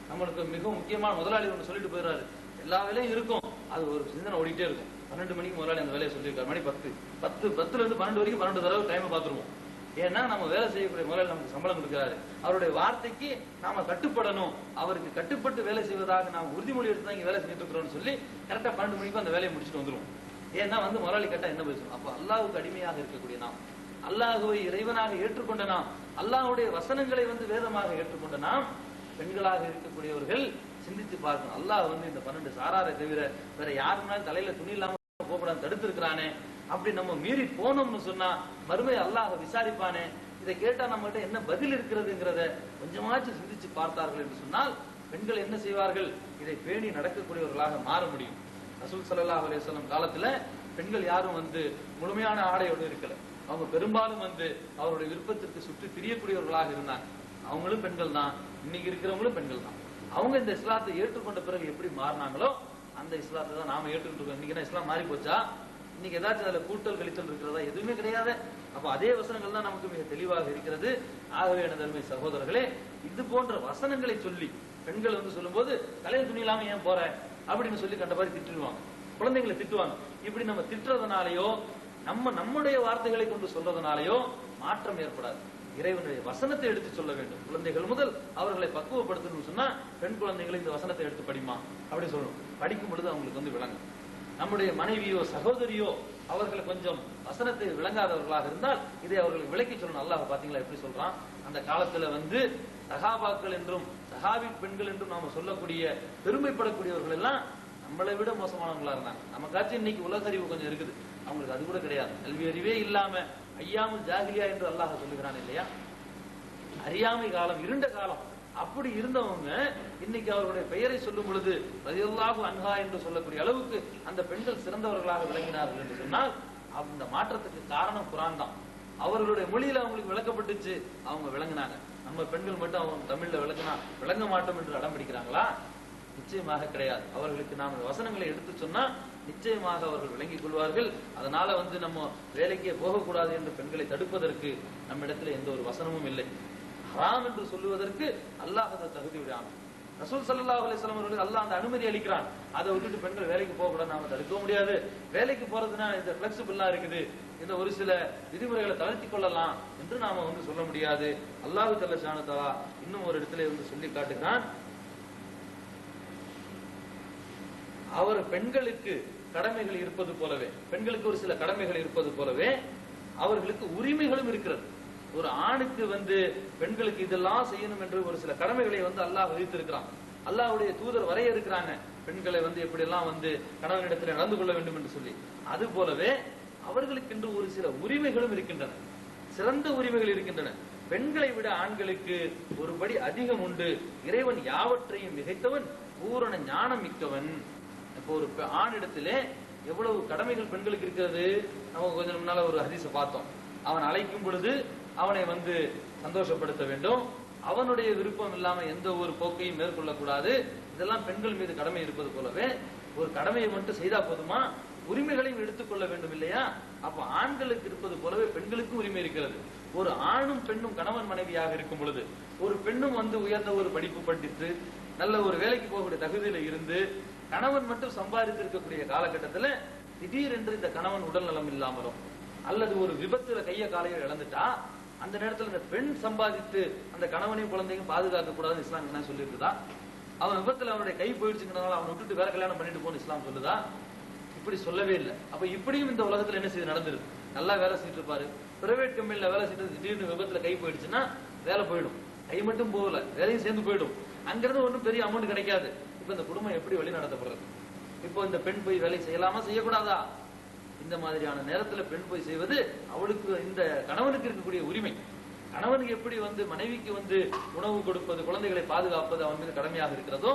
நம்மளுக்கு மிக முக்கியமான முதலாளி ஒன்று சொல்லிட்டு போயிடுறாரு, எல்லா வேலையும் இருக்கும், அது ஒரு சிந்தனை ஓடிட்டே இருக்கும். 12 மணிக்கு முதலாளி அந்த வேலையை சொல்லியிருக்காரு, மணி 10 இருந்து 12 வரைக்கும் 12 தடவை டைமை பார்த்துருவோம். ஏன்னா நம்ம வேலை செய்யக்கூடிய முதலாளி நமக்கு சம்பளம் கொடுக்கிறாரு, அவருடைய வார்த்தைக்கு நாம கட்டுப்படணும், அவருக்கு கட்டுப்பட்டு வேலை செய்வதாக நாம் உறுதிமொழி எடுத்து தான் இங்க வேலை செஞ்சுட்டு இருக்கிறோம்னு சொல்லி கரெக்டா 12 மணிக்கு அந்த வேலையை முடிச்சுட்டு வந்துருவோம். ஏன்னா வந்து முதலாளி கேட்டா என்ன பேசணும். அப்ப அல்லாஹ்வுக்கு அடிமையாக இருக்கக்கூடிய நாம், அல்லாஹ்வை இறைவனாக ஏற்றுக்கொண்ட நாம், அல்லாஹ்வுடைய வசனங்களை வந்து வேதமாக ஏற்றுக்கொண்ட நாம், பெண்களாக இருக்கக்கூடியவர்கள் சிந்தித்து பார்க்கணும். அல்லாஹ் வந்து இந்த 12 சாராரை தவிர வேற யாருனாலும் தலையில துணி இல்லாம போகப்படாது தடுத்து இருக்கிறானே. அப்படி நம்ம மீறி போனோம்னு சொன்னா மறுமை அல்லாஹ் விசாரிப்பானே. இதை கேட்டா நம்மகிட்ட என்ன பதில் இருக்கிறதுங்கிறத கொஞ்சமாச்சும் சிந்திச்சு பார்த்தார்கள் என்று சொன்னால் பெண்கள் என்ன செய்வார்கள், இதை பேணி நடக்கக்கூடியவர்களாக மாற முடியும். ரசூல் ஸல்லல்லாஹு அலைஹி வஸல்லம் காலத்துல பெண்கள் யாரும் வந்து முழுமையான ஆடையோடு இருக்கல. அவங்க பெரும்பாலும் வந்து அவருடைய விருப்பத்திற்கு சுற்றி திரியக்கூடியவர்களாக இருந்தாங்க. அவங்களும் பெண்கள் தான், இன்னைக்கு இருக்கிறவங்களும் பெண்கள் தான். அவங்க இந்த இஸ்லாத்தை ஏற்றுக்கொண்ட பிறகு எப்படி மாறினாங்களோ அந்த இஸ்லாத்தை தான் நாம ஏற்றுக்கிட்டு இருக்கோம். இன்னைக்கு இஸ்லாம் மாறி போச்சா, இன்னைக்கு ஏதாச்சும் அதுல கூட்டல் கழித்தல் இருக்கிறதா, எதுவுமே கிடையாது. அப்ப அதே வசனங்கள் தான் நமக்கு மிக தெளிவாக இருக்கிறது. ஆகவே எனதருமை சகோதரர்களே, இது போன்ற வசனங்களை சொல்லி பெண்கள் வந்து சொல்லும் போது தலையில் துணி இல்லாம ஏன் போற அப்படின்னு சொல்லி கண்ட மாதிரி திட்டுவாங்க, குழந்தைங்களை திட்டுவாங்க. இப்படி நம்ம திட்டுறதுனாலயோ நம்முடைய வார்த்தைகளை கொண்டு சொல்றதுனாலயோ மாற்றம் ஏற்படாது. இறைவனுடைய வசனத்தை எடுத்து சொல்ல வேண்டும். குழந்தைகள் முதல் அவர்களை பக்குவப்படுத்தணும்னு சொன்னா பெண் குழந்தைகளை இந்த வசனத்தை எடுத்து படிமா அப்படி சொல்லணும். படிக்கும் பொழுது அவங்களுக்கு வந்து விளங்கும். நம்முடைய மனைவியோ சகோதரியோ அவர்கள் கொஞ்சம் வசனத்தை விளங்காதவர்களாக இருந்தால் இதை அவர்களுக்கு விளக்கி சொல்லணும். அல்லாஹ் பாத்தீங்களா எப்படி சொல்றான்? அந்த காலத்துல வந்து சஹாபாக்கள் என்றும் சஹாபி பெண்கள் என்றும் நாம சொல்லக்கூடிய பெருமைப்படக்கூடியவர்கள் எல்லாம் நம்மளை விட மோசமானவங்களா இருந்தாங்க. நமக்காச்சும் இன்னைக்கு உலக அறிவு கொஞ்சம் இருக்குது, அவங்களுக்கு அது கூட கிடையாது. கல்வி அறிவே இல்லாம ஐயாமுல் ஜாகிலியா என்று அல்லாஹ் சொல்லுகிறான் இல்லையா? அறியாமை காலம், இருண்ட காலம். அப்படி இருந்தவங்க இன்னைக்கு அவர்களுடைய பெயரை சொல்லும் பொழுது ரலியல்லாஹு அன்ஹா என்று சொல்லக்கூடிய அளவுக்கு அந்த பெண்கள் சிறந்தவர்களாக விளங்கினார்கள் என்று சொன்னால் அந்த மாற்றத்துக்கு காரணம் குர்ஆன் தான். அவர்களுடைய மொழியில அவங்களுக்கு விளக்கப்பட்டுச்சு, அவங்க விளங்கினாங்க. நம்ம பெண்கள் மட்டும் அவங்க தமிழ்ல விளங்க மாட்டோம் என்று அடம் பிடிக்கிறாங்களா? நிச்சயமாக கிடையாது. அவர்களுக்கு நாம் வசனங்களை எடுத்து சொன்னா நிச்சயமாக அவர்கள் விளங்கிக் கொள்வார்கள். அதனால வந்து நம்ம வேலைக்கே போகக்கூடாது என்று பெண்களை தடுப்பதற்கு நம்ம இடத்துல எந்த ஒரு வசனமும் இல்லை. ஹராம் என்று சொல்லுவதற்கு அல்லாஹ் அதை தகுதி விடாமல், ரசூல் ஸல்லல்லாஹு அலைஹி வஸல்லம் அவர்களுக்கு அல்லாஹ் அந்த அனுமதி அளிக்கிறான். அதை விட்டுட்டு பெண்கள் வேலைக்கு போக கூடாது நாம தடுக்க முடியாது. வேலைக்கு போறதுன்னா இந்த பிளெக்சிபிளா இருக்குது, இந்த ஒரு சில விதிமுறைகளை தளர்த்தி கொள்ளலாம் என்று நாம வந்து சொல்ல முடியாது. அல்லாஹ் ஜல்ல ஷானு தஆலா இன்னும் ஒரு இடத்துல வந்து சொல்லி காட்டுகிறான், அவர் பெண்களுக்கு கடமைகள் இருப்பது போலவே, பெண்களுக்கு ஒரு சில கடமைகள் இருப்பது போலவே அவர்களுக்கு உரிமைகளும் இருக்கிறது. ஒரு ஆணுக்கு வந்து பெண்களுக்கு இதெல்லாம் செய்யணும் என்று ஒரு சில கடமைகளை வந்து அல்லாஹ் விதித்திருக்கிறான். அல்லாஹ்வுடைய தூதர் வரையறுக்கிறாங்க பெண்களை வந்து எப்படி எல்லாம் வந்து கணவனிடத்தில் நடந்து கொள்ள வேண்டும் என்று சொல்லி. அது போலவே அவர்களுக்கு என்று ஒரு சில உரிமைகளும் இருக்கின்றன, சிறந்த உரிமைகள் இருக்கின்றன. பெண்களை விட ஆண்களுக்கு ஒருபடி அதிகம் உண்டு. இறைவன் யாவற்றையும் மிகைத்தவன், பூரண ஞானம் மிக்கவன். இப்போ ஒரு ஆணிடத்திலே எவ்வளவு கடமைகள் பெண்களுக்கு இருக்கிறது. நம்ம கொஞ்சம் முன்னால ஒரு ஹதீஸை பார்த்தோம். அவன் அழைக்கும் பொழுது அவனை வந்து சந்தோஷப்படுத்த வேண்டும், அவனுடைய விருப்பம் இல்லாம எந்த ஒரு போக்கையும் மேற்கொள்ளக்கூடாது. இதெல்லாம் பெண்கள் மீது கடமை இருப்பது போலவே ஒரு கடமையை மட்டும் செய்தா போதுமா? உரிமைகளையும் எடுத்துக்கொள்ள வேண்டும் இல்லையா? அப்ப ஆண்களுக்கு இருப்பது போலவே பெண்களுக்கும் உரிமை இருக்கிறது. ஒரு ஆணும் பெண்ணும் கணவன் மனைவியாக இருக்கும் பொழுது ஒரு பெண்ணும் வந்து உயர்ந்த ஒரு படிப்பு படித்து நல்ல ஒரு வேலைக்கு போகக்கூடிய தகுதியில இருந்து கணவன் மட்டும் சம்பாதித்து இருக்கக்கூடிய காலகட்டத்தில் திடீரென்று இந்த கணவன் உடல் நலம் இல்லாமலும் அல்லது ஒரு விபத்துல கைய காலையோ இழந்துட்டா அந்த நேரத்தில் இந்த பெண் சம்பாதித்து அந்த கணவனையும் குழந்தையும் பாதுகாக்க கூடாதுன்னு இஸ்லாம் என்ன சொல்லியிருக்குதா? அவன் விபத்துல அவனுடைய கை போயிடுச்சுங்கிறதுனால அவனை விட்டுட்டு வேற கல்யாணம் பண்ணிட்டு போன்னு இஸ்லாம் சொல்லுதா? இப்படி சொல்லவே இல்லை. அப்ப இப்படியும் இந்த உலகத்துல என்ன செய்து நடந்துருக்கு? நல்லா வேலை செஞ்சுட்டு இருப்பாரு, பிரைவேட் கம்பெனில வேலை செஞ்சு திடீர்னு விபத்துல கை போயிடுச்சுன்னா வேலை போயிடும். கை மட்டும் போகல, வேலையும் சேர்ந்து போயிடும். அங்கிருந்து ஒன்றும் பெரிய அமௌண்ட் கிடைக்காது. இப்ப இந்த குடும்பம் எப்படி வழி நடத்தப்படுறது? இப்போ இந்த பெண் போய் வேலை செய்யலாமா செய்யக்கூடாதா? இந்த மாதிரியான நேரத்துல பெண் போய் செய்வது அவளுக்கு இந்த கணவனுக்கு இருக்கக்கூடிய உரிமை. கணவனுக்கு எப்படி வந்து மனைவிக்கு வந்து உணவு கொடுப்பது, குழந்தைகளை பாதுகாப்பது அவன் மீது கடமையாக இருக்கிறதோ,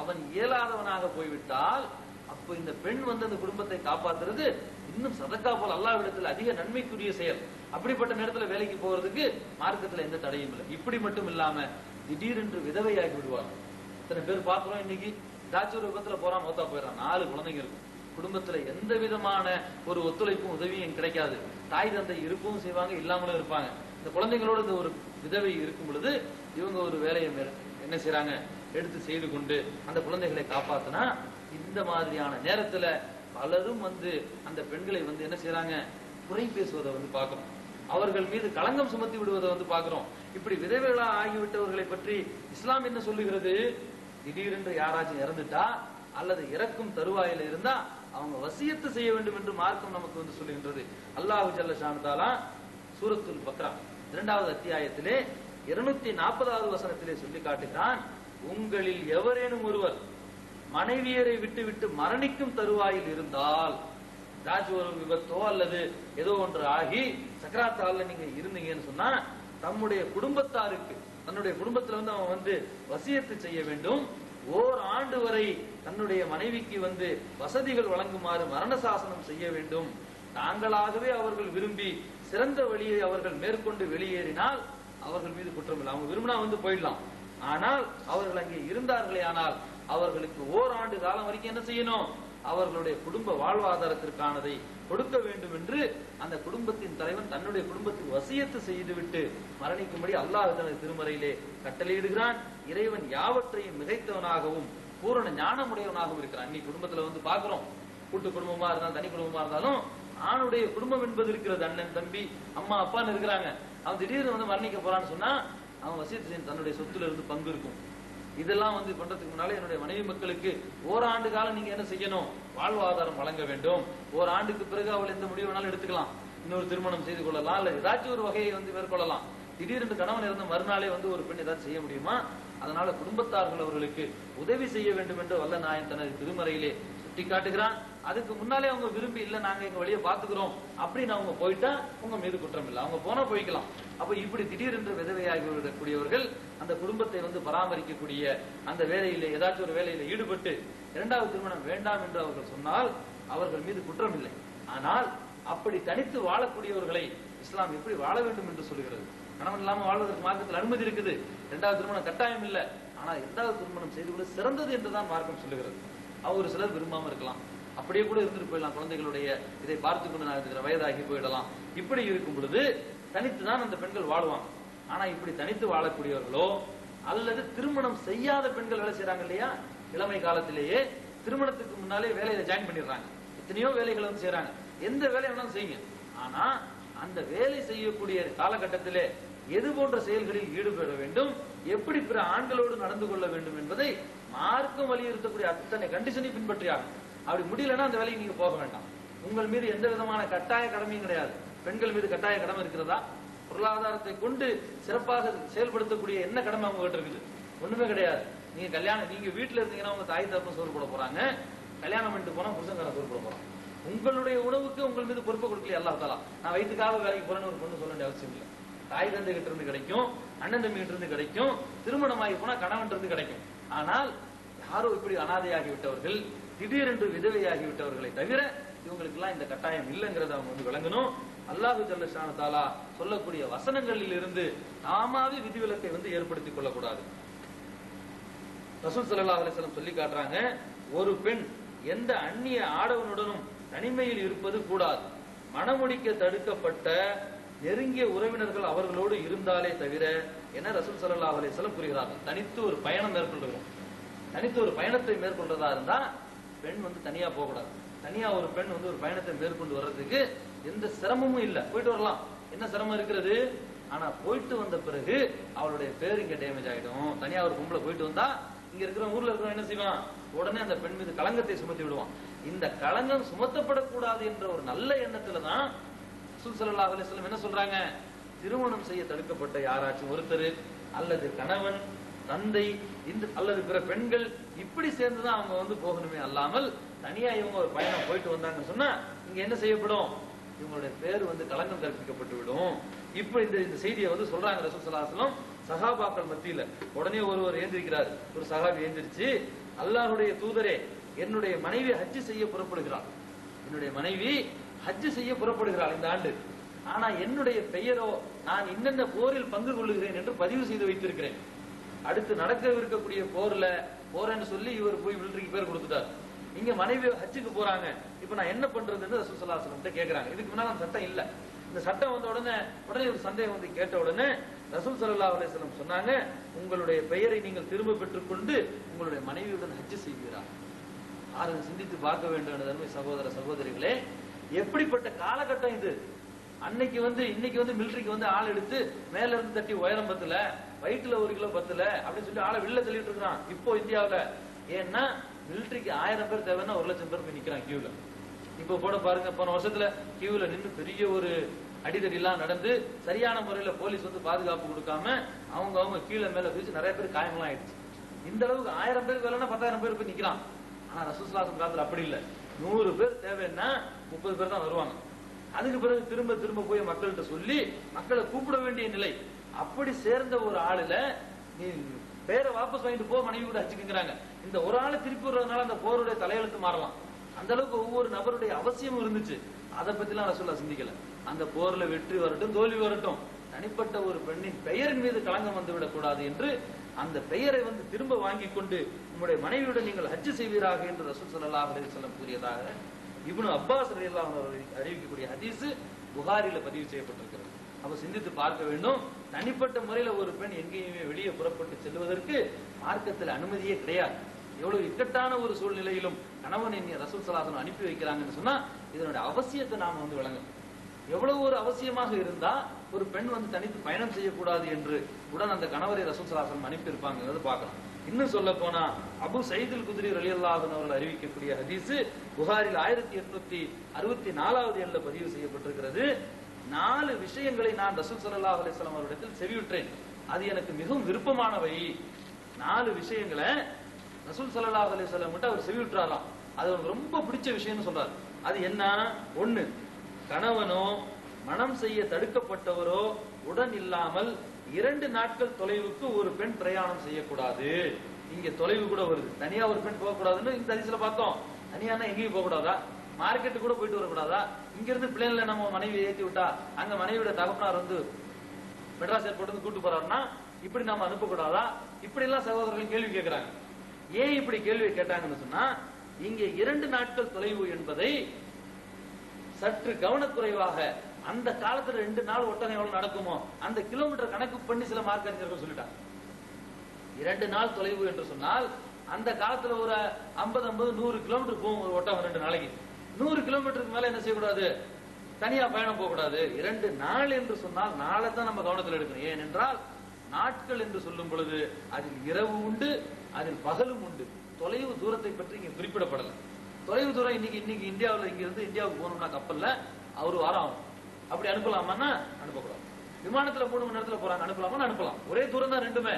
அவன் இயலாதவனாக போய்விட்டால் அப்ப இந்த பெண் வந்து அந்த குடும்பத்தை காப்பாத்துறது இன்னும் சதக்கா போல் அல்லாஹ்விடத்தில் அதிக நன்மைக்குரிய செயல். அப்படிப்பட்ட நேரத்துல வேலைக்கு போறதுக்கு மார்க்கத்துல எந்த தடையும் இல்லை. இப்படி மட்டும் இல்லாம திடீரென்று விதவையாகி விடுவாங்க. இத்தனை பேர் பாக்குறோம். இன்னைக்கு ஏதாச்சும் ஒரு விபத்துல போறான், மொத்தா போயிடறான். 4 குழந்தைங்க இருக்கும். குடும்பத்துல எந்த விதமான ஒரு ஒத்துழைப்பும் உதவியும் கிடைக்காது. தாய் தந்தை இருக்கவும் செய்வாங்க, இல்லாமலும் இருப்பாங்க. இந்த குழந்தைங்களோட இந்த ஒரு விதவை இருக்கும் பொழுது இவங்க ஒரு வேலையை என்ன செய்யறாங்க, எடுத்து செய்து கொண்டு அந்த குழந்தைகளை காப்பாத்தினா இந்த மாதிரியான நேரத்துல பலரும் வந்து அந்த பெண்களை வந்து என்ன செய்யறாங்க, குறை பேசுவதை வந்து பாக்குறோம். அவர்கள் மீது களங்கம் சுமத்தி விடுவதை வந்து பாக்குறோம். இப்படி விதவைகளா ஆகிவிட்டவர்களை பற்றி இஸ்லாம் என்ன சொல்லுகிறது? திடீரென்று யாராச்சும் இறந்துட்டா அல்லது இறக்கும் தருவாயில இருந்தா அவங்க வசியத்து செய்ய வேண்டும் என்று மார்க்கம் நமக்கு வந்து சொல்லுகின்றது. அல்லாஹ் ஜல்ல ஷானு தஆலா சூரத்துல் பக்ரா 2வது அத்தியாயத்திலே 240வது வசனத்திலே சொல்லி காட்டுகிறான், உங்களில் எவரேனும் ஒருவர் மனைவியரை விட்டு விட்டு மரணிக்கும் தருவாயில் இருந்தால், ஏதாச்சும் ஒரு விபத்தோ அல்லது ஏதோ ஒன்று ஆகி சக்கராத் ஹால்ல நீங்க இருந்தீங்கன்னு சொன்னா தம்முடைய குடும்பத்தாருக்கு, தன்னுடைய குடும்பத்துல வந்து அவன் வந்து வசியத்து செய்ய வேண்டும். ஓராண்டு வரை தன்னுடைய மனைவிக்கு வந்து வசதிகள் வழங்குமாறு மரண சாசனம் செய்ய வேண்டும். தாங்களாகவே அவர்கள் விரும்பி சிறந்த வழியை அவர்கள் மேற்கொண்டு வெளியேறினால் அவர்கள் மீது குற்றம் இல்லை. அவங்க விரும்பினா வந்து போயிடலாம். ஆனால் அவர்கள் அங்கே இருந்தார்களே ஆனால் அவர்களுக்கு ஓராண்டு காலம் வரைக்கும் என்ன செய்யணும், அவர்களுடைய குடும்ப வாழ்வாதாரத்திற்கானதை கொடுக்க வேண்டும் என்று அந்த குடும்பத்தின் தலைவன் தன்னுடைய குடும்பத்துக்கு வசியத்து செய்துவிட்டு மரணிக்கும்படி அல்லாஹ் தனது திருமறையிலே கட்டளையிடுகிறான். இறைவன் யாவற்றையும் மிகைத்தவனாகவும் பூரண ஞானமுடையவனாகவும் இருக்கிறான். இன்னைக்கு குடும்பத்துல வந்து பாக்குறோம், கூட்டு குடும்பமா இருந்தாலும் தனி குடும்பமா இருந்தாலும் ஆணுடைய குடும்பம் என்பது இருக்கிறது. அண்ணன், தம்பி, அம்மா, அப்பான்னு இருக்கிறாங்க. அவன் திடீர்னு வந்து மரணிக்க போறான்னு சொன்னா அவன் வசியத்து செய்ய தன்னுடைய சொத்துல இருந்து பங்கு இருக்கும். இதெல்லாம் வந்து பண்றதுக்கு முன்னாலே என்னுடைய மனைவி மக்களுக்கு ஓராண்டு காலம் நீங்க என்ன செய்யணும், வாழ்வாதாரம் வழங்க வேண்டும். ஓராண்டுக்கு பிறகு அவள் எந்த முடிவு வேணாலும் எடுத்துக்கலாம், இன்னொரு திருமணம் செய்து கொள்ளலாம், இல்ல ஏதாச்சும் ஒரு வகையை வந்து மேற்கொள்ளலாம். திடீரென்று கணவன் இருந்த மறுநாளே வந்து ஒரு பெண் ஏதாவது செய்ய முடியுமா? அதனால குடும்பத்தார்கள் அவர்களுக்கு உதவி செய்ய வேண்டும் என்று வல்ல நாயன் தனது திருமறையிலே சுட்டி காட்டுகிறான். அதுக்கு முன்னாலே அவங்க விரும்பி இல்ல நாங்க எங்க வழியை பாத்துக்கிறோம் அப்படின்னு அவங்க போயிட்டா உங்க மீது குற்றம் இல்லை, அவங்க போனா போய்க்கலாம். அப்ப இப்படி திடீரென்று விதவையாகி விடக்கூடியவர்கள் அந்த குடும்பத்தை வந்து பராமரிக்கக்கூடிய அந்த வேலையில ஏதாச்சும் ஒரு வேலையில ஈடுபட்டு இரண்டாவது திருமணம் வேண்டாம் என்று அவர்கள் சொன்னால் அவர்கள் மீது குற்றம் இல்லை. ஆனால் அப்படி தனித்து வாழக்கூடியவர்களை இஸ்லாம் எப்படி வாழ வேண்டும் என்று சொல்லுகிறது. கணவன் இல்லாம வாழ்வதற்கு மார்க்கத்தில் அனுமதி இருக்குது, இரண்டாவது திருமணம் கட்டாயம் இல்லை. ஆனா இரண்டாவது திருமணம் செய்து கொள்ள சிறந்தது என்றுதான் மார்க்கம் சொல்லுகிறது. ஒரு சிலர் விரும்பாம இருக்கலாம், அப்படியே கூட இருந்துட்டு போயிடலாம், குழந்தைகளுடைய இதை பார்த்து கொண்டு நான் இருக்கிற வயதாகி போயிடலாம். இப்படி இருக்கும் பொழுது தனித்து தான் அந்த பெண்கள் வாழ்வாங்க. ஆனா இப்படி தனித்து வாழக்கூடியவர்களோ அல்லது திருமணம் செய்யாத பெண்கள் வேலை செய்யறாங்க இல்லையா, இளமை காலத்திலேயே திருமணத்துக்கு முன்னாலே வேலையில ஜாயின் பண்ணிடுறாங்க, எத்தனையோ வேலைகளை வந்து செய்யறாங்க, எந்த வேலையை வேணாலும் செய்யுங்க. ஆனா அந்த வேலை செய்யக்கூடிய காலகட்டத்திலே எது போன்ற செயல்களில் ஈடுபட வேண்டும், எப்படி பிற ஆண்களோடு நடந்து கொள்ள வேண்டும் என்பதை மார்க்கம் வலியுறுத்தக்கூடிய அத்தனை கண்டிஷனை பின்பற்றியாகும். அப்படி முடியலன்னா அந்த வேலைக்கு நீங்க போக வேண்டாம். உங்கள் மீது எந்த விதமான கட்டாய கடமையும் கிடையாது. பெண்கள் மீது கட்டாய கடமை இருக்கிறதா? பொருளாதாரத்தை கொண்டு சிறப்பாக செயல்படுத்தக்கூடிய என்ன கடமை அவங்க கிட்ட இருக்குது? ஒண்ணுமே கிடையாது. நீங்க கல்யாணம், நீங்க வீட்டுல இருந்தீங்கன்னா உங்க தாய் தரப்பும் சோறு போட போறாங்க, கல்யாணம் பண்ணிட்டு போனா புருஷன்காரன் சோறு போட போறாங்க. உங்களுடைய உணவுக்கு உங்கள் மீது பொறுப்பு கொடுக்கலையே அல்லாஹ் தஆலா. நான் வயிற்றுக்காக வேலைக்கு போறேன்னு ஒரு பொண்ணு சொல்ல வேண்டிய அவசியம் இல்லை. தாய் தந்தை கிட்ட இருந்து கிடைக்கும், அண்ணன் தம்பி கிட்ட இருந்து கிடைக்கும், திருமணமாகி போனா கணவன் இருந்து கிடைக்கும். ஆனால் யாரோ இப்படி அனாதையாகி விட்டவர்கள், திடீரென்று விதவையாகி விட்டவர்களை தவிர இவங்களுக்கு எல்லாம் இந்த கட்டாயம் இல்லைங்கிறத அவங்க வந்து விளங்கணும். அல்லாஹு ஜல்ல ஷானஹு தஆலா சொல்லக்கூடிய வசனங்களில் இருந்து நாமாவே விதிவிலக்கை வந்து ஏற்படுத்திக் கொள்ளக்கூடாது. ரசூல் ஸல்லல்லாஹு அலைஹி வஸல்லம் சொல்லி காட்டுறாங்க, ஒரு பெண் எந்த அந்நிய ஆடவனுடனும் தனிமையில் இருப்பது கூடாது. மணமுடிக்க தடுக்கப்பட்ட நெருங்கிய உறவினர்கள் அவர்களோடு இருந்தாலே தவிர என ரசூல் ஸல்லல்லாஹு அலைஹி வஸல்லம் கூறுகிறார்கள். தனித்து ஒரு பயணம் மேற்கொள்கிறோம், தனித்து ஒரு பயணத்தை மேற்கொள்றதா இருந்தா பெண் வந்து தனியா போக கூடாது. தனியா ஒரு பெண் வந்து ஒரு பயணத்தை மேற்கொண்டு வர்றதுக்கு எந்த சிரமமும் இல்லை, போயிட்டு வரலாம். என்ன சிரமம் இருக்கிறது? ஆனா போயிட்டு வந்த பிறகு அவளுடைய பேர் இங்க டேமேஜ் ஆயிடும். தனியா ஒரு பொம்பளை போயிட்டு வந்தா இங்க இருக்கிற ஊர்ல இருக்கிற என்ன செய்வான், உடனே அந்த பெண் மீது களங்கத்தை சுமத்தி விடுவான். இந்த களங்கம் சுமத்தப்படக்கூடாது என்ற ஒரு நல்ல எண்ணத்துலதான் ரசூல் ஸல்லல்லாஹு அலைஹி வஸல்லம் என்ன சொல்றாங்க, திருமணம் செய்ய தடுக்கப்பட்ட யாராச்சும் ஒருத்தர் அல்லது கணவன், தந்தை, இந்த அல்லது பிற பெண்கள் இப்படி சேர்ந்துதான் அவங்க வந்து போகணுமே அல்லாமல் தனியா இவங்க ஒரு பயணம் போயிட்டு வந்தாங்கன்னு சொன்னா இங்க என்ன செய்யப்படும், இவங்களுடைய பேர் வந்து களங்கம் கற்பிக்கப்பட்டு விடும். இப்ப இந்த செய்தியை வந்து சொல்றாங்க ரசூல் ஸல்லல்லாஹு அலைஹி வஸல்லம் சஹாபாக்கள் மத்தியில. உடனே ஒருவர் ஏந்திருக்கிறார், ஒரு சஹாபி ஏந்திரிச்சு, அல்லாஹ்வுடைய தூதரே, என்னுடைய மனைவி ஹஜ் செய்ய புறப்படுகிறாள், என்னுடைய மனைவி ஹஜ் செய்ய புறப்படுகிறாள் இந்த ஆண்டு. ஆனா என்னுடைய பெயரோ நான் இன்னென்ன போரில் பங்கு கொள்ளுகிறேன் என்று பதிவு செய்து வைத்திருக்கிறேன். அடுத்து நடக்கவிருக்கக்கூடிய போர்ல போறேன்னு சொல்லி இவர் போய் மிலிட்டரிக்கு பேர் கொடுத்துட்டார். இங்க மனைவி ஹஜ்ஜுக்கு போறாங்க, இப்ப நான் என்ன பண்றதுன்னு ரசூல் ஸல்லல்லாஹு அலைஹி வஸல்லம் கேக்குறாங்க. இதுக்கு முன்னால சட்டம் இல்ல. இந்த சட்டம் வந்த உடனே ஒரு சந்தேகம் வந்து கேட்ட உடனே ரசூல் ஸல்லல்லாஹு அலைஹி வஸல்லம் சொன்னாங்க, உங்களுடைய பெயரை நீங்கள் திரும்ப பெற்றுக்கொண்டு உங்களுடைய மனைவியுடன் ஹஜ் செய்வீரா? ஆறு சிந்தித்து பார்க்க வேண்டும் சகோதர சகோதரிகளே. எப்படிப்பட்ட காலகட்டம் இது! அன்னைக்கு வந்து இன்னைக்கு வந்து மிலிட்டரிக்கு வந்து ஆள் எடுத்து மேல இருந்து தட்டி உயரம் பத்தல, வயிற்றுல 1 கிலோ பத்தல அப்படின்னு சொல்லி ஆளை வெளில தள்ளிட்டு இருக்கிறான் இப்போ இந்தியாவுல. ஏன்னா மிலிட்டரிக்கு 1000 பேர் தேவைன்னா 1 லட்சம் பேர் போய் நிக்கிறான் கியூல. இப்ப கூட பாருங்க, போன வருஷத்துல கியூல நின்று பெரிய ஒரு அடிதடி எல்லாம் நடந்து சரியான முறையில போலீஸ் வந்து பாதுகாப்பு கொடுக்காம அவங்க கீழே மேல குதிச்சு நிறைய பேர் காயமெல்லாம் ஆயிடுச்சு. இந்த அளவுக்கு 1000 பேருக்கு வேலைன்னா 10,000 பேர் போய் நிக்கிறான். ஆனா ரசூல் ஸல்லல்லாஹு அலைஹி வஸல்லம் காலத்துல அப்படி இல்ல. 100 பேர் தேவைன்னா 30 பேர் தான் வருவாங்க. அதுக்கு பிறகு திரும்ப திரும்ப போய் மக்கள்கிட்ட சொல்லி மக்களை கூப்பிட வேண்டிய நிலை. அப்படி சேர்ந்த ஒரு ஆளுல நீ பேரை வாபஸ் வாங்கிட்டு போ, மனைவி கூட ஹஜ்ஜுக்குங்கிறாங்க. இந்த ஒரு ஆளு திருப்பி வர்றதுனால அந்த போருடைய தலையெழுத்து மாறலாம். அந்த அளவுக்கு ஒவ்வொரு நபருடைய அவசியமும் இருந்துச்சு. அதை பத்தி எல்லாம் ரசூலுல்லாஹ் சிந்திக்கல. அந்த போர்ல வெற்றி வரட்டும் தோல்வி வரட்டும், தனிப்பட்ட ஒரு பெண்ணின் பெயரின் மீது களங்கம் வந்துவிடக் கூடாது என்று அந்த பெயரை வந்து திரும்ப வாங்கி கொண்டு உங்களுடைய மனைவியுடன் நீங்கள் ஹஜ் செய்வீராக என்று ரசூல் ஸல்லல்லாஹு அலைஹி வஸல்லம் கூறியதாக இப்னு அப்பாஸ் ரலியல்லாஹு அன்ஹு அறிவிக்கக்கூடிய ஹதீஸ் புகாரில பதிவு செய்யப்பட்டிருக்கிறது. அப்ப சிந்தித்து பார்க்க வேண்டும். தனிப்பட்ட முறையில ஒரு பெண் எங்கேயுமே வெளியே புறப்பட்டு செல்வதற்கு மார்க்கத்தில் அனுமதியே கிடையாது. எவ்வளவு இக்கட்டான ஒரு சூழ்நிலையிலும் கணவன் ரசூல் ஸல்லல்லாஹு அலைஹி வஸல்லம் அனுப்பி வைக்கிறாங்கன்னு சொன்னா இதனுடைய அவசியத்தை நாம விளங்கணும். எவ்வளவு ஒரு அவசியமாக இருந்தா ஒரு பெண் தனித்து பயணம் செய்யக்கூடாது என்று உடன் அந்த கணவரை ரசூல் ஸல்லல்லாஹு அலைஹி வஸல்லம் அனுப்பி இருப்பாங்கிறது பார்க்கலாம். இன்னும் சொல்ல போனா அபு சயீத் அல் குத்ரி ரலியல்லாஹு அன்ஹு அவர்கள் அறிவிக்கக்கூடிய ஹதீஸ் புகாரில் 1864வது எண்ணில் பதிவு செய்யப்பட்டிருக்கிறது. 4 விஷயங்களை நான் ரசூல் ஸல்லல்லாஹு அலைஹி வஸல்லம் அவர்களிடத்தில் செவியுற்றேன், அது எனக்கு மிகவும் விருப்பமானவை. 4 விஷயங்களை ரசூல் ஸல்லல்லாஹு அலைஹி வஸல்லம் கிட்ட அவர் செவியுற்றாராம். அது அவருக்கு ரொம்ப பிடிச்ச விஷயம்னு சொல்றாரு. அது என்ன? 1, கணவனோ மனம் செய்ய தடுக்கப்பட்டவரோ உடன் இல்லாமல் 2 நாட்கள் தொலைவுக்கு ஒரு பெண் பிரயாணம் செய்யக்கூடாது. இங்க தொலைவு கூட வருது, தனியா ஒரு பெண் போகக்கூடாதுன்னு இந்த ஹதீஸ்ல பார்த்தோம். தனியானா எங்கேயும் போக கூடாதா? மார்க்கெட்டு கூட போயிட்டு வரக்கூடாதா? இங்க இருந்து பிளேன்ல நம்ம மனைவியை ஏற்றி விட்டா அங்க மனைவியோட தகப்பனார் மெட்ராஸ் ஏர்போர்ட் கூட்டு போறாருன்னா இப்படி நம்ம அனுப்பக்கூடாதா? இப்படி எல்லாம் சகோதரர்கள் கேள்வி கேட்கிறாங்க. ஏன் இப்படி கேள்வி கேட்டாங்கன்னு சொன்னா, இங்க 2 நாட்கள் தொலைவு என்பதை சற்று கவனக்குறைவாக அந்த காலத்துல 2 நாள் ஒட்டகம் எவ்வளவு நடக்குமோ அந்த கிலோமீட்டர் கணக்கு பண்ணி சில மார்க் அறிஞர்கள் சொல்லிட்டாங்க. 2 நாள் தொலைவு என்று சொன்னால் அந்த காலத்துல ஒரு 50-100 கிலோமீட்டர் போகும் ஒரு ஒட்டகம் 2 நாளைக்கு. 100 கிலோமீட்டருக்கு மேல என்ன செய்யக்கூடாது? தனியா பயணம் போகக்கூடாது. 2 நாள் என்று சொன்னால் நாளை தான் நம்ம கவனத்தில் எடுக்கணும். ஏனென்றால் நாட்கள் என்று சொல்லும் பொழுது அதில் இரவு உண்டு, அதில் பகலும் உண்டு. தொலைவு தூரத்தை பற்றி இங்க குறிப்பிடப்படல. தொலைவு தூரம் இன்னைக்கு இந்தியாவில் இங்க இருந்து இந்தியாவுக்கு போகணும்னா கப்பல்ல ஒரு வாரம் ஆகும். அப்படி அனுப்பலாமான்னா அனுப்பக்கூடாது. விமானத்துல 3 மணி நேரத்துல போறாங்க, அனுப்பலாமா? அனுப்பலாம். ஒரே தூரம் தான் ரெண்டுமே.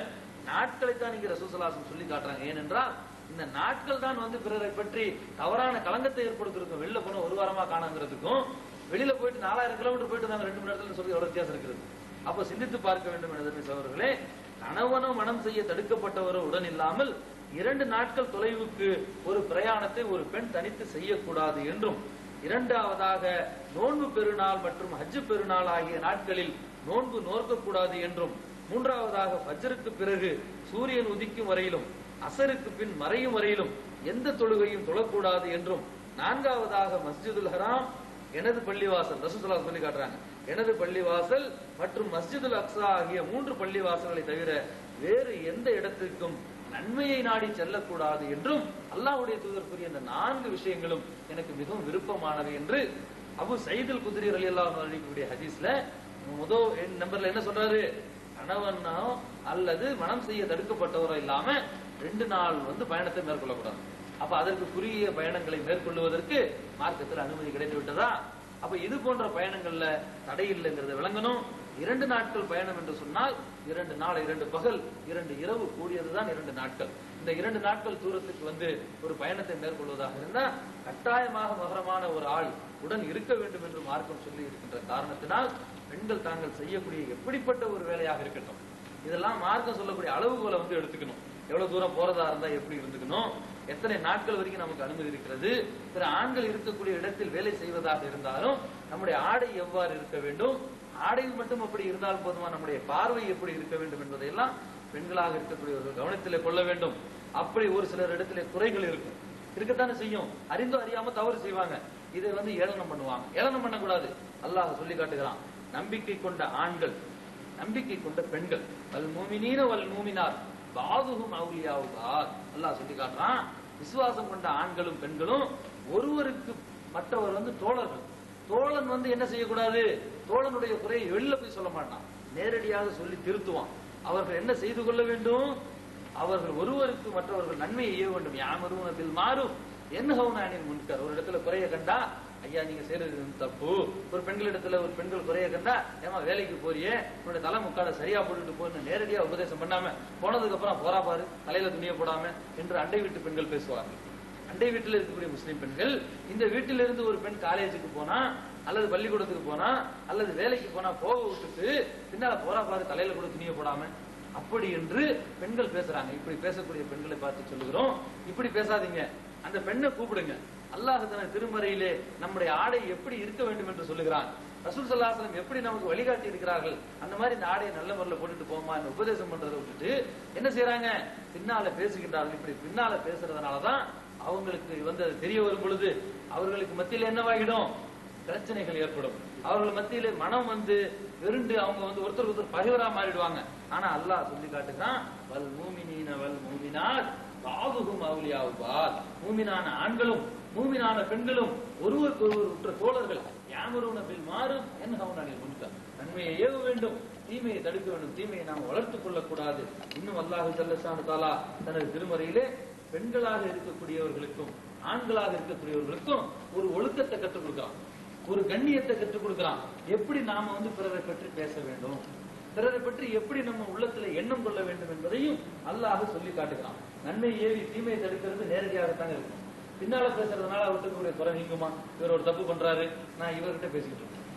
நாட்களை தான் இங்க ரசூல் ஸல்லல்லாஹு அலைஹி வஸல்லம் சொல்லி காட்டுறாங்க. ஏனென்றால் இந்த நாட்கள் தான் பிறரை பற்றி தவறான களங்கத்தை ஏற்படுத்திருக்கும். வெளில போன ஒரு வாரமா காணாங்கிறதுக்கும் வெளியில போயிட்டு 4000 கிலோமீட்டர் போயிட்டு நாங்க 2 மணி நேரத்துல சொல்லி எவ்வளவு வித்தியாசம் இருக்கிறது. அப்ப சிந்தித்து பார்க்க வேண்டும் என சகோதரர்களே, கணவனோ மனம் செய்ய தடுக்கப்பட்டவரோ உடன் இல்லாமல் 2 நாட்கள் தொலைவுக்கு ஒரு பிரயாணத்தை ஒரு பெண் தனித்து செய்யக்கூடாது என்றும், 2வதாக நோன்பு பெருநாள் மற்றும் ஹஜ் பெருநாள் ஆகிய நாட்களில் நோன்பு நோக்கக்கூடாது என்றும், 3வதாக ஃபஜ்ருக்கு பிறகு சூரியன் உதிக்கும் வரையிலும் அசருக்கு பின் மறையும் வரையிலும் எந்த தொழுகையும் தொழக்கூடாது என்றும், 4வதாக மஸ்ஜிதுல் ஹராம் எனது பள்ளிவாசல், ரசூல் ஸல்லல்லாஹு அலைஹி வஸல்லம் சொல்லி காட்டுறாங்க, எனது பள்ளிவாசல் மற்றும் மஸ்ஜிதுல் அக்ஸா ஆகிய 3 பள்ளிவாசல்களை தவிர வேறு எந்த இடத்திற்கும் நன்மையை நாடி செல்லக்கூடாது என்றும் அல்லாஹ்வுடைய தூதர் கூறிய இந்த 4 விஷயங்களும் எனக்கு மிகவும் விருப்பமானவை என்று அபு சயீத் அல் குத்ரி ரலியல்லாஹு அன்ஹு அறிவிக்கக்கூடிய ஹதீஸ்ல முதல் நம்பர்ல என்ன சொல்றாரு? கணவனோ அல்லது மனம் செய்ய தடுக்கப்பட்டவரோ இல்லாம 2 நாள் பயணத்தை மேற்கொள்ளக்கூடாது. அப்ப அதற்கு குறுகிய பயணங்களை மேற்கொள்வதற்கு மார்க்கத்தில் அனுமதி கிடைத்து விட்டதா? அப்ப இது போன்ற பயணங்கள்ல தடை இல்லைங்கிறத விளங்கணும். 2 நாட்கள் பயணம் என்று சொன்னால் 2 நாள் 2 பகல் 2 இரவு கூடியதுதான் 2 நாட்கள். இந்த 2 நாட்கள் தூரத்துக்கு ஒரு பயணத்தை மேற்கொள்வதாக இருந்தா கட்டாயமாக மகரமான ஒரு ஆள் உடன் இருக்க வேண்டும் என்று மார்க்கம் சொல்லி இருக்கின்ற காரணத்தினால் பெண்கள் தாங்கள் செய்யக்கூடிய எப்படிப்பட்ட ஒரு வேலையாக இருக்கட்டும், இதெல்லாம் மார்க்கம் சொல்லக்கூடிய அளவுகோலை எடுத்துக்கணும். எவ்வளவு தூரம் போறதா இருந்தா எப்படி இருந்துக்கணும், எத்தனை நாட்கள் வரைக்கும் நமக்கு அனுமதி இருக்கிறது, பிற ஆண்கள் இருக்கக்கூடிய இடத்தில் வேலை செய்வதாக இருந்தாலும் நம்முடைய ஆடை எவ்வாறு இருக்க வேண்டும், ஆடை மட்டும் அப்படி இருந்தால் போதுமா, நம்முடைய பார்வை எப்படி இருக்க வேண்டும் என்பதையெல்லாம் பெண்களாக இருக்கக்கூடியவர்கள் கவனத்திலே கொள்ள வேண்டும். அப்படி ஒரு சிலர் இடத்திலே குறைகள் இருக்கும், இருக்கத்தானே செய்யும். அறிந்தோ அறியாம தவறு செய்வாங்க. இதை ஏளனம் பண்ணுவாங்க. ஏளனம் பண்ணக்கூடாது. அல்லாஹ் சொல்லி காட்டுகிறான், நம்பிக்கை கொண்ட ஆண்கள், நம்பிக்கை கொண்ட பெண்கள், வல் மூமினீன வல் மூமினாத் பாதுஹும் அவுலியாவு பாத். அல்லாஹ் சொல்லி காட்டுறான், விசுவாசம் கொண்ட ஆண்களும் பெண்களும் ஒருவருக்கு மற்றவர் தோழர்கள். தோழன் என்ன செய்யக்கூடாது? தோழனுடைய குறையை வெளில போய் சொல்ல மாட்டான், நேரடியாக சொல்லி திருத்துவான். அவர்கள் என்ன செய்து கொள்ள வேண்டும்? அவர்கள் ஒருவருக்கு மற்றவர்கள் நன்மையை செய்ய வேண்டும். யாமரூன பில் மாரூஃப் யன்ஹவுன அனில் முன்கர். ஒரு இடத்துல குறைய கண்டா, ஐயா நீங்க செய்யறது தப்பு. ஒரு பெண்களிடத்துல ஒரு பெண்கள் குறைய கண்டா, ஏமா வேலைக்கு போறியே, உன்னோட தலை முக்காட சரியா போட்டுட்டு போன்னு நேரடியா உபதேசம் பண்ணாம போனதுக்கு அப்புறம் போறா பாரு தலையில துணியை போடாம என்று அண்டை வீட்டு பெண்கள் பேசுவார்கள். அண்டை வீட்டில் இருக்கக்கூடிய முஸ்லிம் பெண்கள் இந்த வீட்டிலிருந்து ஒரு பெண் காலேஜுக்கு போனா அல்லது பள்ளிக்கூடத்துக்கு போனா அல்லது வேலைக்கு போனா போக விட்டுட்டு பின்னால போறா பாரு தலையில கூட துணியை போடாம அப்படி என்று பெண்கள் பேசுறாங்க. இப்படி பேசக்கூடிய பெண்களை பார்த்து சொல்லுகிறோம், இப்படி பேசாதீங்க, அந்த பெண்ணை கூப்பிடுங்க. அல்லாஹ் தன திருமறையிலே நம்முடைய ஆடை எப்படி இருக்க வேண்டும் என்று சொல்லுகிறான். ரசூல் ஸல்லல்லாஹு அலைஹி வஸல்லம் எப்படி நமக்கு வழிகாட்டி இருக்கிறார்கள், அந்த மாதிரி இந்த ஆடையை நல்ல முறையில் போட்டுட்டு போமா உபதேசம் பண்றதை விட்டுட்டு என்ன செய்யறாங்க? பின்னால பேசுகின்றார்கள். இப்படி பின்னால பேசுறதுனாலதான் அவங்களுக்கு அது தெரிய வரும் பொழுது அவர்களுக்கு மத்தியில என்னவாகிடும்? பிரச்சனைகள் ஏற்படும். அவர்கள் மத்தியிலே மனம் வெறுண்டு அவங்க ஒருத்தருக்கு ஒருத்தர் பகைவரா மாறிடுவாங்க. ஆனா அல்லாஹ் சொல்லி காட்டுதான், வல் மூமினீன வல் மூமினாத் பாவுகும் அவுலியாவுபால், மூமினான ஆண்களும் மூமினான பெண்களும் ஒருவருக்கு ஒருவர் உற்ற தோழர்கள். யாமருன பில் மாறும் யன்ஹவுன அனில் முன்கர், நன்மையை ஏவ வேண்டும், தீமையை தடுக்க வேண்டும், தீமையை நாம் வளர்த்துக் கொள்ளக்கூடாது. இன்னும் அல்லாஹ் ஜல்லஷானு தஆலா தனது திருமறையிலே பெண்களாக இருக்கக்கூடியவர்களுக்கும் ஆண்களாக இருக்கக்கூடியவர்களுக்கும் ஒரு ஒழுக்கத்தை கற்றுக் கொடுக்கிறான், ஒரு கண்ணியத்தை கற்றுக் கொடுக்கிறான். எப்படி நாம பிறரை பற்றி பேச வேண்டும், பிறரை பற்றி எப்படி நம்ம உள்ளத்துல எண்ணம் கொள்ள வேண்டும் என்பதையும் அல்லாஹ் சொல்லி காட்டுகிறான். நன்மை ஏவி தீமையை தடுக்கிறது நேரடியாகத்தான் இருக்கும். பின்னால பேசுறதுனால அவருக்கு குறை நீங்குமா? இவர் ஒரு தப்பு பண்றாரு, நான் இவர்கிட்ட பேசிக்கிட்டு இருக்கேன்,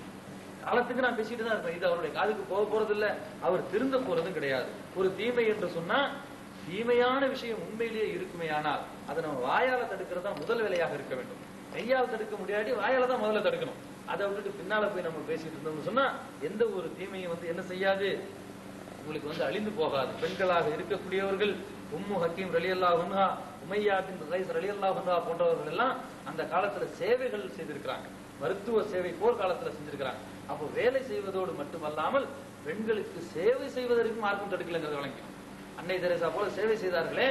காலத்துக்கு நான் பேசிட்டு தான் இருப்பேன், இது அவருடைய காதுக்கு போக போறது இல்ல, அவர் திருந்த போறதும் கிடையாது. ஒரு தீமை என்று சொன்னா தீமையான விஷயம் உண்மையிலேயே இருக்குமே, ஆனால் அதை நம்ம வாயால தடுக்கிறது தான் முதல் வேலையாக இருக்க வேண்டும். கையால் தடுக்க முடியாட்டி வாயால தான் முதல்ல தடுக்கணும். அதை விட்டுட்டு பின்னால போய் நம்ம பேசிட்டு இருந்தோம்னு சொன்னா எந்த ஒரு தீமையும் என்ன செய்யாது, உங்களுக்கு அழிந்து போகாது. பெண்களாக இருக்கக்கூடியவர்கள் உம்மு ஹக்கீம் ரலியல்லாஹு அன்ஹா, உமையா பின் கைஸ் ரலியல்லாஹு அன்ஹா போன்றவர்கள் எல்லாம் அந்த காலத்துல சேவைகள் செய்திருக்கிறாங்க, மருத்துவ சேவை போர்க்காலத்துல செஞ்சிருக்கிறாங்க. அப்போ வேலை செய்வதோடு மட்டுமல்லாமல் பெண்களுக்கு சேவை செய்வதற்கு மார்க்கம் தடுக்கலைங்கிறது வழங்கும். அன்னை தெரேசா போல சேவை செய்தார்களே,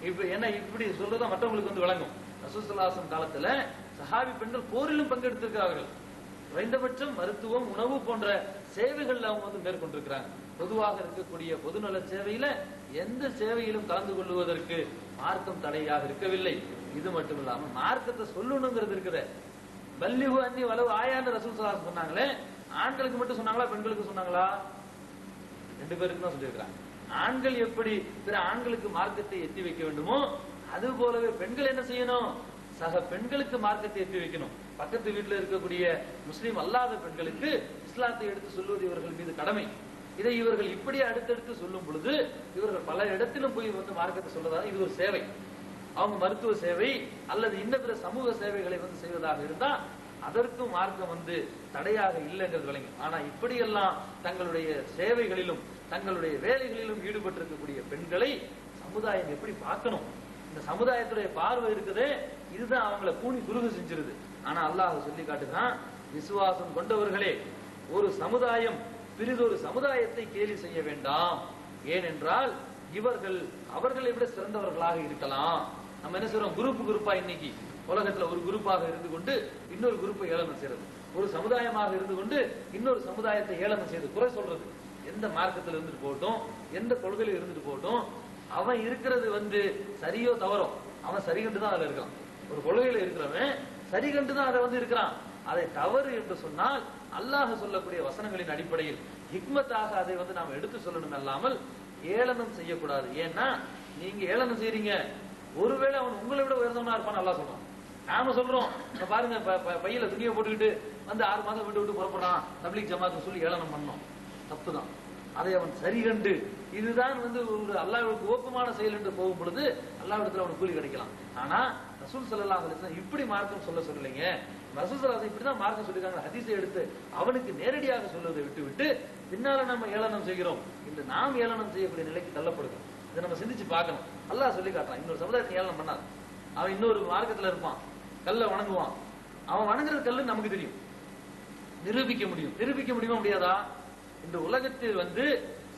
இப்படி சொல்றதா மற்றவங்களுக்கு வழங்கும். ரசூல் ஸல்லல்லாஹு அலைஹி வஸல்லம் காலத்துல சஹாபி பெண்கள் போரிலும் பங்கெடுத்திருக்கிறார்கள். குறைந்தபட்சம் மருத்துவம், உணவு போன்ற சேவைகள் அவங்க மேற்கொண்டிருக்கிறாங்க. பொதுவாக இருக்கக்கூடிய பொதுநல சேவையில எந்த சேவையிலும் கலந்து கொள்வதற்கு மார்க்கம் தடையாக இருக்கவில்லை. இது மட்டும் இல்லாம மார்க்கத்தை சொல்லணுங்கிறது இருக்குது. பல்லிஹு அன்னி வலவ் ஆயான்னு ரசூல் ஸல்லல்லாஹு அலைஹி வஸல்லம் சொன்னாங்களே, ஆண்களுக்கு மட்டும் சொன்னாங்களா பெண்களுக்கு சொன்னாங்களா? ரெண்டு பேருக்கு தான் சொல்லியிருக்கிறாங்க. ஆண்கள் எப்படி பிற ஆண்களுக்கு மார்க்கத்தை எத்தி வைக்க வேண்டுமோ அது போலவே பெண்கள் என்ன செய்யணும், சக பெண்களுக்கு மார்க்கத்தை எத்தி வைக்கணும். பக்கத்து வீட்டில் இருக்கக்கூடிய முஸ்லீம் அல்லாத பெண்களுக்கு இஸ்லாத்தை எடுத்து சொல்வது இவர்கள் மீது கடமை. இதை இவர்கள் இப்படியே அடுத்தடுத்து சொல்லும் பொழுது இவர்கள் பல இடத்திலும் போய் மார்க்கத்தை சொல்றதாக இது ஒரு சேவை. அவங்க மருத்துவ சேவை அல்லது இன்ன பிற சமூக சேவைகளை செய்வதாக இருந்தா அதற்கும் மார்க்கம் தடையாக இல்லைங்கிறது விளங்கும். ஆனா இப்படியெல்லாம் தங்களுடைய சேவைகளிலும் தங்களுடைய வேலைகளிலும் ஈடுபட்டிருக்கக்கூடிய பெண்களை சமுதாயம் எப்படி பார்க்கணும், இந்த சமுதாயத்துடைய பார்வை இருக்குதே, இதுதான் அவங்களை கூனி குறுகு செஞ்சிருது. ஆனா அல்லாஹ் சொல்லி காட்டுகிறான், விசுவாசம் கொண்டவர்களே, ஒரு சமுதாயம் பிறிதொரு சமுதாயத்தை கேலி செய்ய வேண்டாம். ஏனென்றால் இவர்கள் அவர்களை விட சிறந்தவர்களாக இருக்கலாம். நம்ம என்ன செய்றோம், குரூப்பா இன்னைக்கு உலகத்துல ஒரு குரூப்பாக இருந்து கொண்டு இன்னொரு குரூப்பை ஏளனம் செய்யறது, ஒரு சமுதாயமாக இருந்து கொண்டு இன்னொரு சமுதாயத்தை ஏளனம் செய்து குறை சொல்றது. எந்த மார்க்கத்தில் இருந்துட்டு போகட்டும், எந்த கொள்கையில இருந்துட்டு போகட்டும், அவன் இருக்கிறது சரியோ தவறோ, அவன் சரி கண்டு தான் அதுல இருக்கான். ஒரு கொள்கையில இருக்கிறவன் சரி கண்டு தான் அதை இருக்கிறான். அதை தவறு என்று சொன்னால் அல்லாஹ் சொல்லக்கூடிய வசனங்களின் அடிப்படையில் ஹிக்மத்தாக அதை நாம் எடுத்து சொல்லணும், அல்லாமல் ஏளனம் செய்யக்கூடாது. ஏன்னா நீங்க ஏளனம் செய்றீங்க, ஒருவேளை அவன் உங்களை விட உயர்ந்தவனா இருப்பான் அல்லாஹ் சொல்றான். நாம சொல்றோம் பாருங்க, பையில துணியை போட்டுக்கிட்டு 6 மாதம் விட்டு புறப்படுறான் தப்லீக் ஜமாத் சொல்லி ஏளனம் பண்ணோம், தப்புதான். அதை அவன் சரி கண்டு இதுதான் ஒரு அல்லாஹ்வுக்கு ஓப்பமான செயல் என்று போகும் பொழுது அல்லாஹ்விடத்துல அவனுக்கு கூலி கிடைக்கலாம். ஆனா ரசூல் ஸல்லல்லாஹு அலைஹி வஸல்லம் இப்படி மார்க்கம் சொல்லலைங்க. ரசூல் ஸல்லல்லாஹு அலைஹி வஸல்லம் இப்படிதான் மார்க்கம் சொல்லிருக்காங்க. ஹதீஸை எடுத்து அவனுக்கு நேரடியாக சொல்வதை விட்டு பின்னால நம்ம ஏளனம் செய்கிறோம். இன்று நாம் ஏளனம் செய்யக்கூடிய நிலைக்கு தள்ளப்படுகிறோம். இதை நம்ம சிந்திச்சு பார்க்கணும். அல்லாஹ் சொல்லி காட்டுறான், இன்னொரு சமுதாயத்தை ஏளனம் பண்ணாது. அவன் இன்னொரு மார்க்கத்துல இருப்பான், கல்லை வணங்குவான். அவன் வணங்குறது கல்லு நமக்கு தெரியும், நிரூபிக்க முடியுமா முடியாதா? இந்த உலகத்தில்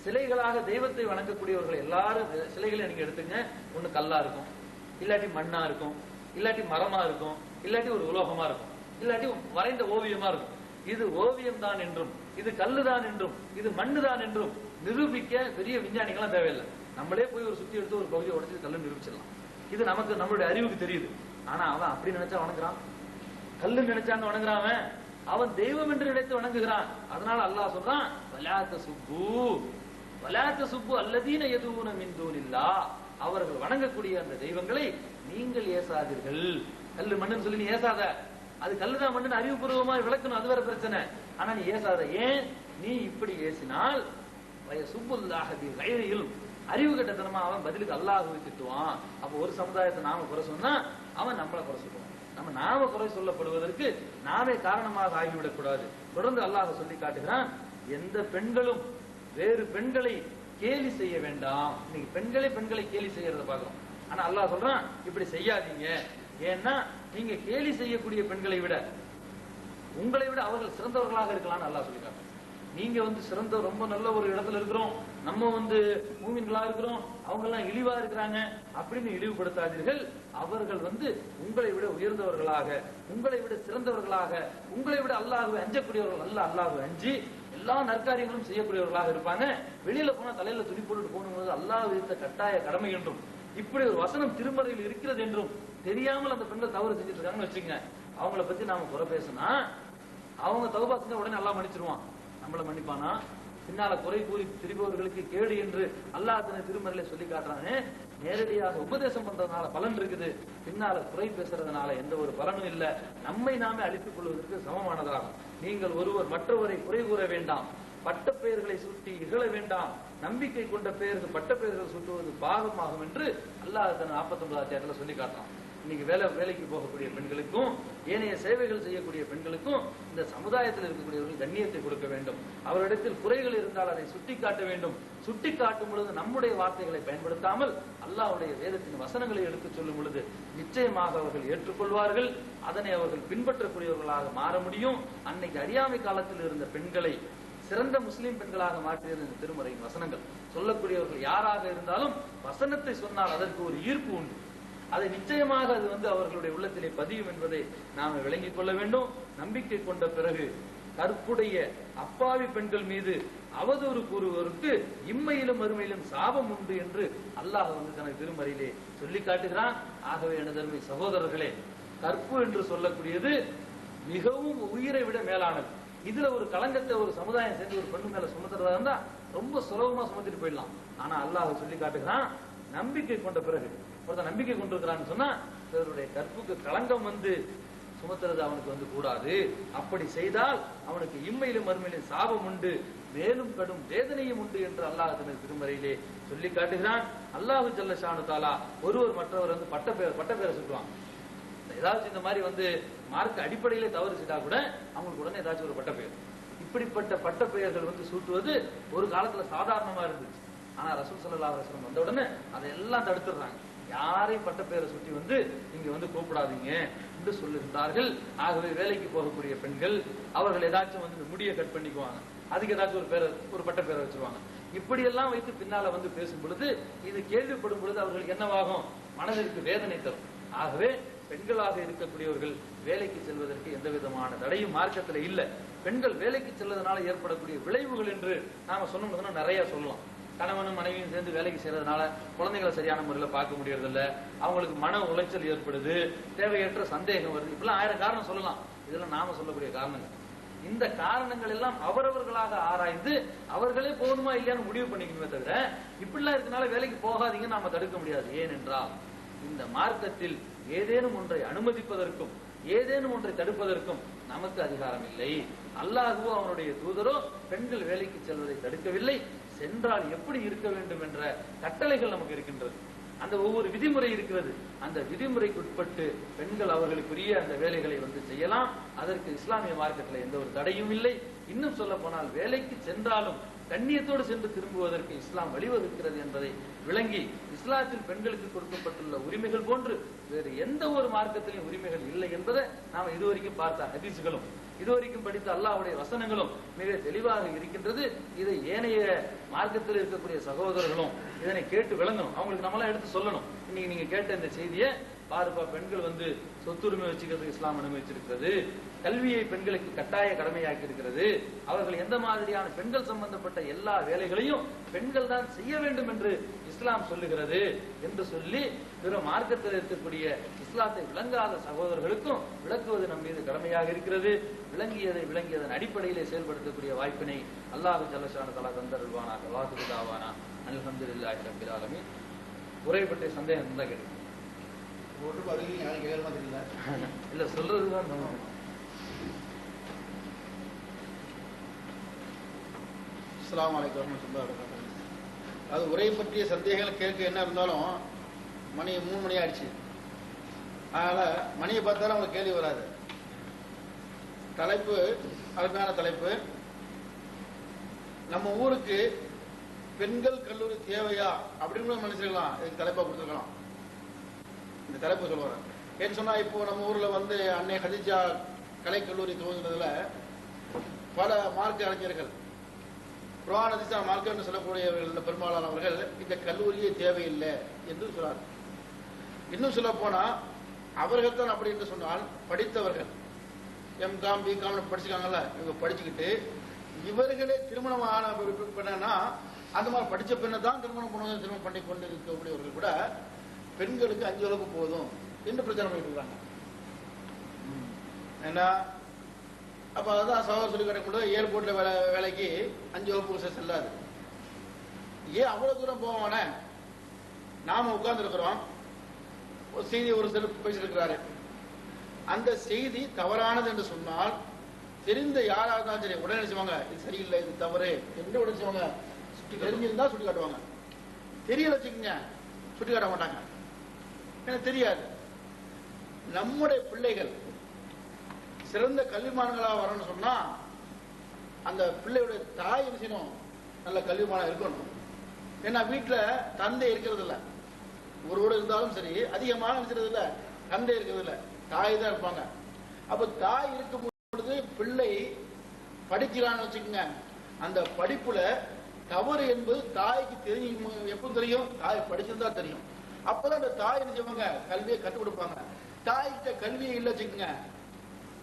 சிலைகளாக தெய்வத்தை வணங்கக்கூடியவர்கள் எல்லாரும் சிலைகளை நீங்க எடுத்துங்க, ஒண்ணு கல்லா இருக்கும், இல்லாட்டி மண்ணா இருக்கும், இல்லாட்டி மரமா இருக்கும், இல்லாட்டி ஒரு உலோகமா இருக்கும், இல்லாட்டி வரைந்த ஓவியமா இருக்கும். இது ஓவியம் தான் என்றும் இது கல்லுதான் என்றும் இது மண்ணு தான் என்றும் நிரூபிக்க பெரிய விஞ்ஞானிகளாம் தேவையில்லை. நம்மளே போய் ஒரு சுத்தி எடுத்து ஒரு பகுதியை உடைச்சு கல்லு நிரூபிச்சிடலாம். இது நமக்கு நம்மளுடைய அறிவுக்கு தெரியுது. ஆனா அவன் அப்படி நினைச்சா வணங்குறான், கல்லு நினைச்சாங்க வணங்குறான், அவன் தெய்வம் என்று நினைத்து வணங்குகிறான். அதனால அல்லாஹ் சொல்றான், வலாத்த சுப்பு அல்லதீன யதுஊன மின் தூனில்லாஹ், அவர்கள் வணங்கக்கூடிய அந்த தெய்வங்களை நீங்கள் ஏசாதீர்கள். கல்லு மண்ணுன்னு சொல்லி நீ ஏசாத, அது கல்லுதான் மண்ணுன்னு அறிவுபூர்வமா விளக்கணும், அது வேற பிரச்சனை. ஆனா நீ ஏசாத. ஏன் நீ இப்படி ஏசினால் அறிவு கட்டத்தனமா அவன் பதிலுக்கு அல்லாஹ்வை திட்டுவான். அப்ப ஒரு சமுதாயத்தை நாம குறை சொன்னா அவன் நம்மளை குறை சொல்லுவான். நாம குறை சொல்லப்படுவதற்கு நாமே காரணமாக ஆகிவிடக் கூடாது. தொடர்ந்து அல்லாஹ் சொல்லி காட்டுகிறான், எந்த பெண்களும் வேறு பெண்களை கேலி செய்ய வேண்டாம். இன்னைக்கு பெண்களை கேலி செய்யறத பாக்குறோம். ஆனா அல்லாஹ் சொல்றான், இப்படி செய்யாதீங்க. ஏன்னா நீங்க கேலி செய்யக்கூடிய பெண்களை விட உங்களை விட அவர்கள் சிறந்தவர்களாக இருக்கலாம்னு அல்லாஹ் சொல்லி காட்டுறான். நீங்க வந்து சிறந்த ரொம்ப நல்ல ஒரு இடத்துல இருக்கிறோம், நம்ம வந்து மூமின்களா இருக்கிறோம், அவங்க எல்லாம் இழிவா இருக்கிறாங்க அப்படின்னு இழிவுபடுத்தாதீர்கள். அவர்கள் வந்து உங்களை விட உயர்ந்தவர்களாக, உங்களை விட சிறந்தவர்களாக, உங்களை விட அல்லாஹ்வை அஞ்சக்கூடியவர்கள் அல்ல, அல்லாஹ்வை அஞ்சி எல்லா நற்காரியங்களும் செய்யக்கூடியவர்களாக இருப்பாங்க. வெளியில போனா தலையில துணி போட்டு போகும்போது அல்லாஹ் விதித்த கட்டாய கடமை என்றும் இப்படி ஒரு வசனம் திருமறையில் இருக்கிறது என்றும் தெரியாமல் அந்த பெண்கள் தவறு செஞ்சுட்டு இருக்காங்கன்னு வச்சுங்க, அவங்கள பத்தி நாம குறை பேசினா அவங்க தௌபா செஞ்ச உடனே அல்லாஹ் மன்னிச்சிருவான். நம்மள மன்னிப்பானா? பின்னால குறை கூறி திரிபவர்களுக்கு கேடு என்று அல்லாஹ் தன்னை திருமறையில சொல்லி காட்டுறாங்க. நேரடியாக உபதேசம் பண்றதுனால பலன் இருக்குது, பின்னால குறை பேசுறதுனால எந்த ஒரு பலனும் இல்ல. நம்மை நாமே அழித்துக் கொள்வதற்கு சமமானதாகும். நீங்கள் ஒருவர் மற்றவரை குறை கூற வேண்டாம், பட்ட பெயர்களை சூட்டி இகழ வேண்டாம், நம்பிக்கை கொண்ட பெயருக்கு பட்ட பெயர்கள் சூட்டுவது பாவமாகும் என்று அல்லாஹ் தன் 49வது அத்தியாயத்துல சொல்லி காட்டலாம். இன்னைக்கு வேலைக்கு போகக்கூடிய பெண்களுக்கும் ஏனைய சேவைகள் செய்யக்கூடிய பெண்களுக்கும் இந்த சமுதாயத்தில் இருக்கக்கூடியவர்கள் கண்ணியத்தை கொடுக்க வேண்டும். அவரிடத்தில் குறைகள் இருந்தால் அதை சுட்டிக்காட்ட வேண்டும். சுட்டிக்காட்டும் பொழுது நம்முடைய வார்த்தைகளை பயன்படுத்தாமல் அல்லாஹ்வுடைய வேதத்தின் வசனங்களை எடுத்துச் சொல்லும் பொழுது நிச்சயமாக அவர்கள் ஏற்றுக்கொள்வார்கள். அதனை அவர்கள் பின்பற்றக்கூடியவர்களாக மாற முடியும். அன்னைக்கு அறியாமை காலத்தில் இருந்த பெண்களை சிறந்த முஸ்லிம் பெண்களாக மாற்றியது இந்த திருமறையின் வசனங்கள். சொல்லக்கூடியவர்கள் யாராக இருந்தாலும் வசனத்தை சொன்னால் அதற்கு ஒரு ஈர்ப்பு உண்டு. அதை நிச்சயமாக அது வந்து அவர்களுடைய உள்ளத்திலே பதியும் என்பதை நாம் விளங்கிக் கொள்ள வேண்டும். நம்பிக்கை கொண்ட பிறகு கற்புடைய அப்பாவி பெண்கள் மீது அவதூறு கூறுவதற்கு இம்மையிலும் மறுமையிலும் சாபம் உண்டு என்று அல்லாஹ் வந்து தனது திருமறையிலே சொல்லி காட்டுகிறான். ஆகவே எனதருமை சகோதரர்களே, கற்பு என்று சொல்லக்கூடியது மிகவும் உயிரை விட மேலானது. இதுல ஒரு களங்கத்தை ஒரு சமுதாயம் சேர்ந்து ஒரு பெண்ணு மேல சுமத்துறதா இருந்தா ரொம்ப சுலபமா சுமத்திட்டு போயிடலாம். ஆனா அல்லாஹ் சொல்லி காட்டுகிறான், நம்பிக்கை கொண்ட பிறகு ஒருத்தன் நம்பிக்கை கொண்டிருக்கிறான்னு சொன்னா பிறருடைய கற்புக்கு களங்கம் வந்து சுமத்துறது அவனுக்கு வந்து கூடாது. அப்படி செய்தால் அவனுக்கு இம்மையிலும் மறுமையிலும் சாபம் உண்டு, மேலும் கடும் வேதனையும் உண்டு என்று அல்லாஹ் தனது திருமறையிலே சொல்லி காட்டுகிறான். அல்லாஹு ஜல்ல ஷானு தாலா ஒருவர் மற்றவர் வந்து பட்ட பேரை சொல்லுவாங்க. ஏதாச்சும் இந்த மாதிரி வந்து மார்க் அடிப்படையிலே தவறு செய்தா கூட அவங்களுக்கு உடனே ஏதாச்சும் ஒரு பட்ட பெயர், இப்படிப்பட்ட பட்ட பெயர்கள் வந்து சூட்டுவது ஒரு காலத்துல சாதாரணமா இருந்துச்சு. ஆனா ரசூல் ஸல்லல்லாஹு அலைஹி வஸல்லம் வந்த உடனே அதையெல்லாம் தடுத்துடுறாங்க. யாரையும் பட்ட பெயரை சுற்றி வந்து நீங்க வந்து கூப்பிடாதீங்க என்று சொல்லுகின்றார்கள். ஆகவே வேலைக்கு போகக்கூடிய பெண்கள் அவர்கள் ஏதாச்சும் வந்து முடியை கட் பண்ணிக்குவாங்க, அதுக்கு ஏதாச்சும் ஒரு பட்ட பெயரை வச்சிருவாங்க. இப்படி எல்லாம் வைத்து பின்னால வந்து பேசும் பொழுது இது கேள்விப்படும் பொழுது அவர்களுக்கு என்னவாகும்? மனதிற்கு வேதனை தரும். ஆகவே பெண்களாக இருக்கக்கூடியவர்கள் வேலைக்கு செல்வதற்கு எந்த விதமான தடையும் மார்க்கத்துல இல்ல. பெண்கள் வேலைக்கு செல்வதனால ஏற்படக்கூடிய விளைவுகள் என்று நாம சொன்னோம்னா நிறைய சொல்லலாம். கணவனும் மனைவியும் சேர்ந்து வேலைக்கு செய்யறதுனால குழந்தைகளை சரியான முறையில் பார்க்க முடியறது இல்ல, அவங்களுக்கு மன உளைச்சல் ஏற்படுது, தேவையற்ற சந்தேகம் வருது, இப்பெல்லாம் 1000 காரணம் சொல்லலாம். இதெல்லாம் நாம சொல்லக்கூடிய காரணங்கள். இந்த காரணங்கள் எல்லாம் அவரவர்களாக ஆராய்ந்து அவர்களே போதுமா இல்லையான்னு முடிவு பண்ணிக்கணுமே தவிர இப்படிலாம் இருக்கனால வேலைக்கு போகாதீங்கன்னு நாம தடுக்க முடியாது. ஏனென்றால் இந்த மார்க்கத்தில் ஏதேனும் ஒன்றை அனுமதிப்பதற்கும் ஏதேனும் ஒன்றை தடுப்பதற்கும் நமக்கு அதிகாரம் இல்லை. அல்லாஹ்வோ அவனுடைய தூதரோ பெண்கள் வேலைக்கு செல்வதை தடுக்கவில்லை. சென்றால் எப்படி இருக்க வேண்டும் என்ற கட்டளைகள் நமக்கு இருக்கின்றது. அந்த ஒவ்வொரு விதிமுறை இருக்கிறது. அந்த விதிமுறைக்கு உட்பட்டு பெண்கள் அவர்களுக்குரிய அந்த வேலைகளை வந்து செய்யலாம். அதற்கு இஸ்லாமிய மார்க்கத்தில் எந்த ஒரு தடையும் இல்லை. இன்னும் சொல்ல போனால் வேலைக்கு சென்றாலும் கண்ணியத்தோடு சென்று திரும்புவதற்கு இஸ்லாம் வழிவகுக்கிறது என்பதை விளங்கி இஸ்லாத்தில் பெண்களுக்கு கொடுக்கப்பட்டுள்ள உரிமைகள் போன்று வேறு எந்த ஒரு மார்க்கத்திலும் உரிமைகள் இல்லை என்பதை நாம் இதுவரைக்கும் பார்த்த ஹதீஸ்களும் இதுவரைக்கும் படித்த அல்லாஹ்வுடைய வசனங்களும் மிக தெளிவாக இருக்கின்றது. இதை ஏனைய மார்க்கத்தில் இருக்கக்கூடிய சகோதரர்களும் இதனை கேட்டு விளங்கணும். அவங்களுக்கு நம்மளாம் எடுத்து சொல்லணும். இன்னைக்கு நீங்க கேட்ட இந்த செய்தியை பாருப்பா, பெண்கள் வந்து சொத்துரிமை வச்சுக்கிறதுக்கு இஸ்லாம் அனுமதிச்சிருக்கிறது, கல்வியை பெண்களுக்கு கட்டாய கடமையாக்கி இருக்கிறது, அவர்கள் எந்த மாதிரியான பெண்கள் சம்பந்தப்பட்ட எல்லா வேலைகளையும் பெண்கள் தான் செய்ய வேண்டும் என்று இஸ்லாம் சொல்லுகிறது என்று சொல்லி பிற மார்க்கத்தில் இருக்கக்கூடிய இஸ்லாத்தை விளங்காத சகோதரர்களுக்கும் விளக்குவது நம் மீது கடமையாக இருக்கிறது. விளங்கியதன் அடிப்படையிலே செயல்படுத்தக்கூடிய வாய்ப்பினை அல்லாஹ் ஜல்ல ஷானு தஆலா தந்தருள்வானாக. வாஹிரு தாவானா அல்ஹம்துலில்லாஹி ரப்பில் ஆலமீன். உரை பற்றிய சந்தேகம் இருந்தா கேட்கும். இல்ல சொல்றதுதான். அஸ்ஸலாமு அலைக்கும் வரஹ்மத்துல்லாஹி வபரகாத்துஹு. அது உரை பற்றிய சந்தேகங்கள் கேட்க என்ன இருந்தாலும் மணி 3 மணி ஆயிடுச்சு. அதனால மணியை பார்த்தாலும் அவங்களுக்கு கேள்வி வராது. தலைப்பு அருமையான தலைப்பு. நம்ம ஊருக்கு பெண்கள் கல்லூரி தேவையா அப்படின்னு மனுஷங்களாம் இதுக்கு தலைப்பா கொடுத்துருக்கலாம். இந்த தலைப்பு சொல்லுவாங்க. ஏன்னு சொன்னா இப்போ நம்ம ஊர்ல வந்து அன்னை ஹதீஜா கலைக்கல்லூரி துவங்கினதுல பல மார்க்க அறிஞர்கள் குர்ஆன் ஹதீஸ் மார்க்கம் என்று சொல்லக்கூடியவர்கள் பெரும்பாலானவர்கள் இந்த கல்லூரியே தேவையில்லை என்று சொல்றார். இன்னும் சொல்ல போனா அவர்கள் தான் அப்படி என்று சொன்னால் படித்தவர்கள் எம்காம் பிகாம் படிச்சுக்காங்கல்ல, இவங்க படிச்சுக்கிட்டு இவர்களே திருமணமான பெண்ணா அந்த மாதிரி படிச்ச பெண்ணை தான் திருமணம் பண்ணுவாங்க. திருமணம் பண்ணி கொண்டு இருக்கக்கூடியவர்கள் கூட பெண்களுக்கு 5 வகுப்பு போதும் என்று பிரச்சாரம் பண்ணிட்டு இருக்காங்க. ஏன்னா அப்ப அதான் சகோதரர் சொல்லி கிடைக்கும் ஏர்போர்ட்ல வேலைக்கு 5 வகுப்பு செல்லாது. ஏன் அவ்வளவு தூரம் போவானே? நாம உட்கார்ந்து இருக்கிறோம், ஒரு செய்தி ஒரு சிலர் பேசிட்டு இருக்கிறாரு, அந்த செய்தி தவறானது என்று சொன்னால் தெரிந்த யாராக இருந்தாலும் சரி உடனே நினைச்சுவாங்க இது சரியில்லை, இது தவறு என்று உடனே செய்வாங்க. தெரிஞ்சிருந்தா சுட்டி காட்டுவாங்க, தெரியல வச்சுக்கோங்க சுட்டி காட்ட மாட்டாங்க, எனக்கு தெரியாது. நம்முடைய பிள்ளைகள் சிறந்த கல்விமான்களாக வரணும்னு சொன்னா அந்த பிள்ளையுடைய தாய் என்ன செய்யணும், நல்ல கல்விமானம் இருக்கணும். ஏன்னா வீட்டுல தந்தை இருக்கிறது இல்ல, ஒருவோடு இருந்தாலும் சரி அதிகமான இருக்கிறது இல்ல, தந்தை இருக்கிறது இல்ல, தாய் தான் இருப்பாங்க. அப்ப தாய் இருக்கும் பொழுது பிள்ளை படிக்கிறான்னு வச்சுக்கோங்க, அந்த படிப்புல தவறு என்பது தாய்க்கு தெரியும். எப்ப தெரியும்? தாய் படிச்சிருந்தா தெரியும். அப்பதான் அந்த தாய் என்ன செய்வாங்க, கல்வியை கற்றுக் கொடுப்பாங்க. தாய்கிட்ட கல்வியை இல்லை வச்சுக்கோங்க,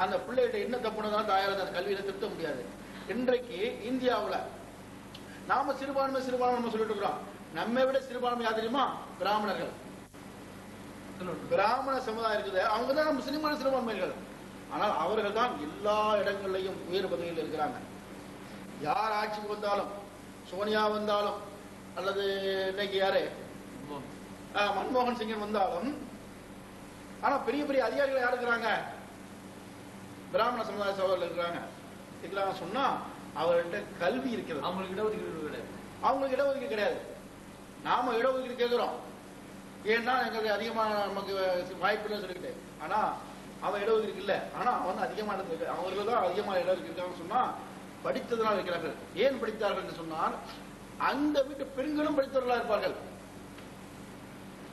அந்த பிள்ளைகிட்ட என்ன தப்புனதான் தாயால் அந்த கல்வியில திருத்த முடியாது. இன்றைக்கு இந்தியாவில் நாம சிறுபான்மை சொல்லிட்டு இருக்கிறோம். நம்மை விட சிறுபான்மை யார் தெரியுமா? பிராமணர்கள். பிராமண சமுதாயம் இருக்குது, அவங்க தான் நம்ம சிறுபான்மைகள். ஆனால் அவர்கள் தான் எல்லா இடங்களிலையும் உயர் பதவியில் இருக்கிறாங்க. யார் ஆட்சிக்கு வந்தாலும், சோனியா வந்தாலும் அல்லது இன்னைக்கு யாரு மன்மோகன் சிங் வந்தாலும், ஆனா பெரிய பெரிய அதிகாரிகள் யார் இருக்கிறாங்க? பிராமண சமுதாய சகோதரர்கள் இருக்கிறாங்க. இதுக்கெல்லாம் சொன்னா அவர்கிட்ட கல்வி இருக்கிறது. அவங்களுக்கு இடஒதுக்கீடு கிடையாது. அவங்களுக்கு இடஒதுக்கீடு கிடையாது. நாம இடஒதுக்கீடு கேட்கிறோம், ஏன்னா எங்களுக்கு அதிகமான நமக்கு வாய்ப்பு இல்லைன்னு சொல்லிக்கிட்டு. ஆனா அவன் இடஒதுக்கீடு இல்லை, ஆனா அவன் அதிகமான அவர்கள் தான் அதிகமான இடஒதுக்கீடு இருக்காங்கன்னு சொன்னா படித்ததனால் இருக்கிறார்கள். ஏன் படித்தார்கள் என்று சொன்னால் அந்த வீட்டு பெண்களும் படித்தவர்களாக இருப்பார்கள்.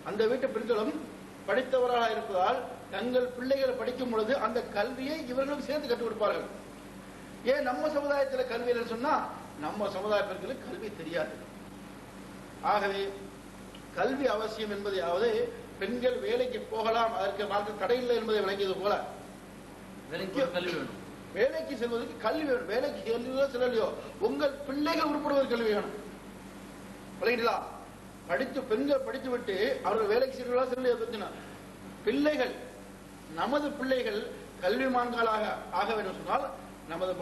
அந்த வீட்டு பெண்களும் படித்தவர்களாக இருப்பதால் தங்கள் பிள்ளைகள் படிக்கும் பொழுது அந்த கல்வியை இவர்களும் சேர்த்து கற்றுக் கொடுப்பார்கள். ஏன் நம்ம சமுதாயத்தில் கல்வி இல்லைன்னு சொன்னா நம்ம சமுதாயத்திற்கு கல்வி தெரியாது. ஆகவே கல்வி அவசியம் என்பதையாவது பெண்கள் வேலைக்கு போகலாம், அதற்கு மார்க்க தடை இல்லை என்பதை விளங்கியது போல கல்வி வேணும். வேலைக்கு செல்வதற்கு கல்வி வேணும். வேலைக்கு செல்லலையோ உங்கள் பிள்ளைகள் உட்படுவதற்கு கல்வி வேணும். விளங்கிட்டா? படித்து பெண்கள் படித்து விட்டு அவர்கள் வேலைக்கு செல்வதா பிள்ளைகள், நமது பிள்ளைகள் கல்விமான்களாக ஆக வேண்டும் சொன்னால் நமது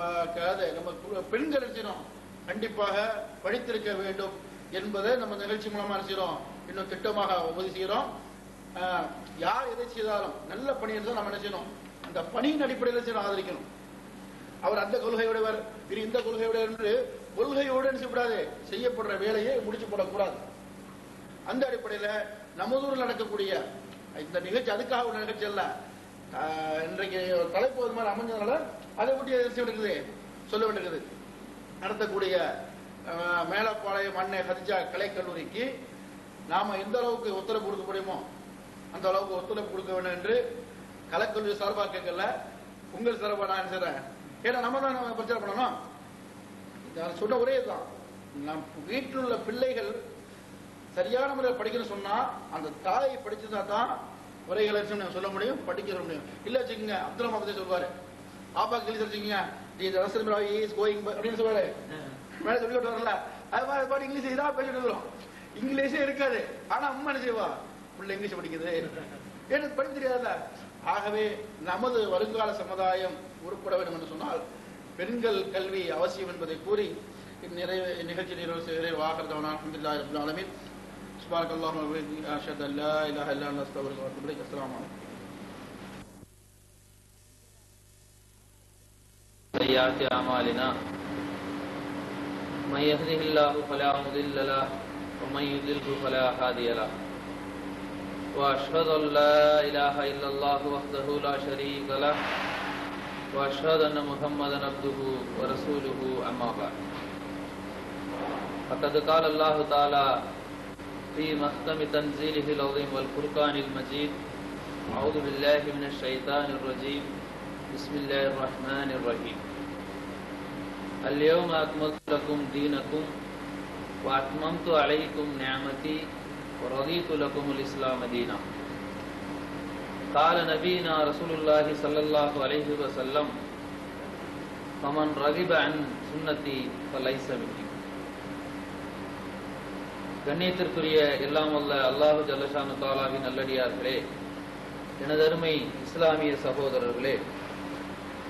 நம்ம பெண்கள் செய்யணும், கண்டிப்பாக படித்திருக்க வேண்டும் என்பதை நம்ம நிகழ்ச்சி மூலமா செய்யறோம், இன்னும் திட்டமாக உதவி செய்யறோம். யார் எதை செய்தாலும் நல்ல பணி இருந்தால் நம்ம என்ன செய்யணும், அந்த பணியின் அடிப்படையில் செய்யணும், ஆதரிக்கணும். அவர் அந்த கொள்கையுடையவர், இந்த கொள்கையுடையவர் என்று கொள்கையோடு செய்யக்கூடாது, செய்யப்படுற வேலையை முடிச்சு போடக்கூடாது. அந்த அடிப்படையில் நமதூரில் நடக்கக்கூடிய இந்த நிகழ்ச்சி அதுக்காக ஒரு நிகழ்ச்சி அல்ல, இன்றைக்கு தலைப்பு ஒரு மாதிரி அமைஞ்சதுனால அதை பற்றி இருக்குது சொல்ல வேண்டியிருக்குது. நடத்தக்கூடிய மேலப்பாளையம் அன்னை ஹதிஜா கலைக்கல்லூரிக்கு நாம எந்த அளவுக்கு ஒத்துழைப்பு கொடுக்க முடியுமோ அந்த அளவுக்கு ஒத்துழைப்பு கொடுக்க வேண்டும் என்று கலைக்கல்லூரி சார்பாக கேட்கல, உங்கள் சார்பாக நான் செய்றேன். ஏன்னா நம்ம தான் பிரச்சாரம் பண்ணணும். சொன்ன ஒரே இதுதான், நம் வீட்டில் உள்ள பிள்ளைகள் சரியான முறையில் படிக்கணும்னு சொன்னா அந்த தாயை படிச்சுதா தான் உரைகளை சொல்ல முடியும், படிக்க முடியும். இல்ல வச்சுக்கோங்க, அப்துல் மஹமதே சொல்வாரு, பாப்பா கிளி வச்சுக்கோங்க அப்படின்னு சொல்லுவாரு, மேல சொல்லிட்டு வரல. அது மாதிரி இங்கிலீஷ் இதான் பேசிட்டு இருக்கிறோம், இங்கிலீஷே இருக்காது. ஆனா அம்மா என்ன செய்வா, பிள்ளை இங்கிலீஷ் படிக்குது, எனக்கு படிக்க தெரியாத. ஆகவே நமது வருங்கால சமுதாயம் உருப்பட வேண்டும் என்று சொன்னால் பெண்கள் கல்வி அவசியம் என்பதை கூறி நிகழ்ச்சி நிறைவு ஆகிறதவனா அல்ஹம்துலில்லாஹி ரப்பில் ஆலமீன். சுப்ஹானக்கல்லாஹு வ பிஹம்திஹி அஷ்ஹது அன் லா இலாஹா இல்லா அன்த அஸ்தக்ஃபிருக வ அத்தூபு இலைக். அஸ்ஸலாமு அலைக்கும். سيئات أعمالنا من يهده الله فلا مضل له ومن يضلل فلا هادي له وأشهد أن لا إله إلا الله وحده لا شريك له وأشهد أن محمدا عبده ورسوله أما بعد فقد قال الله تعالى في محكم تنزيله العظيم والفرقان المجيد أعوذ بالله من الشيطان الرجيم بسم الله الرحمن الرحيم அல்யௌம அக்மல்து லக்கும் தீனக்கும் வ அத்மம்து அலைக்கும் நிஅமதி வ ரதீது லக்குமுல் இஸ்லாம தீனா. قال نبينا رسول الله صلى الله عليه وسلم فمن رغب عن سنتي فليس مني. கண்ணியத்திற்குரிய எல்லாம் வல்ல அல்லாஹு ஜல்லஷானு தஆலாவின் நல்லடியார்களே, எனது அருமை இஸ்லாமிய சகோதரர்களே,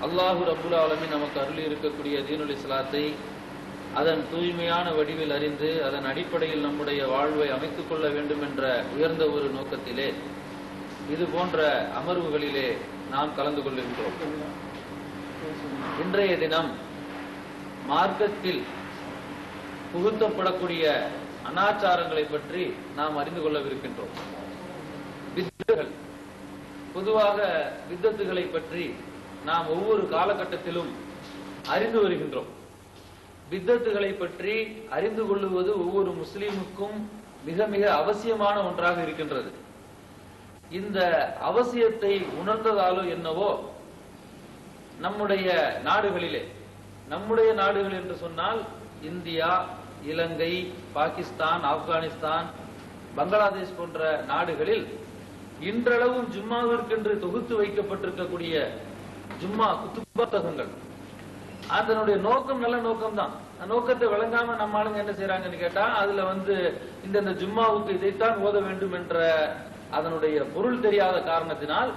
அல்லாஹு ரப்புல் ஆலமீன் நமக்கு அருளி இருக்கக்கூடிய தீனுல் இஸ்லாத்தை அதன் தூய்மையான வடிவில் அறிந்து அதன் அடிப்படையில் நம்முடைய வாழ்வை அமைத்துக் கொள்ள வேண்டும் என்ற உயர்ந்த ஒரு நோக்கத்திலே இது போன்ற அமர்வுகளிலே நாம் கலந்து கொள்கின்றோம். இன்றைய தினம் மார்க்கத்தில் புகுத்தப்படக்கூடிய அனாச்சாரங்களை பற்றி நாம் அறிந்து கொள்ளவிருக்கின்றோம். பித்அத்துகள், பொதுவாக பித்அத்துகளை பற்றி நாம் ஒவ்வொரு காலகட்டத்திலும் அறிந்து வருகின்றோம். பித்அத்துகளை பற்றி அறிந்து கொள்ளுவது ஒவ்வொரு முஸ்லிமுக்கும் மிக மிக அவசியமான ஒன்றாக இருக்கின்றது. இந்த அவசியத்தை உணர்ந்ததாலோ என்னவோ நம்முடைய நாடுகளிலே, நம்முடைய நாடுகள் என்று சொன்னால் இந்தியா, இலங்கை, பாகிஸ்தான், ஆப்கானிஸ்தான், பங்களாதேஷ் போன்ற நாடுகளில் இன்றளவும் ஜும்மாவிற்கென்று தொகுத்து வைக்கப்பட்டிருக்கக்கூடிய ஜும்மா புத்தகங்கள், அதனுடைய நோக்கம் நல்ல நோக்கம் தான். நோக்கத்தை விளங்காம நம்ம ஆளுங்க என்ன செய்யறாங்கன்னு கேட்டா, அதுல இந்த ஜும்மாவுக்கு இதைத்தான் ஓத வேண்டும் என்ற அதனுடைய பொருள் தெரியாத காரணத்தினால்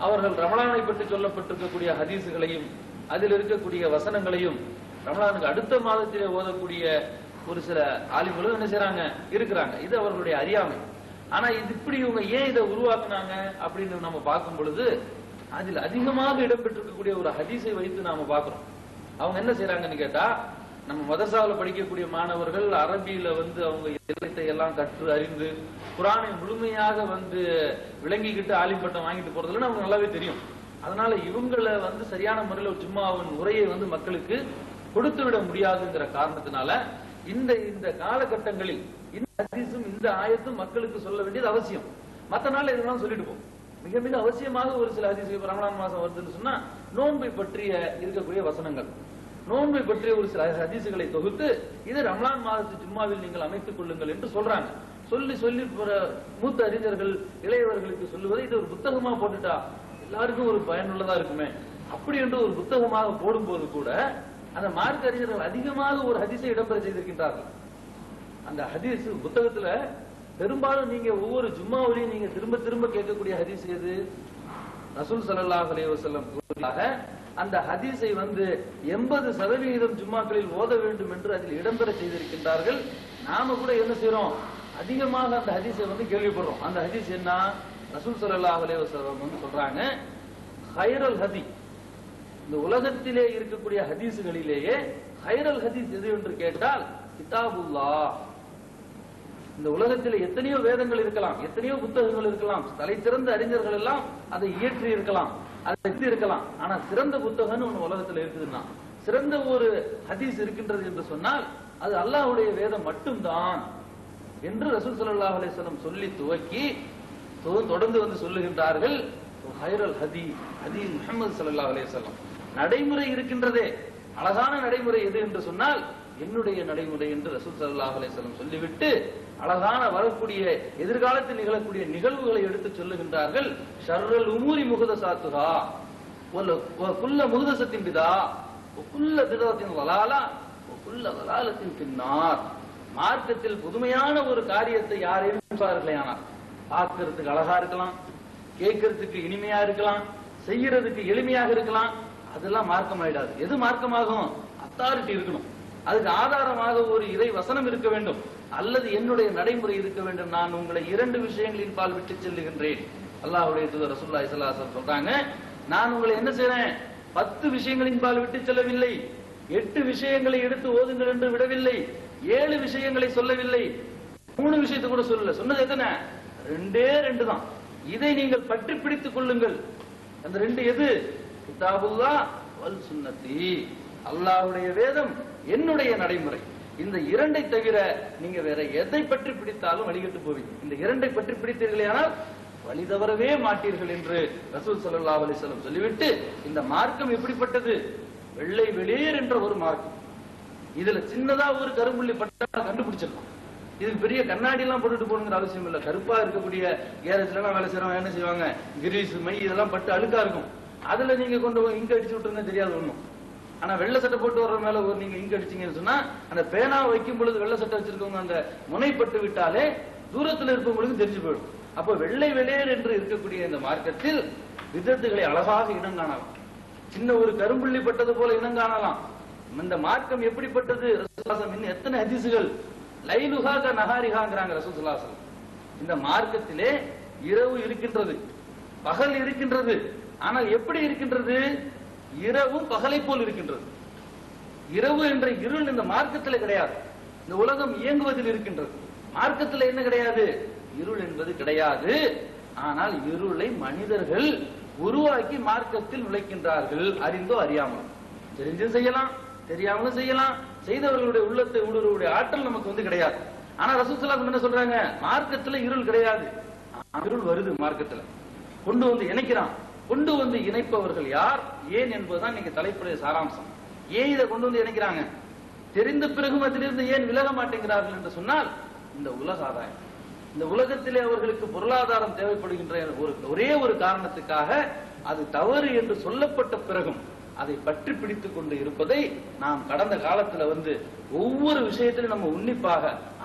அவர்கள் ரமலானை பற்றி சொல்லப்பட்டிருக்கக்கூடிய ஹதீசுகளையும் அதில் இருக்கக்கூடிய வசனங்களையும் ரமலானுக்கு அடுத்த மாதத்திலே ஓதக்கூடிய ஒரு சில ஆலிம்களும் என்ன செய்யறாங்க இருக்கிறாங்க. இது அவர்களுடைய அறியாமை. ஆனா இது இப்படி இவங்க ஏன் இதை உருவாக்குனாங்க அப்படின்னு நம்ம பார்க்கும் பொழுது அதில் அதிகமாக இடம்பெற்றிருக்கக்கூடிய ஒரு ஹதீஸை வைத்து நாம பார்க்கிறோம். அவங்க என்ன செய்யறாங்கன்னு கேட்டா, நம்ம மதரசாவில் படிக்கக்கூடிய மாணவர்கள் அரபியில அவங்க எழுத்தை எல்லாம் கற்று அறிந்து குர்ஆனை முழுமையாக விளங்கிக்கிட்டு ஆலிம் பட்டம் வாங்கிட்டு போறதுல நமக்கு நல்லாவே தெரியும். அதனால இவங்களை சரியான முறையில் ஜும்மாவின் உரையை மக்களுக்கு கொடுத்து விட முடியாதுங்கிற காரணத்தினால இந்த காலகட்டங்களில் இந்த ஹதீஸும் இந்த ஆயத்தும் மக்களுக்கு சொல்ல வேண்டியது அவசியம். மற்ற நாள் இதெல்லாம் சொல்லிட்டு போகும். மிக மிக அவசியமாக ஒரு சில ஹதீஸ், ரமலான் மாசம் வருதுன்னு சொன்னா நோன்பை பற்றிய இருக்கக்கூடிய வசனங்கள், நோன்பை பற்றிய ஒரு சில ஹதீசுகளை தொகுத்து இது ரமலான் மாதத்து ஜும்மாவில் நீங்கள் அமைத்துக் கொள்ளுங்கள் என்று சொல்றாங்க. சொல்லி சொல்லி மூத்த அறிஞர்கள் இளையவர்களுக்கு சொல்லுவது இது ஒரு புத்தகமா போட்டுட்டா எல்லாருக்கும் ஒரு பயனுள்ளதா இருக்குமே அப்படி என்று ஒரு புத்தகமாக போடும்போது கூட அந்த மார்க்க அறிஞர்கள் அதிகமாக ஒரு ஹதீஸை இடம்பெற செய்திருக்கின்றார்கள். அந்த ஹதீஸ் புத்தகத்துல பெரும்பாலும் நீங்க ஒவ்வொரு ஜும்மாவிலையும் நீங்க திரும்ப திரும்ப கேட்கக்கூடிய ஹதீஸ் எது? ரசூல் ஸல்லல்லாஹு அலைஹி வஸல்லம் கூறினாக அந்த ஹதீஸை 80% ஜும்மாக்களில் ஓத வேண்டும் என்று அதில் இடம்பெற செய்திருக்கின்றார்கள். நாம கூட என்ன செய்யறோம், அதிகமாக அந்த ஹதீஸை கேள்விப்படுறோம். அந்த ஹதீஸ் என்ன? ரசூல் ஸல்லல்லாஹு அலைஹி வஸல்லம் சொல்றாங்க, ஹைரல் ஹதீஸ், இந்த உலகத்திலே இருக்கக்கூடிய ஹதீஸ்களிலேயே ஹைரல் ஹதீஸ் எது என்று கேட்டால் கிதாபுல்லாஹ். இந்த உலகத்தில் எத்தனையோ வேதங்கள் இருக்கலாம், எத்தனையோ புத்தகங்கள் இருக்கலாம், தலை சிறந்த அறிஞர்கள் எல்லாம் அதை இயற்றி இருக்கலாம், அதை இருக்கலாம். ஆனா சிறந்த புத்தகம் ஒண்ணு உலகத்தில் இருக்குதுன்னா, சிறந்த ஒரு ஹதீஸ் இருக்கின்றது என்று சொன்னால் அது அல்லாஹ்வுடைய வேதம் மட்டும்தான் என்று ரசூல் ஸல்லல்லாஹு அலைஹி வஸல்லம் சொல்லி துவக்கி தொடர்ந்து சொல்லுகின்றார்கள். ஹைரல் ஹதீஸ், ஹதீஸ் முஹம்மது ஸல்லல்லாஹு அலைஹி வஸல்லம். நடைமுறை இருக்கின்றதே, அழகான நடைமுறை எது என்று சொன்னால் என்னுடைய நடைமுறை என்று ரசூல் ஸல்லல்லாஹு அலைஹி வஸல்லம் சொல்லிவிட்டு அழகான வரக்கூடிய எதிர்காலத்தில் நிகழக்கூடிய நிகழ்வுகளை எடுத்து சொல்லுகின்றார்கள். ஷர்ருல் உமூரி முஹதஸாத்துஹா வ குல்ல முஹதஸத்தின் பிதா வ குல்ல பிதஅத்தின் ضலாலா வ குல்ல ضலாலத்தின் ஃபின்னார். மார்க்கத்தில் புதுமையான ஒரு காரியத்தை யாரையும் சொல்வார்களேயானால் பார்க்கிறதுக்கு அழகா இருக்கலாம், கேட்கறதுக்கு இனிமையா இருக்கலாம், செய்யறதுக்கு எளிமையாக இருக்கலாம், அதெல்லாம் மார்க்கம் ஆயிடாது. எது மார்க்கமாகும்? அத்தாரிட்டி இருக்கணும், அதுக்கு ஆதாரமாக ஒரு இறை வசனம் இருக்க வேண்டும், அல்லது என்னுடைய நடைமுறை இருக்க வேண்டும். நான் உங்களை 2 விஷயங்களின் பால் விட்டு செல்லுகின்றேன். அல்லாஹ்வுடைய தூதர் ரசூலுல்லாஹி ஸல்லல்லாஹு அலைஹி வஸல்லம் சொல்றாங்க, நான் உங்களை என்ன செய்றேன், 10 விஷயங்களின் பால் விட்டு செல்லவில்லை, 8 விஷயங்களை எடுத்து ஓதுங்கள் என்று விடவில்லை, 7 விஷயங்களை சொல்லவில்லை, 3 விஷயத்தை கூட சொல்லல. சொன்னது எத்தனை? 2 தான். இதை நீங்கள் பற்றி பிடித்துக் கொள்ளுங்கள். அந்த 2 எது? கிதாபுல்லாஹ் வல் சுன்னதி, அல்லாஹ்வுடைய வேதம், என்னுடைய நடைமுறை. இந்த 2ஐ தவிர நீங்க வேற எதை பற்றி பிடித்தாலும் வழிகட்டு போவீங்க. இந்த 2ஐ பற்றி பிடித்தீர்களேயானால் வழி தவறவே மாட்டீர்கள் என்று ரசூல் ஸல்லல்லாஹு அலைஹி வஸல்லம் சொல்லிவிட்டு, இந்த மார்க்கம் எப்படிப்பட்டது? வெள்ளை வெளியேர் என்ற ஒரு மார்க்கம். இதுல சின்னதா ஒரு கரும்புள்ளி பட்டா கண்டுபிடிச்சிருக்கோம். இதுக்கு பெரிய கண்ணாடி எல்லாம் போட்டுட்டு போகணுங்கிற அவசியம் இல்ல. கருப்பா இருக்கக்கூடிய கேரேஜ்ல எல்லாம் வேலை செய்யறவங்க என்ன செய்வாங்க, கிரீஸ் மை இதெல்லாம் பட்டு அழுக்கா இருக்கும். அதுல நீங்க கொண்டு போய் இங்க அடிச்சு விட்டுருங்க தெரியாது ஒண்ணும். ஆனா வெள்ளை சட்டை போட்டு வர்ற மேல ஒரு நீங்க இங்க அடிச்சீங்கன்னு சொன்னா அந்த பேனா வைக்கும் பொழுது வெள்ளை சட்டை வச்சிருக்கவங்க அந்த முனைப்பட்டு விட்டாலே தூரத்தில் இருப்பவங்களுக்கு தெரிஞ்சு போயிடும். அப்ப வெள்ளை வெளியேறு என்று இருக்கக்கூடிய இந்த மார்க்கத்தில் விதத்துகளை அழகாக இனம் காணலாம். சின்ன ஒரு கரும்புள்ளி பட்டது போல இனம் காணலாம். இந்த மார்க்கம் எப்படிப்பட்டது, இன்னும் எத்தனை ஹதீசுகள் லைலுகாக நகாரிகாங்கிறாங்க ரசூலுல்லாஹி. இந்த மார்க்கத்திலே இரவு இருக்கின்றது, பகல் இருக்கின்றது. ஆனால் எப்படி இருக்கின்றது? இரவும் பகலை போல் இருக்கின்றது. இரவு என்ற இருள் இந்த மார்க்கத்தில் கிடையாது. இந்த உலகம் இயங்குவதில் இருக்கின்றது. மார்க்கத்தில் என்ன கிடையாது? இருள் என்பது கிடையாது. ஆனால் இருளை மனிதர்கள் உருவாக்கி மார்க்கத்தில் நுழைக்கின்றார்கள், அறிந்தோ அறியாமலும். தெரிஞ்சும் செய்யலாம், தெரியாமலும் செய்யலாம். செய்தவர்களுடைய உள்ளத்தை ஊடுருவக்கூடிய ஆற்றல் நமக்கு கிடையாது. ஆனா ரசூலுல்லாஹி ஸல்லல்லாஹு அலைஹி வஸல்லம் என்ன சொல்றாங்க? மார்க்கத்துல இருள் கிடையாது. இருள் வருது மார்க்கத்துல, கொண்டு வந்து இணைக்கிறான். கொண்டு வந்து இணைப்பவர்கள் யார், ஏன் என்பதுதான் நீங்க தலைப்புடைய சாராம்சம். ஏன் இதை கொண்டு வந்து இணைக்கிறாங்க? தெரிந்த பிறகும் அதிலிருந்து ஏன் விலக மாட்டேங்கிறார்கள் என்று சொன்னால், இந்த உலக ஆதாயம், இந்த உலகத்திலே அவர்களுக்கு பொருளாதாரம் தேவைப்படுகின்ற ஒரே ஒரு காரணத்துக்காக அது தவறு என்று சொல்லப்பட்ட பிறகும் அதை பற்றி பிடித்துக் கொண்டு இருப்பதை நாம் கடந்த காலத்துல ஒவ்வொரு விஷயத்திலும் நம்ம உன்னிப்பாக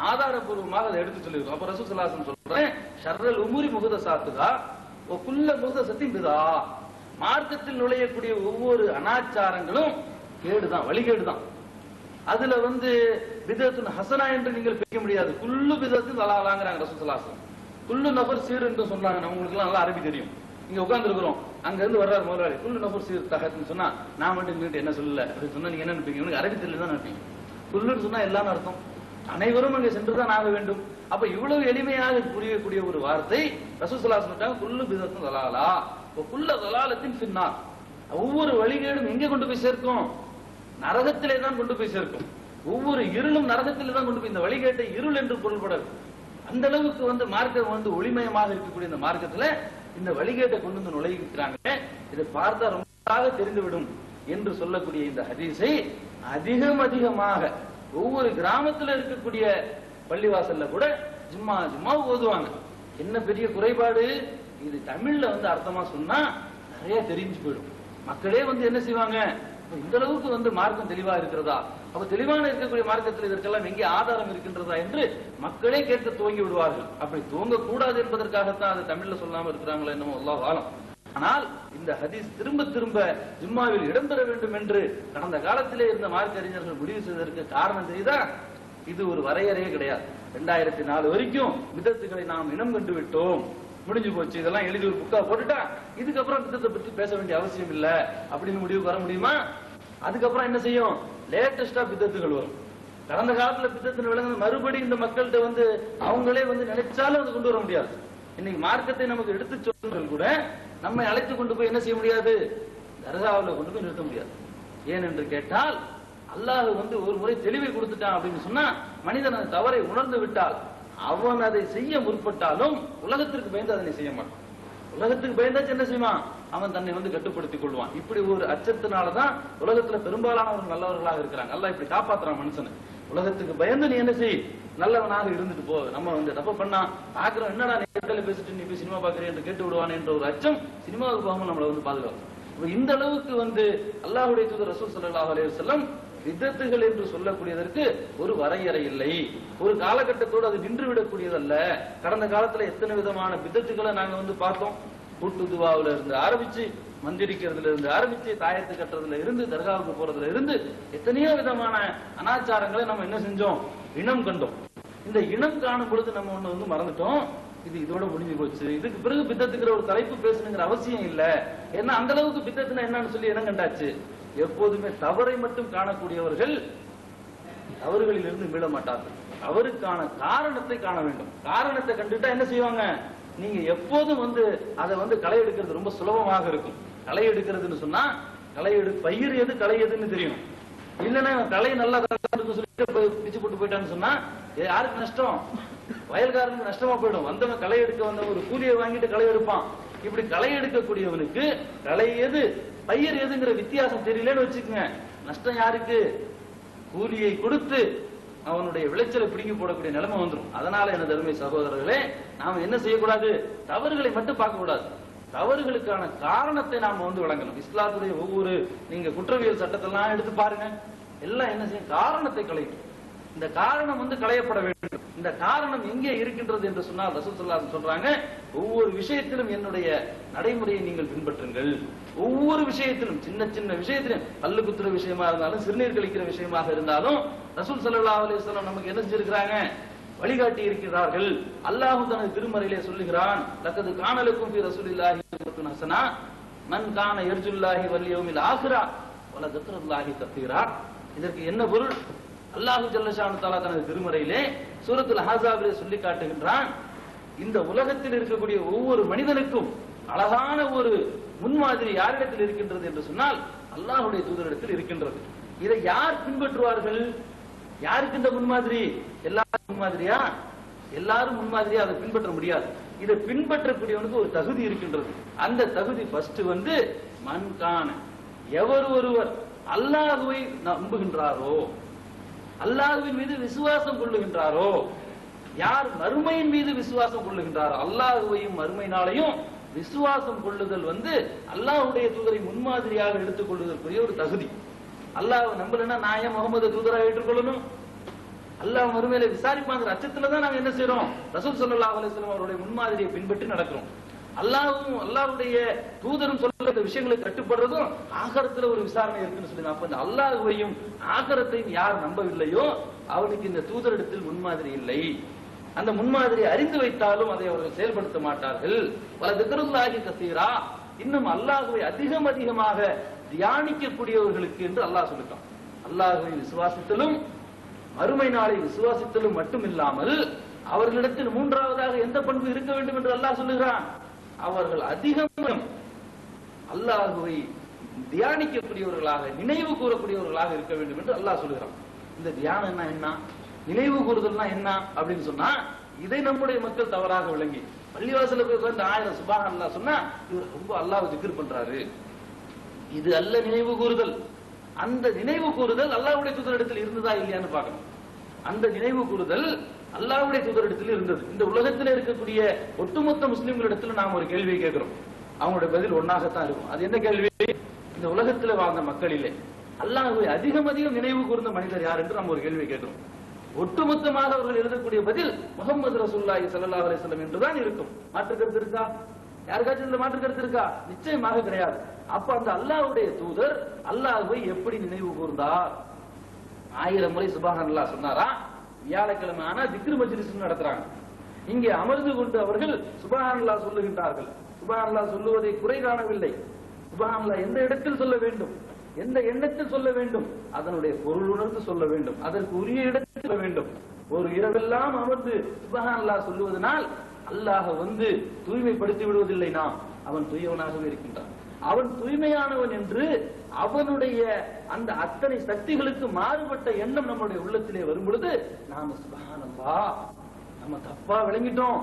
ஆதாரபூர்வமாக அதை எடுத்து சொல்லியிருக்கோம். அப்ப ரசூலுல்லாஹி ஸல்லல்லாஹு அலைஹி வஸல்லம் சொல்றேன், ஷர்ரல் உமூரி முஹதஸாத்துஹா வ குல்ல முஹதஸத்தின் பிதா. மார்க்கத்தில் நுழையக்கூடிய ஒவ்வொரு அனாச்சாரங்களும் கேடுதான், வழிகேடுதான். அதுல பிதத்துன் ஹசனா என்று நீங்கள் பிரிக்க முடியாது. குல்லு பிதத்தின் தலாலாங்கிறாங்க ரசூலுல்லாஹி ஸல்லல்லாஹு அலைஹி வஸல்லம். குல்லு நஃபர் சீர் என்று சொன்னாங்க. நம்மளுக்கு எல்லாம் நல்லா அரபி தெரியும். இங்க உட்கார்ந்து இருக்கிறோம், அங்க இருந்து வர்றாரு முதலாளி, குல்லு நஃபர் சீர் தஹத்னு சொன்னா நான் மட்டும் இங்கிட்ட என்ன சொல்லல அப்படின்னு சொன்னா நீங்க என்ன நினைப்பீங்க? உங்களுக்கு அரபி தெரியல தான் நினைப்பீங்க. குல்லுன்னு சொன்னா எல்லாமே அர்த்தம், அனைவரும் அங்கே சென்றுதான் ஆக வேண்டும். அப்ப இவ்வளவு எளிமையாக புரியக்கூடிய ஒரு வார்த்தை ரசூலுல்லாஹி ஸல்லல்லாஹு அலைஹி வஸல்லம் சொல்லிட்டாங்க, குல்லு பிதத்துன் தலாலா வ குல்ல தலாலத்தின் ஃபின்னார். ஒவ்வொரு வழிகேடும் எங்கே கொண்டு போய் சேர்க்கும்? நரகத்திலே தான் கொண்டு போய் சேர்க்கும். ஒவ்வொரு இருளும் நரகத்திலே தான் கொண்டு போய், இந்த வழிகேட்டை இருள் என்று பொருள்படாது. அந்த அளவுக்கு மார்க்கம் ஒளிமயமாக இருக்கக்கூடிய இந்த மார்க்கத்துல இந்த வழிகேட்டை கொண்டு வந்து நுழைக்கிறாங்க. இதை பார்த்தா ரொம்ப தெரிந்துவிடும் என்று சொல்லக்கூடிய இந்த ஹதீஸை அதிகமாக ஒவ்வொரு கிராமத்துல இருக்கக்கூடிய பள்ளிவாசல்ல கூட ஜும்மா ஓதுவாங்க. என்ன பெரிய குறைபாடு? இது தமிழ்ல அர்த்தமா சொன்னா நிறைய தெரிஞ்சு போயிடும். மக்களே என்ன செய்வாங்க, இந்த அளவுக்கு மார்க்கம் தெளிவா இருக்கிறதா, அப்ப தெளிவான இருக்கக்கூடிய மார்க்கத்தில் இதற்கெல்லாம் எங்கே ஆதாரம் இருக்கின்றதா என்று மக்களே கேட்க துவங்கி விடுவார்கள். அப்படி துவங்க கூடாது என்பதற்காகத்தான் அதை தமிழ்ல சொல்லாம இருக்கிறாங்களோ என்னமோ அல்லாஹ் ஆலம். ஆனால் இந்த ஹதீஸ் திரும்ப திரும்ப ஜும்மாவில் இடம்பெற வேண்டும் என்று கடந்த காலத்திலே இருந்த மார்க்க அறிஞர்கள் முடிவு செய்வதற்கு காரணம் தெரியுதா? இது ஒரு வரையறையே கிடையாது. 2004 வரைக்கும் விதத்துகளை நாம் இனம் கண்டு விட்டோம், முடிஞ்சு போச்சு, இதெல்லாம் எழுதி ஒரு புக்கா போட்டுட்டா இதுக்கப்புறம் விதத்தை பற்றி பேச வேண்டிய அவசியம் இல்ல அப்படின்னு முடிவுக்கு வர முடியுமா? அதுக்கப்புறம் என்ன செய்யும்? லேட்டஸ்டா பிதத்துகள் வரும். கடந்த காலத்துல பிதத்து விளங்க மறுபடியும் இந்த மக்கள்கிட்ட அவங்களே நினைச்சாலும் அது கொண்டு வர முடியாது. இன்னைக்கு மார்க்கத்தை நமக்கு எடுத்து சொல்றவர்கள் கூட நம்மை அழைத்து கொண்டு போய் என்ன செய்ய முடியாது? தர்காவில் கொண்டு போய் நிறுத்த முடியாது. ஏன் என்று கேட்டால், அல்லாஹ் ஒரு முறை தெளிவை கொடுத்துட்டான் அப்படின்னு சொன்னா மனிதன் அந்த தவறை உணர்ந்து விட்டால் அவன் அதை செய்ய முற்பட்டாலும் உலகத்திற்கு பயந்து அதனை செய்ய மாட்டான். உலகத்துக்கு பயந்தாச்சு என்ன செய்வான்? அவன் தன்னை கட்டுப்படுத்திக் கொள்வான். இப்படி ஒரு அச்சத்தினாலதான் உலகத்துல பெரும்பாலானவர்கள் நல்லவர்களாக இருக்கிறாங்க. அல்லாஹ் இப்படி காப்பாற்றுறான் மனுஷனை. உலகத்துக்கு பயந்து நீ என்ன செய், நல்லவனாக இருந்துட்டு போ. நம்ம தப்பு பண்ணா பாக்குறோம், என்னடா நீ பேசிட்டு நீ போய் சினிமா பாக்குறேன் என்று கேட்டு விடுவான் என்ற ஒரு அச்சம் சினிமாவுக்கு போகாம நம்மளை பாதுகாக்கும். இந்த அளவுக்கு அல்லாஹ்வுடைய தூதர் ரசூல் ஸல்லல்லாஹு அலைஹி வஸல்லம் விதத்துகள் என்று சொல்லக்கூடியதற்கு ஒரு வரையறை இல்லை. ஒரு காலகட்டத்தோடு அது நின்று விடக்கூடியதல்ல. கடந்த காலத்துல எத்தனை விதமான விதத்துகளை நாங்க பார்த்தோம். கூட்டு துவாவுல இருந்து ஆரம்பிச்சு, மந்திரிக்கிறதுல இருந்து ஆரம்பிச்சு, தாயத்து கட்டுறதுல இருந்து, தர்காவுக்கு போறதுல இருந்து எத்தனையோ விதமான அனாச்சாரங்களை நம்ம என்ன செஞ்சோம்? இனம் கண்டோம். இந்த இனம் காணும் பொழுது நம்ம ஒண்ணு மறந்துட்டோம், இது இதோட முடிஞ்சு போச்சு, இதுக்கு பிறகு பித்தத்துக்கிற ஒரு தலைப்பு பேசணுங்கிற அவசியம் இல்ல. ஏன்னா அந்த அளவுக்கு பித்தத்துனா என்னன்னு சொல்லி இனம் கண்டாச்சு. எப்போதுமே தவறை மட்டும் காணக்கூடியவர்கள் தவறுகளில் இருந்து மீள மாட்டார்கள். அவருக்கான காரணத்தை காண வேண்டும். காரணத்தை கண்டுட்டா என்ன செய்வாங்க? நீங்க எப்போதும் அதை களை எடுக்கிறது ரொம்ப சுலபமாக இருக்கும். களை எடுக்கிறதுன்னு சொன்னா பயிர் எது களை எதுன்னு தெரியும். இல்லன்னா களை நல்லா சொல்லிட்டு பிச்சு போட்டு போயிட்டான்னு சொன்னா யாருக்கு நஷ்டம்? வயல்காரனுக்கு நஷ்டமா போயிடும். வந்தவன் களை எடுக்க வந்த ஒரு கூலியை வாங்கிட்டு களை எடுப்பான். இப்படி களை கூலியை கொடுத்து அவனுடைய விளைச்சலை பிடிங்கி போடக்கூடிய நிலைமை வந்துடும். அதனால எனது அருமை சகோதரர்களே, நாம என்ன செய்யக்கூடாது, தவறுகளை மட்டும் பார்க்க கூடாது, தவறுகளுக்கான காரணத்தை நாம வழங்கணும். இஸ்லாத்துடைய ஒவ்வொரு நீங்க குற்றவியல் சட்டத்தெல்லாம் எடுத்து பாருங்க, எல்லாம் என்ன செய்யும், காரணத்தை களையும். இந்த காரணம் களையப்பட வேண்டும். இந்த காரணம் எங்கே இருக்கின்றது என்று சொன்னால் ரசூல் ஸல்லல்லாஹு அலைஹி வஸல்லம் சொல்றாங்க, ஒவ்வொரு விஷயத்திலும் என்னுடைய நடைமுறையை நீங்கள் பின்பற்றுங்கள். ஒவ்வொரு விஷயத்திலும், சின்ன சின்ன விஷயத்திலும், பல்லு குத்துற விஷயமா இருந்தாலும், சிறுநீர் கழிக்கிற விஷயமாக இருந்தாலும் ரசூல் ஸல்லல்லாஹு அலைஹி வஸல்லம் நமக்கு என்ன செஞ்சிருக்கிறாங்க, வழிகாட்டி இருக்கிறார்கள். அல்லாஹ் தனது திருமறையிலே சொல்லுகிறான், லக்கது கான லக்கும் ஃபீ ரசூலில்லாஹி உஸ்வத்துன் ஹஸனா மன் கான யர்ஜுல்லாஹி வல் யௌமில் ஆகிரா வல ذكرல்லாஹி கஸீரா. இதற்கு என்ன பொருள்? அல்லாஹ் ஜல்ல ஷானு தஆலா தனது திருமறையிலே சூரத்துல் அஹ்ஸாபிலே சொல்லி காட்டுகின்றான், இந்த உலகத்தில் இருக்கக்கூடிய ஒவ்வொரு மனிதனுக்கும் அழகான ஒரு முன்மாதிரி யாரிடத்தில் இருக்கின்றது என்று சொன்னால் அல்லாஹ்வுடைய தூதரிடத்தில் இருக்கின்றது. இதை யார் பின்பற்றுவார்கள்? யாருக்கு இந்த முன்மாதிரி? எல்லாரும் முன்மாதிரியா? எல்லாரும் முன்மாதிரியா அதை பின்பற்ற முடியாது. இதை பின்பற்றக்கூடியவனுக்கு ஒரு தகுதி இருக்கின்றது. அந்த தகுதி ஃபர்ஸ்ட் மன்கான, எவர் ஒருவர் அல்லாஹ்வை நம்புகின்றாரோ, அல்லாஹ்வின் மீது விசுவாசம் கொள்ளுகின்றாரோ, யார் மறுமையின் மீது விசுவாசம் கொள்ளுகின்றாரோ, அல்லாஹ்வையும் மறுமை நாளையும் விசுவாசம் கொள்ளுதல் அல்லாஹ்வுடைய தூதரை முன்மாதிரியாக எடுத்துக் கொள்வதற்குரிய ஒரு தகுதி. அல்லாஹ் நம்பலன்னா நான் ஏன் முகமது தூதராக ஏற்றுக்கொள்ளணும்? அல்லாஹ் மறுமையில விசாரிப்பாங்கிற அச்சத்துல தான் நாங்க என்ன செய்யறோம், ரசூல் ஸல்லல்லாஹு அலைஹி வஸல்லம் அவருடைய முன்மாதிரியை பின்பற்றி நடக்கிறோம். அல்லாஹ்வும் அல்லாஹ்வுடைய தூதரும் சொல்ற விஷயங்களுக்கு கட்டுப்படுறதும் ஆகரத்துல ஒரு விசாரணை இருக்குன்னு சொல்லி, அப்ப இந்த அல்லாஹ்வையும் ஆகரத்தையும் யார் நம்பவில்லையோ அவனுக்கு இந்த தூதரிடத்தில் முன்மாதிரி இல்லை. அந்த முன்மாதிரியை அறிந்து வைத்தாலும் அதை அவர்கள் செயல்படுத்த மாட்டார்கள். வல ذكرல்லாஹி கஸீரா, இன்னும் அல்லாஹ்வை அதிகம் அதிகமாக தியானிக்கக்கூடியவர்களுக்கு என்று அல்லாஹ் சொல்லிட்டான். அல்லாஹ்வை விசுவாசித்தலும் மறுமை நாளை விசுவாசித்தலும் மட்டுமில்லாமல் அவர்களிடத்தில் மூன்றாவதாக எந்த பண்பு இருக்க வேண்டும் என்று அல்லாஹ் சொல்லுகிறான், அவர்கள் அதிகம் அல்லாஹ்வை தியானிக்கக்கூடியவர்களாக, நினைவு கூறக்கூடியவர்களாக இருக்க வேண்டும் என்று அல்லாஹ் சொல்லுகிறான். இந்த தியானம் என்ன, நினைவு கூறுதல்னா என்ன அப்படின்னு சொன்னா, இதை நம்முடைய மக்கள் தவறாக விளங்கி பள்ளிவாசல போய் உட்கார்ந்து 1000 சுப்ஹானல்லாஹ் சொன்னா இவர் ரொம்ப அல்லாஹ்வை திக்ர் பண்றாரு. இது அல்ல நினைவு கூறுதல். அந்த நினைவு கூறுதல் அல்லாஹ்வுடைய தூதரிடத்தில் இருந்ததா இல்லையான்னு பார்க்கணும். அந்த நினைவு கூறுதல் அல்லாஹ்வுடைய தூதரிடத்தில் இருந்தது. இந்த உலகத்தில் இருக்கக்கூடிய ஒட்டுமொத்த முஸ்லிம்களிடத்தில் நாம் ஒரு கேள்வியை கேட்கிறோம், அவங்களுடைய பதில் ஒன்னாகத்தான் இருக்கும். அது என்ன கேள்வி? இந்த உலகத்தில் வாழ்ந்த மக்களிலே அல்லாஹ்வை அதிகம் அதிகம் நினைவு கூர்ந்த மனிதர் யார் என்று நம்ம ஒரு கேள்வி கேட்கிறோம். ஒட்டுமொத்தமாக அவர்கள் எழுதக்கூடிய பதில் முஹம்மது ரசூலுல்லாஹி ஸல்லல்லாஹு அலைஹி வஸல்லம் என்றுதான் இருக்கும். மாற்று கருத்து இருக்கா? யாருக்காச்சும் இந்த மாற்று கருத்து இருக்கா? நிச்சயமாக கிடையாது. அப்ப அந்த அல்லாஹ்வுடைய தூதர் அல்லாஹ்வை எப்படி நினைவு கூர்ந்தார்? 1000 முறை சுப்ஹானல்லாஹ் சொன்னாரா? வியாழக்கிழமை ஆனா திக்ர் மஜ்லிஸ் நடத்துறாங்க. இங்கே அமர்ந்து கொண்டு அவர்கள் சுப்ஹானல்லாஹ் சொல்லுகின்றார்கள். சுப்ஹானல்லாஹ் சொல்லுவதை குறை காணவில்லை. சுப்ஹானல்லாஹ் எந்த இடத்தில் சொல்ல வேண்டும், எந்த எண்ணத்தில் சொல்ல வேண்டும், அதனுடைய பொருள் உணர்ந்து சொல்ல வேண்டும், அதற்கு உரிய இடத்தில் சொல்ல வேண்டும். ஒரு இரவெல்லாம் அமர்ந்து சுப்ஹானல்லாஹ் சொல்லுவதனால் அல்லாஹ் தூய்மைப்படுத்தி விடுவதில்லை. நாம் அவன் தூயவனாகவே இருக்கின்றான். அவன் தூய்மையானவன் என்று அவனுடைய அந்த அத்தனை சக்திகளுக்கு மாறுபட்ட எண்ணம் நம்முடைய உள்ளத்திலே வரும் பொழுது நாம சுப்ஹானல்லாஹ் நம்ம தப்பா விளங்கிட்டோம்,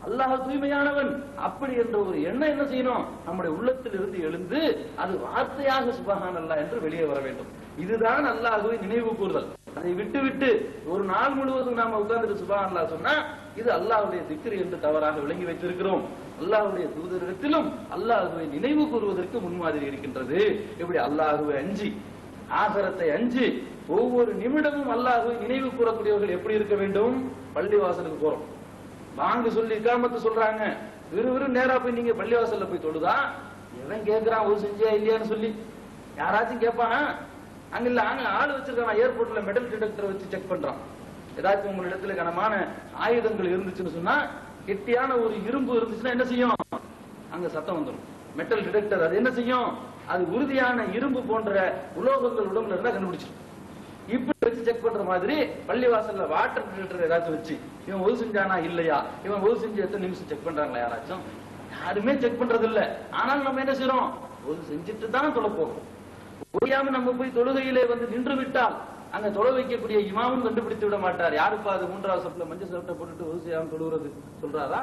அல்லாஹ் தூய்மையானவன் அப்படி என்ற ஒரு எண்ணம் என்ன செய்யணும், நம்முடைய உள்ளத்தில் இருந்து எழுந்து அது வார்த்தையாக சுப்ஹானல்லாஹ் என்று வெளியே வர வேண்டும். இதுதான் அல்லாஹ்வை நினைவு கூறுதல். அதை விட்டு விட்டு ஒரு நாள் முழுவதும் நாம உட்கார்ந்து சுப்ஹானல்லாஹ் சொன்னா இது அல்லாஹ்வுடைய திக்ர் என்று தவறாக விளங்கி வைத்திருக்கிறோம். அல்லாஹ்வுடைய தூதரிடத்திலும் அல்லாஹ்வை நினைவு கூறுவதற்கு முன்மாதிரி இருக்கின்றது. இப்படி அல்லாஹ்வை அஞ்சி, ஆகரத்தை அஞ்சி ஒவ்வொரு நிமிடமும் அல்லாஹ்வை நினைவு கூறக்கூடியவர்கள் எப்படி இருக்க வேண்டும்? பள்ளிவாசலுக்கு போறோம், வாங்க சொல்லி இகாமத்து சொல்றாங்க, விறுவிறு நேரா போய் நீங்க பள்ளிவாசல்ல போய் தொழுதா எவன் கேட்கிறான் ஒரு செஞ்சியா இல்லையான்னு சொல்லி யாராச்சும் கேட்பானா? அங்க இல்ல, அங்க ஆள் வச்சிருக்கான், ஏர்போர்ட்ல மெட்டல் டிடெக்டர் வச்சு செக் பண்றான். ஏதாச்சும் உங்க இடத்துல கனமான ஆயுதங்கள் இருந்துச்சுன்னு சொன்னா, கெட்டியான ஒரு இரும்பு இருந்துச்சுன்னா என்ன செய்யும்? அங்க சத்தம் வந்துடும். மெட்டல் டிடெக்டர் அது என்ன செய்யும்? அது உறுதியான இரும்பு போன்ற உலோகங்கள் உடம்புல இருந்தா கண்டுபிடிச்சிடும். இப்படி வச்சு செக் பண்ற மாதிரி பள்ளிவாசல்ல வாட்டர் டிடெக்டர் ஏதாச்சும் வச்சு இவன் ஒது செஞ்சானா இல்லையா, இவன் ஒது செஞ்சு எத்தனை நிமிஷம் செக் பண்றாங்களா யாராச்சும்? யாருமே செக் பண்றது இல்ல. ஆனால் நம்ம என்ன செய்யறோம்? ஒது செஞ்சுட்டு தான் தொலை போகிறோம். ஒழியாம நம்ம போய் தொழுகையிலே நின்று விட்டால் அங்க தொலை வைக்கக்கூடிய இமாமும் கண்டுபிடித்து விட மாட்டார். யாருப்பா அது 3வது சப்ல மஞ்சள் சட்டை போட்டுட்டு ஒது செய்யாம தொழுகிறது சொல்றாரா?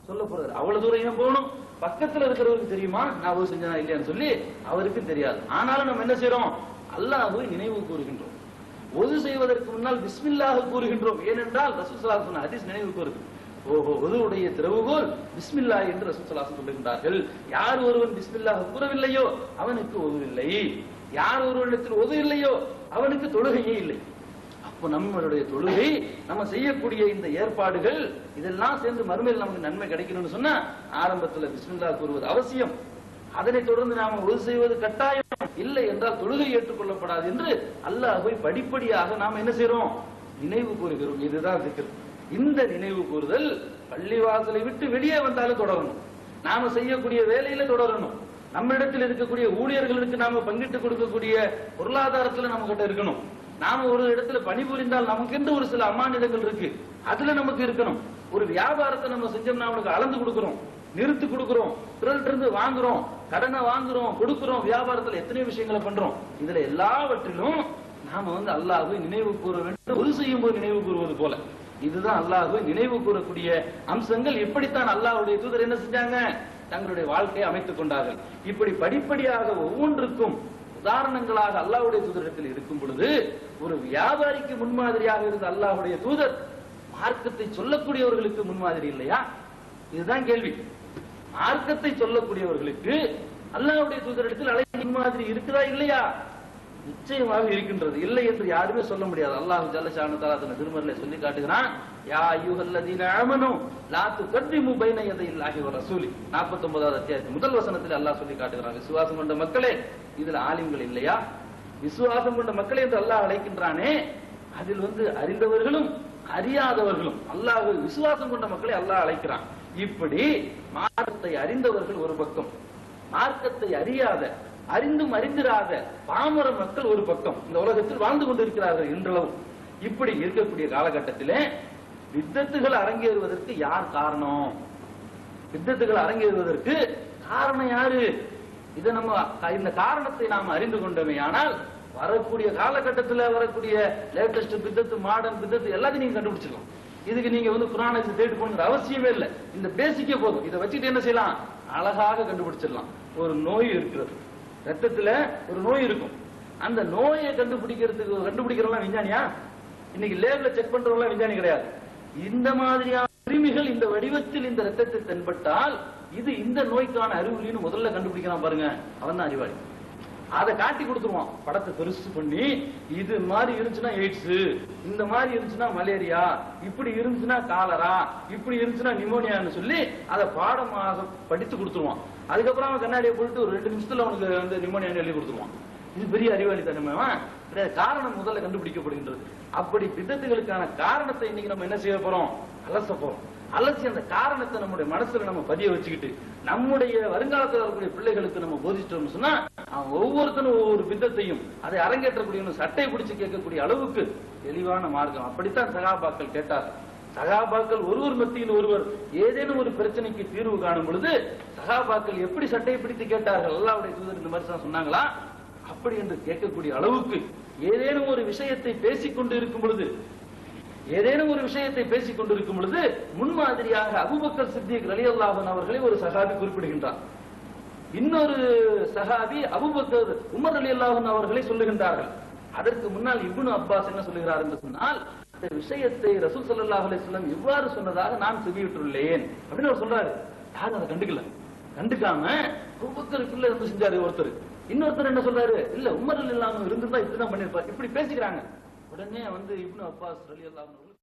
சொல்ல போறாரு. அவ்வளவு தூரம் ஏன் போகணும்? பக்கத்துல இருக்கிறவருக்கு தெரியுமா நான் ஒது செஞ்சனா இல்லையான்னு சொல்லி? அவருக்கு தெரியாது. ஆனாலும் நம்ம என்ன செய்யறோம்? அல்லாஹ்வை நினைவு கூறுகின்றோம். ஒது செய்வதற்கு முன்னால் பிஸ்மில்லாஹ் கூறுகின்றோம். ஏனென்றால் ரசூல் ஸல்லல்லாஹு அலைஹி வஸல்லம் ஹதீஸ் நினைவுக்கு வருது. ஓஹோ, ஒதுவுடைய திறவுகோல் பிஸ்மில்லாஹ் என்று ரசூல் ஸல்லல்லாஹு அலைஹி வஸல்லம் சொல்லுகின்றார்கள். யார் ஒருவன் பிஸ்மில்லாஹ் கூறவில்லையோ அவனுக்கு ஒது இல்லை, யார் ஒருவனிடத்தில் ஒது இல்லையோ அவனுக்கு தொழுகையே இல்லை. அப்போ நம்மளுடைய தொழுகை, நம்ம செய்யக்கூடிய இந்த ஏற்பாடுகள் இதெல்லாம் சேர்ந்து மறுமையில் நமக்கு நன்மை கிடைக்கணும்னு சொன்னா ஆரம்பத்தில் பிஸ்மில்லாஹ் கூறுவது அவசியம். அதனை தொடர்ந்து நாம ஒது செய்வது கட்டாயம். இல்லை என்றால் தொழுகை ஏற்றுக்கொள்ளப்படாது என்று அல்லாஹ்வை படிப்படியாக நாம் என்ன செய்யறோம், நினைவு கூறுகிறோம். இதுதான் திக்ர். இந்த நினைவு கூறுதல் பள்ளிவாசலை விட்டு வெளியே வந்தாலும் தொடரணும், நாம செய்யக்கூடிய வேலையில தொடரணும், நம்ம இடத்தில் இருக்கக்கூடிய ஊழியர்களுக்கு நாம பங்கிட்டு கொடுக்கக்கூடிய பொருளாதாரத்துல நம்ம கிட்ட இருக்கணும். நாம ஒரு இடத்துல பணிபுரிந்தால் நமக்கென்று ஒரு சில அம்மானிதங்கள் இருக்கு, அதுல நமக்கு இருக்கணும். ஒரு வியாபாரத்தை நம்ம செஞ்சோம்னா அவனுக்கு அளந்து கொடுக்கிறோம், நிறுத்து கொடுக்கிறோம், பிறர்கிட்ட இருந்து வாங்குறோம், கடனை வாங்குறோம், கொடுக்கிறோம், வியாபாரத்துல எத்தனை விஷயங்களை பண்றோம். இதுல எல்லாவற்றிலும் நாம அல்லாஹ்வை நினைவு கூற வேண்டும். ஒது செய்யும் போது நினைவு கூறுவது போல இதுதான் அல்லாஹ்வை நினைவு கூறக்கூடிய அம்சங்கள். இப்படித்தான் அல்லாஹ்வுடைய தூதர் என்ன செஞ்சாங்க, தங்களுடைய வாழ்க்கையை அமைத்துக் கொண்டார்கள். இப்படி படிப்படியாக ஒவ்வொன்றுக்கும் உதாரணங்களாக அல்லாஹ்வுடைய தூதரிடத்தில் இருக்கும் பொழுது ஒரு வியாபாரிக்கு முன்மாதிரியாக இருந்த அல்லாஹ்வுடைய தூதர் மார்க்கத்தை சொல்லக்கூடியவர்களுக்கு முன்மாதிரி இல்லையா? இதுதான் கேள்வி. மார்க்கத்தை சொல்லக்கூடியவர்களுக்கு அல்லாஹ்வுடைய தூதரிடத்தில் அழைப்பு முன்மாதிரி இருக்குதா இல்லையா? நிச்சயமாக இருக்கின்றது. இல்லை என்று யாருமே சொல்ல முடியாது. அல்லாஹ் ஜல்ல ஷானு தஆலா தன் திருமறையிலே சொல்லி காட்டுகிறான், யா அய்யுஹல்லதீன ஆமனூ லா துகத்திமு பைன யதையில்லாஹி வ ரசூலி. 49வது அத்தியாயத்தின் முதல் வசனத்தில் அல்லாஹ் சொல்லி காட்டுகிறான், விசுவாசம் கொண்ட மக்களே, இதுல ஆலிம்கள் இல்லையா? விசுவாசம் கொண்ட மக்களே என்று அல்லாஹ் அழைக்கின்றானே, அதில் அறிந்தவர்களும் அறியாதவர்களும் அல்லாஹ் விசுவாசம் கொண்ட மக்களை அல்லாஹ் அழைக்கிறான். இப்படி மார்க்கத்தை அறிந்தவர்கள் ஒரு பக்கம், மார்க்கத்தை அறியாத அறிந்தும் அறிந்திராத பாமர மக்கள் ஒரு பக்கம் இந்த உலகத்தில் வாழ்ந்து கொண்டிருக்கிறார்கள் இன்றளவும். இப்படி இருக்கக்கூடிய காலகட்டத்திலே வித்தத்துகள் அரங்கேறுவதற்கு யார் காரணம்? வித்தத்துகள் அரங்கேறுவதற்கு காரணம் யாரு? இதை நம்ம இந்த காரணத்தை நாம் அறிந்து கொண்டோமே ஆனால் வரக்கூடிய காலகட்டத்தில் வரக்கூடிய லேட்டஸ்ட் பித்தத்து, மாடர்ன் பித்தத்து எல்லாத்தையும் நீங்க கண்டுபிடிச்சிடலாம். இதுக்கு நீங்க குர்ஆனை தேடி போகணுங்கிற அவசியமே இல்லை. இந்த பேசிக்கே போதும். இதை வச்சுட்டு என்ன செய்யலாம், அழகாக கண்டுபிடிச்சிடலாம். ஒரு நோய் இருக்கிறது, ரத்தத்துல ஒரு நோய் இருக்கும், அந்த நோயை கண்டுபிடிக்கிறவங்க விஞ்ஞானியா? இன்னைக்கு லேப்ல செக் பண்றவங்க விஞ்ஞானி கிடையாது. இந்த மாதிரியான கிருமிகள் இந்த வடிவத்தில் இந்த ரத்தத்தில் தென்பட்டால் இது இந்த நோய்க்கான அறிகுறின்னு முதல்ல கண்டுபிடிக்கிறான் பாருங்க, அவன் தான் அறிவாளி. அதை காட்டி கொடுத்துருவான், படத்தை பெருசு பண்ணி, இது மாதிரி இருந்துச்சுன்னா எய்ட்ஸ், இந்த மாதிரி இருந்துச்சுன்னா மலேரியா, இப்படி இருந்துச்சுன்னா காலரா, இப்படி இருந்துச்சுன்னா நிமோனியான்னு சொல்லி அதை பாடமாக படித்து கொடுத்துருவான். அதுக்கப்புறம் அவன் கண்ணாடியை போட்டு ஒரு 2 நிமிஷத்துல அவனுக்கு நிமோனியான்னு எழுதி கொடுத்துருவான். இது பெரிய அறிவாளி தன்மை. காரணம் முதல்ல கண்டுபிடிக்கப்படுகின்றது. அப்படி பிதத்துகளுக்கான காரணத்தை இன்னைக்கு நம்ம என்ன செய்ய போறோம், அலச போறோம். அலசி அந்த காரணத்தை நம்முடைய மனசுல நம்ம பதிய வச்சுக்கிட்டு நம்முடைய வருங்காலத்தில் வரக்கூடிய பிள்ளைகளுக்கு நம்ம போதிச்சிட்டோம்னு சொன்னா அவன் ஒவ்வொருத்தரும் ஒவ்வொரு பித்தத்தையும் அதை அரங்கேற்றக்கூடிய சட்டை பிடிச்சு கேட்கக்கூடிய அளவுக்கு தெளிவான மார்க்கம். அப்படித்தான் சகாபாக்கள் கேட்டார்கள். சகாபாக்கள் ஒருவர் மத்தியில் ஒருவர் ஏதேனும் ஒரு பிரச்சனைக்கு தீர்வு காணும் பொழுது சகாபாக்கள் எப்படி சட்டையை பிடித்து கேட்டார்கள், அல்லாஹ்வுடைய தூதர் இந்த மாதிரி சொன்னாங்களா அப்படி என்று கேட்கக்கூடிய அளவுக்கு ஏதேனும் ஒரு விஷயத்தை பேசிக்கொண்டு இருக்கும் பொழுது முன்மாதிரியாக அபூபக்கர் சித்திக் ரலியல்லாஹு அன்ஹு அவர்களை ஒரு சஹாபி குறிப்பிடுகின்றார். இன்னொரு சஹாபி அபூபக்கர் உமர் ரலியல்லாஹு அன்ஹு அவர்களை சொல்லுகின்றார்கள். அதற்கு முன்னால் இப்னு அப்பாஸ் என்ன சொல்லுகிறார் என்று சொன்னால், இந்த விஷயத்தை ரசூல் ஸல்லல்லாஹு அலைஹி வஸல்லம் இவ்வாறு சொன்னதாக நான் செவியுற்றுள்ளேன் அப்படின்னு அவர் சொல்றாரு. யாரும் அதை கண்டுக்காம அபூபக்கருக்குள்ள இருந்து செஞ்சாரு ஒருத்தர். இன்னொருத்தர் என்ன சொல்றாரு, இல்ல உமர் ரலியல்லாஹு அன்ஹு இருந்திருந்தா இப்படிதான் பண்ணிருப்பார். இப்படி பேசிக்கிறாங்க. உடனே இப்னு அப்பாஸ் ரலியல்லாஹு அன்ஹு